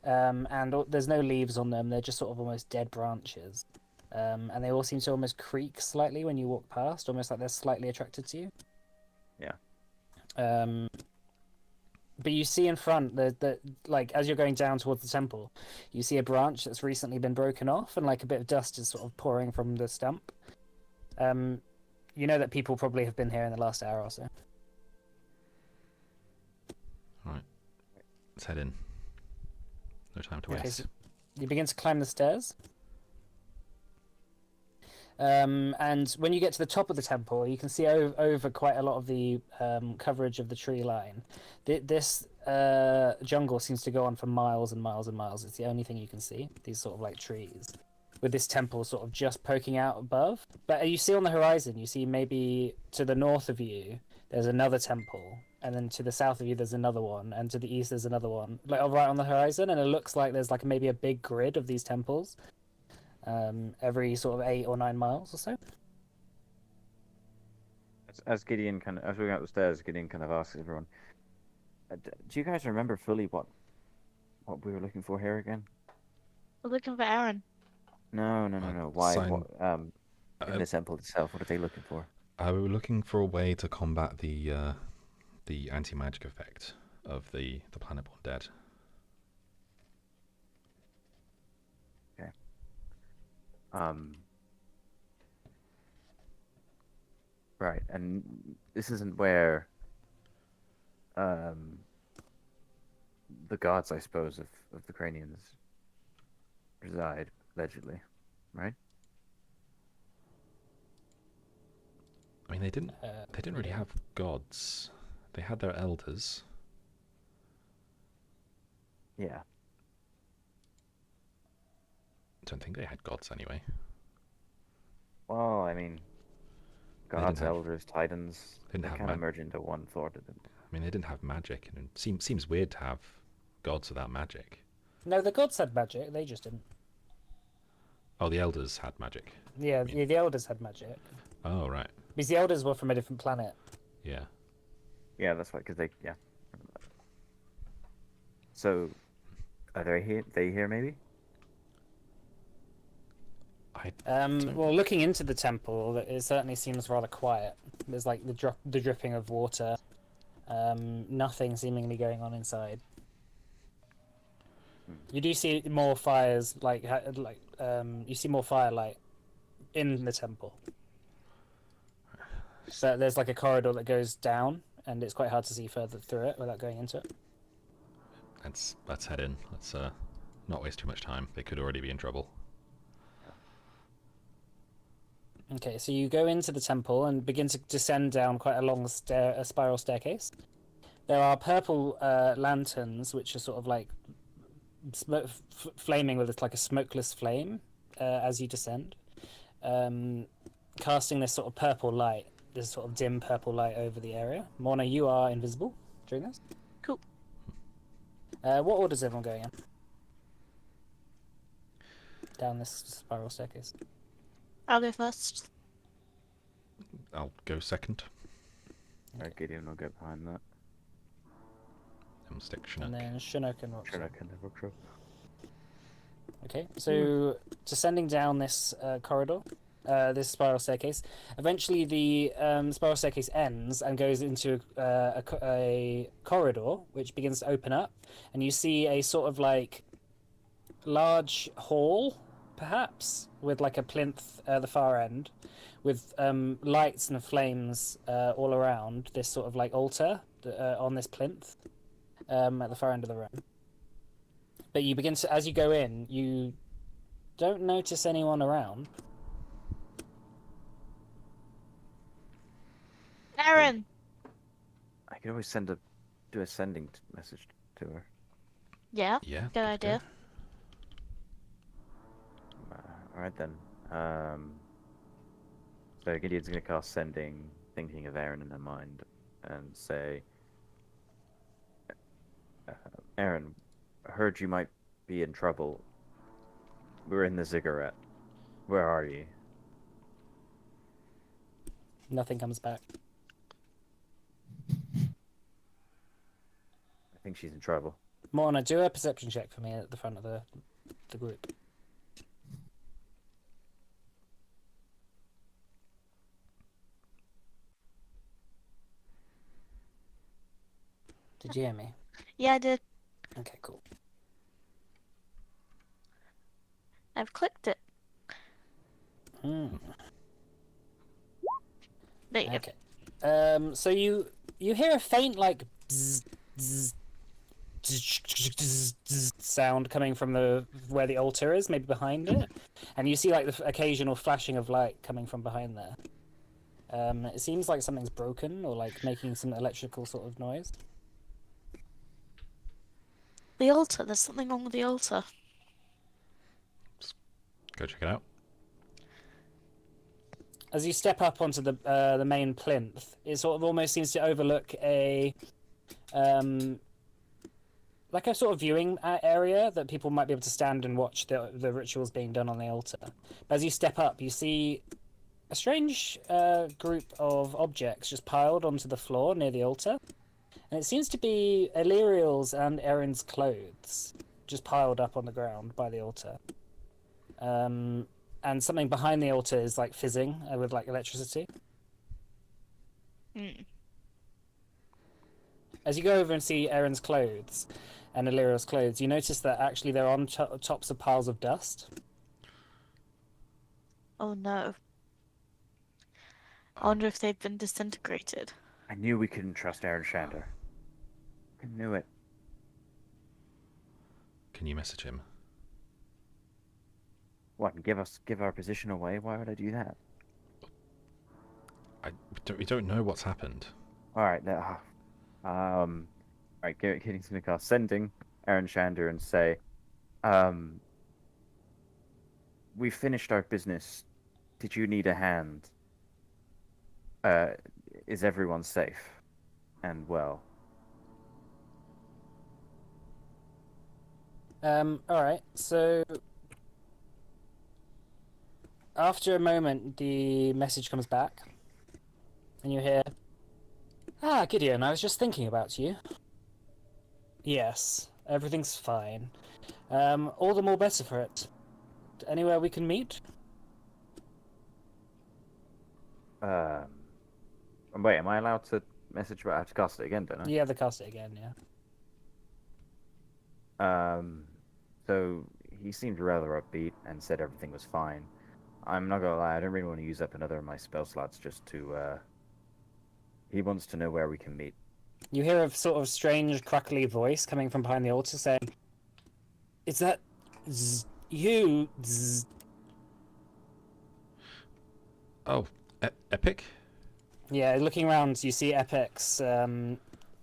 and there's no leaves on them. They're just sort of almost dead branches, and they all seem to almost creak slightly when you walk past, almost like they're slightly attracted to you. Yeah. But you see in front the like as you're going down towards the temple, you see a branch that's recently been broken off, and like a bit of dust is sort of pouring from the stump. You know that people probably have been here in the last hour or so. All right. Let's head in. No time to Okay, waste. so you begin to climb the stairs. And when you get to the top of the temple, you can see over quite a lot of the coverage of the tree line. This jungle seems to go on for miles and miles and miles. It's the only thing you can see, these sort of like trees, with this temple sort of just poking out above. But you see on the horizon, you see maybe to the north of you, there's another temple, and then to the south of you there's another one, and to the east there's another one, like right on the horizon, and it looks like there's like maybe a big grid of these temples, every sort of 8 or 9 miles or so. As Gideon as we go up the stairs, Gideon kind of asks everyone, "Do you guys remember fully what we were looking for here again?" We're looking for Aaron. No. Why? Sign- What? In the temple itself, what are they looking for? We were looking for a way to combat the anti-magic effect of the planet-born dead. Okay. Right, and this isn't where the gods, I suppose, of the Cranians reside, allegedly, right? I mean, they didn't really have gods. They had their elders. Yeah. I don't think they had gods anyway. Well, I mean, didn't gods, have- elders, titans, they didn't have kind of mag- merge into one thought, didn't they? I mean, they didn't have magic, and it seems weird to have gods without magic. No, the gods had magic, they just didn't. Oh, the elders had magic. Yeah, the elders had magic. Oh, right. Because the elders were from a different planet. Yeah. Yeah, that's why, because they, yeah. So, are they here? They here, maybe? Well, looking into the temple, it certainly seems rather quiet. There's like the dripping of water. Nothing seemingly going on inside. You do see more fires, you see more firelight in the temple. So there's like a corridor that goes down, and it's quite hard to see further through it without going into it. Let's head in. Let's not waste too much time. They could already be in trouble. Okay, so you go into the temple and begin to descend down quite a long spiral staircase. There are purple lanterns, which are sort of like flaming with like a smokeless flame as you descend, casting this sort of purple light, this sort of dim purple light over the area. Morna, you are invisible during this. Cool. What order is everyone going in? Down this spiral staircase. I'll go first. I'll go second. Alright, Gideon will get behind that. And stick Chinook. And then Chinook and Roxy. Sure, I can never crow. Okay, so descending down this corridor, this spiral staircase, eventually the spiral staircase ends and goes into a corridor which begins to open up, and you see a sort of like large hall, perhaps, with like a plinth at the far end, with lights and flames all around this sort of like altar on this plinth at the far end of the room. But you begin to, as you go in, you don't notice anyone around. Aaron! I could always do a sending message to her. Yeah, Yeah. good idea. Alright then. So Gideon's gonna cast sending, thinking of Aaron in her mind, and say, Aaron, I heard you might be in trouble. We're in the ziggurat. Where are you? Nothing comes back. I think she's in trouble. Morna, do a perception check for me at the front of the group. Did you hear me? Yeah, I did. Okay, cool. I've clicked it. Hmm. There you go. Okay. So you hear a faint like bzz, bzz, sound coming from where the altar is, maybe behind it, and you see like the occasional flashing of light coming from behind there. It seems like something's broken or like making some electrical sort of noise. The altar, there's something wrong with the altar. Go check it out. as you step up onto the main plinth, it sort of almost seems to overlook a like a sort of viewing area that people might be able to stand and watch the rituals being done on the altar. As you step up, you see a strange group of objects just piled onto the floor near the altar. And it seems to be Illyriel's and Erin's clothes just piled up on the ground by the altar. And something behind the altar is like fizzing with like electricity. Mm. As you go over and see Erin's clothes and Illyriel's clothes, you notice that actually they're on tops of piles of dust. Oh no. I wonder if they've been disintegrated. I knew we couldn't trust Aaron Shander. I knew it. Can you message him? What, and give our position away? Why would I do that? We don't know what's happened. Alright, alright, getting to the sending Aaron Shander and say, we finished our business. Did you need a hand? Is everyone safe and well? Alright, so after a moment, the message comes back, and you hear, "Ah, Gideon, I was just thinking about you. Yes, everything's fine. All the more better for it. Anywhere we can meet?" Wait, am I allowed to message about? I have to cast it again, don't I? You have to cast it again, yeah. So he seemed rather upbeat and said everything was fine. I'm not gonna lie, I don't really want to use up another of my spell slots just to, he wants to know where we can meet. You hear a sort of strange, crackly voice coming from behind the altar saying, "Is that you?" Oh, Epic? Yeah, looking around, you see Epic's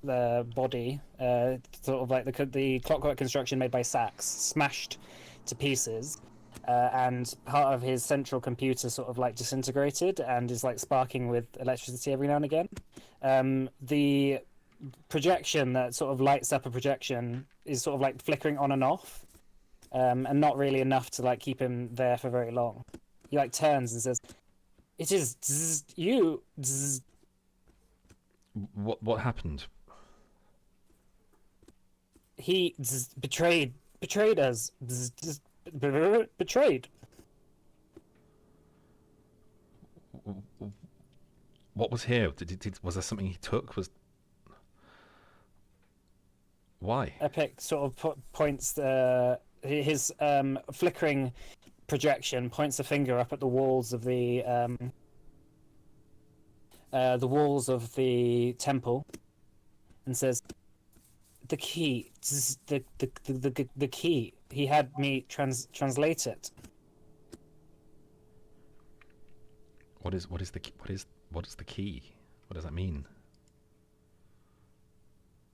the body, sort of like the clockwork construction made by Sax, smashed to pieces, and part of his central computer sort of like disintegrated and is like sparking with electricity every now and again. The projection that sort of lights up a projection is sort of like flickering on and off, and not really enough to like keep him there for very long. He like turns and says, "It is you." What happened? He betrayed us. Betrayed. What was here? Was there something he took? Why? Epic sort of points his flickering projection points a finger up at the walls of the temple, and says, "The key, the key. He had me translate it." What is the key? What is the key? What does that mean?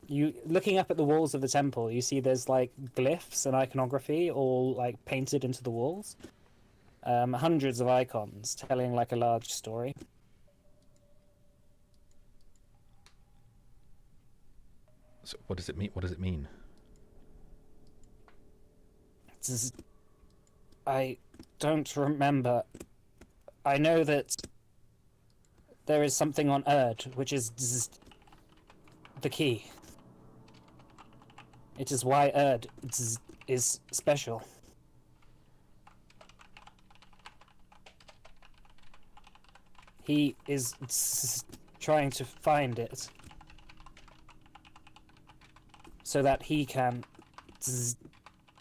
You looking up at the walls of the temple, you see there's like glyphs and iconography all like painted into the walls. Hundreds of icons telling like a large story. So what does it mean? What does it mean? I don't remember. I know that there is something on Erd, which is the key. It is why Erd is special. He is trying to find it so that he can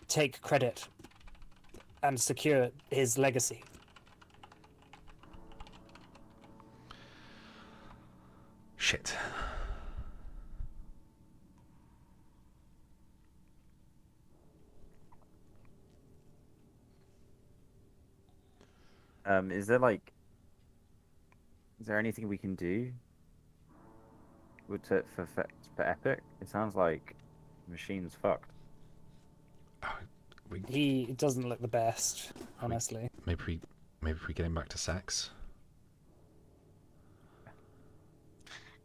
take credit and secure his legacy. Shit. Is there anything we can do for Epic? It sounds like the machine's fucked. He doesn't look the best, honestly. Maybe we get him back to Sax.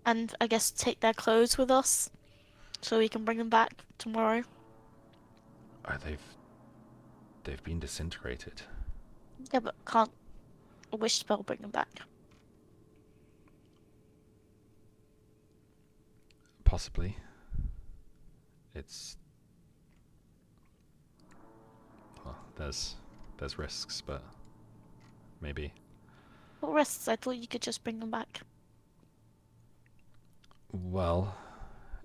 and I guess take their clothes with us, so we can bring them back tomorrow. They've been disintegrated. Yeah, but can't a wish spell bring them back? Possibly. It's well, there's risks, but maybe. What risks? I thought you could just bring them back. Well,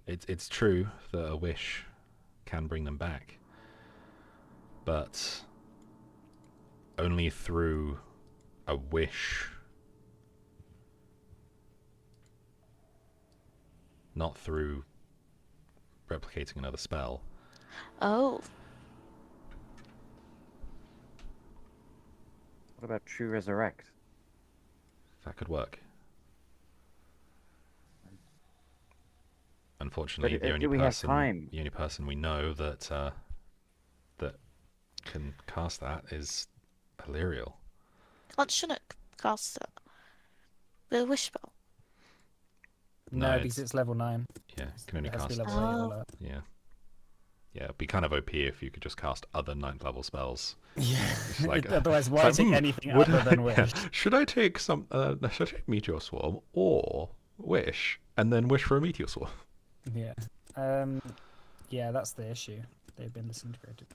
it's true that a wish can bring them back, but only through a wish, not through replicating another spell. Oh, What about True Resurrect? That could work. Unfortunately, But do we have time? the only person we know that that can cast that is Illyriel. can't Chinook cast it? The wish spell. No, No, it's- because it's level 9. Yeah, can only It has to be cast. level 8 or Oh. lower. Yeah, yeah. It'd be kind of OP if you could just cast other 9th level spells. Yeah. like- Otherwise, why It's like, take "Hmm, anything would other than I- wish? yeah, should I take should I take Meteor Swarm or Wish, and then wish for a Meteor Swarm? Yeah. Yeah, that's the issue. They've been disintegrated.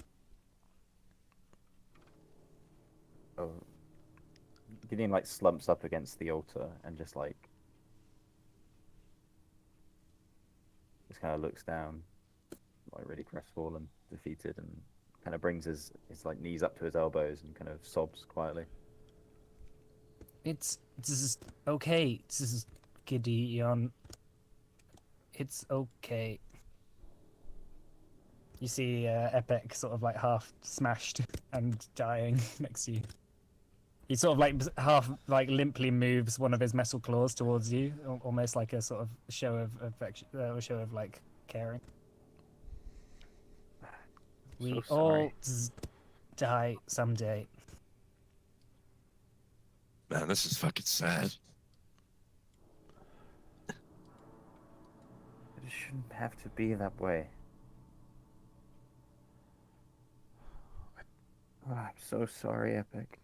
Oh, Gideon like slumps up against the altar and just kind of looks down, like really crestfallen, defeated, and kind of brings his like knees up to his elbows and kind of sobs quietly. This is okay. This is Gideon. It's okay. You see Epic sort of like half smashed and dying next to you. He sort of like half like limply moves one of his metal claws towards you, almost like a sort of show of affection, show of like caring. We So all sorry. die someday. Man, this is fucking sad. But it shouldn't have to be that way. Oh, I'm so sorry, Epic.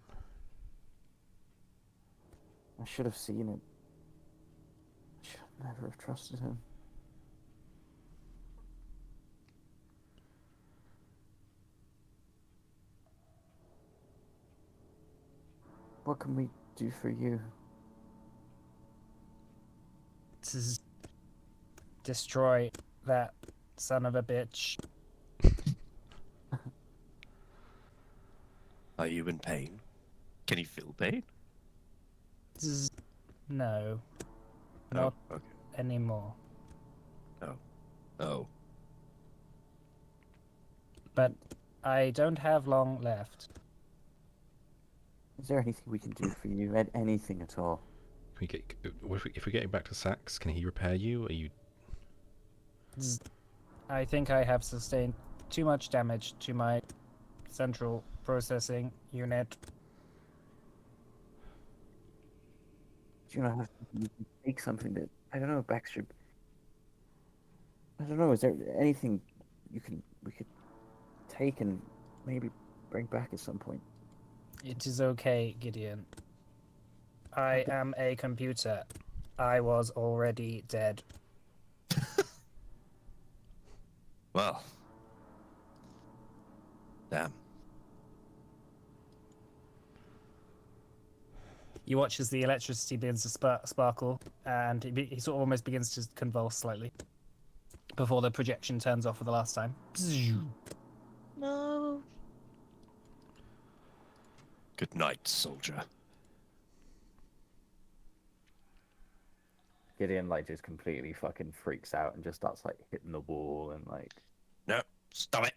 I should have seen it. I should never have trusted him. What can we do for you? Destroy that son of a bitch. Are you in pain? Can you feel pain? No, Oh, not okay. anymore. Oh, But I don't have long left. Is there anything we can do for you? Anything at all? Can we get if we get you back to Sax? Can he repair you? Are you? I think I have sustained too much damage to my central processing unit. Do you know how you can take something that I don't know, Baxter? I don't know. Is there anything we could take and maybe bring back at some point? It is okay, Gideon. I am a computer. I was already dead. well. Damn. You watch as the electricity begins to sparkle, and he sort of almost begins to convulse slightly before the projection turns off for the last time. No. Good night, soldier. Gideon like just completely fucking freaks out and just starts like hitting the wall and like No, stop it.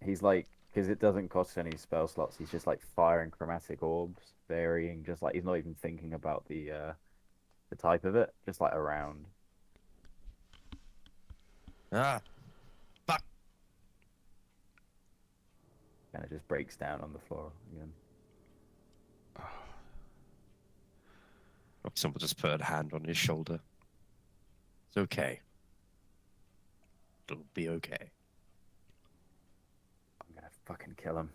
he's like, because it doesn't cost any spell slots, he's just like firing chromatic orbs, varying, just like he's not even thinking about the type of it, just like around. Ah, fuck. Kind of just breaks down on the floor again. Someone just put a hand on his shoulder. It's okay. It'll be okay. I'm gonna fucking kill him.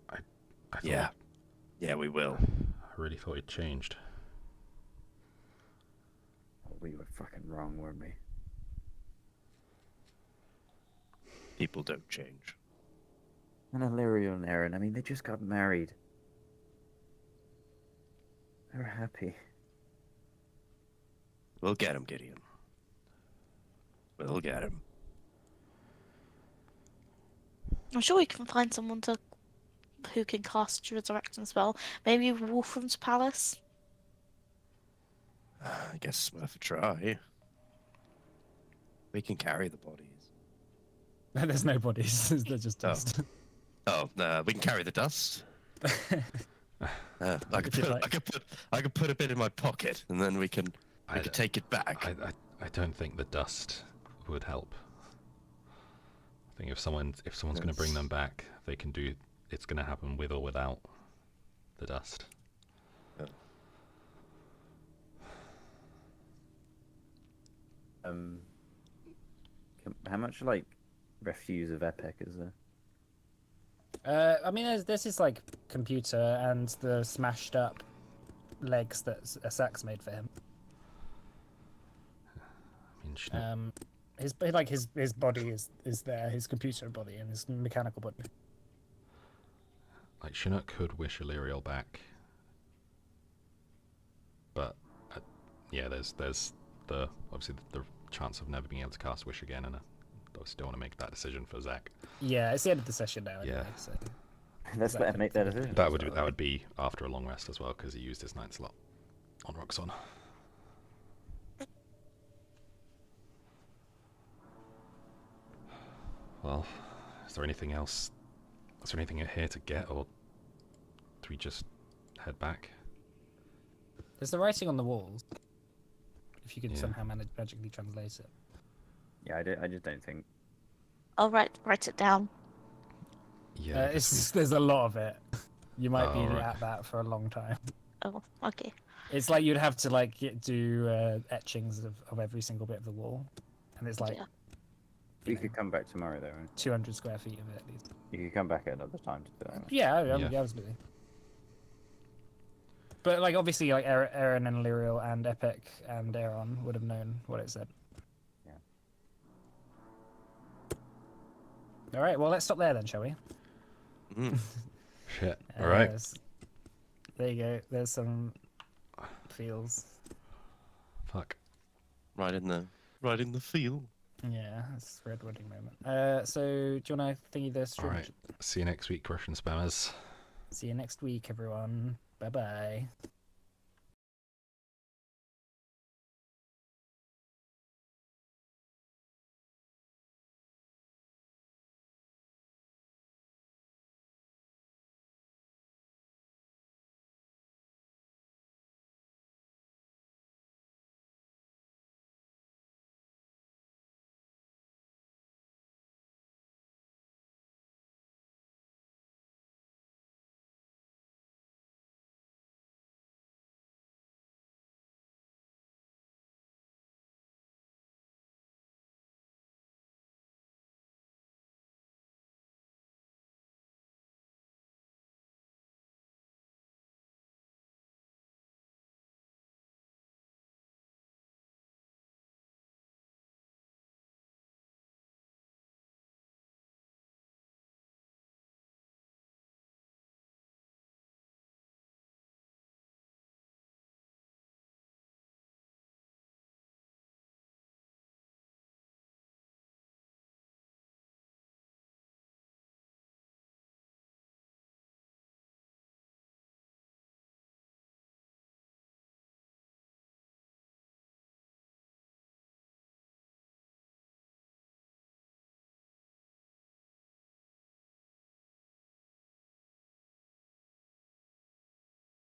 I thought Yeah. Yeah, we will. I really thought it changed. Oh, we were fucking wrong, weren't we? People don't change. And Illyrio and Aaron, I mean, they just got married. They're happy. We'll get him, Gideon. We'll get him. I'm sure we can find someone who can cast resurrection spell. Maybe Wolfram's Palace. I guess it's worth a try. We can carry the bodies. There's no bodies. They're just Oh. dust. Oh, we can carry the dust. I could If you put, like. I could put a bit in my pocket, and then we could take it back. I don't think the dust would help. I think if someone's going to bring them back, they can do. It's going to happen with or without the dust. How much like refuse of Epic is there? I mean, there's his like computer and the smashed up legs that Sax made for him. I mean, shouldn't His body is there, his computer body and his mechanical body. like Chinook could wish Illyriel back, but yeah, there's the obviously the chance of never being able to cast Wish again, and I still want to make that decision for Zach. Yeah, it's the end of the session now. Anyway, Yeah. So. Let's let him make that decision. That would be after a long rest as well, because he used his 9th slot on Roxxon. Well, is there anything else? Is there anything here to get, or do we just head back? There's the writing on the walls. If you could Yeah. somehow magically translate it. Yeah, I just don't think. I'll write it down. Yeah, There's a lot of it. You might be Oh, right. at that for a long time. Oh, okay. It's like you'd have to like do etchings of every single bit of the wall, and it's like Yeah. You could come back tomorrow, though. Right? 200 square feet of it at least. You could come back at another time to do it. Yeah, Yeah. absolutely. But like obviously, like Aaron and Lyriel and Epic and Aaron would have known what it said. Yeah. All right, well let's stop there then, shall we? shit. All right. there's- There you go. There's some feels. Fuck. Right in the field. Yeah, it's a red wedding moment. So do you want to thingy the All stream? right. See you next week, Russian spammers. See you next week, everyone. Bye bye.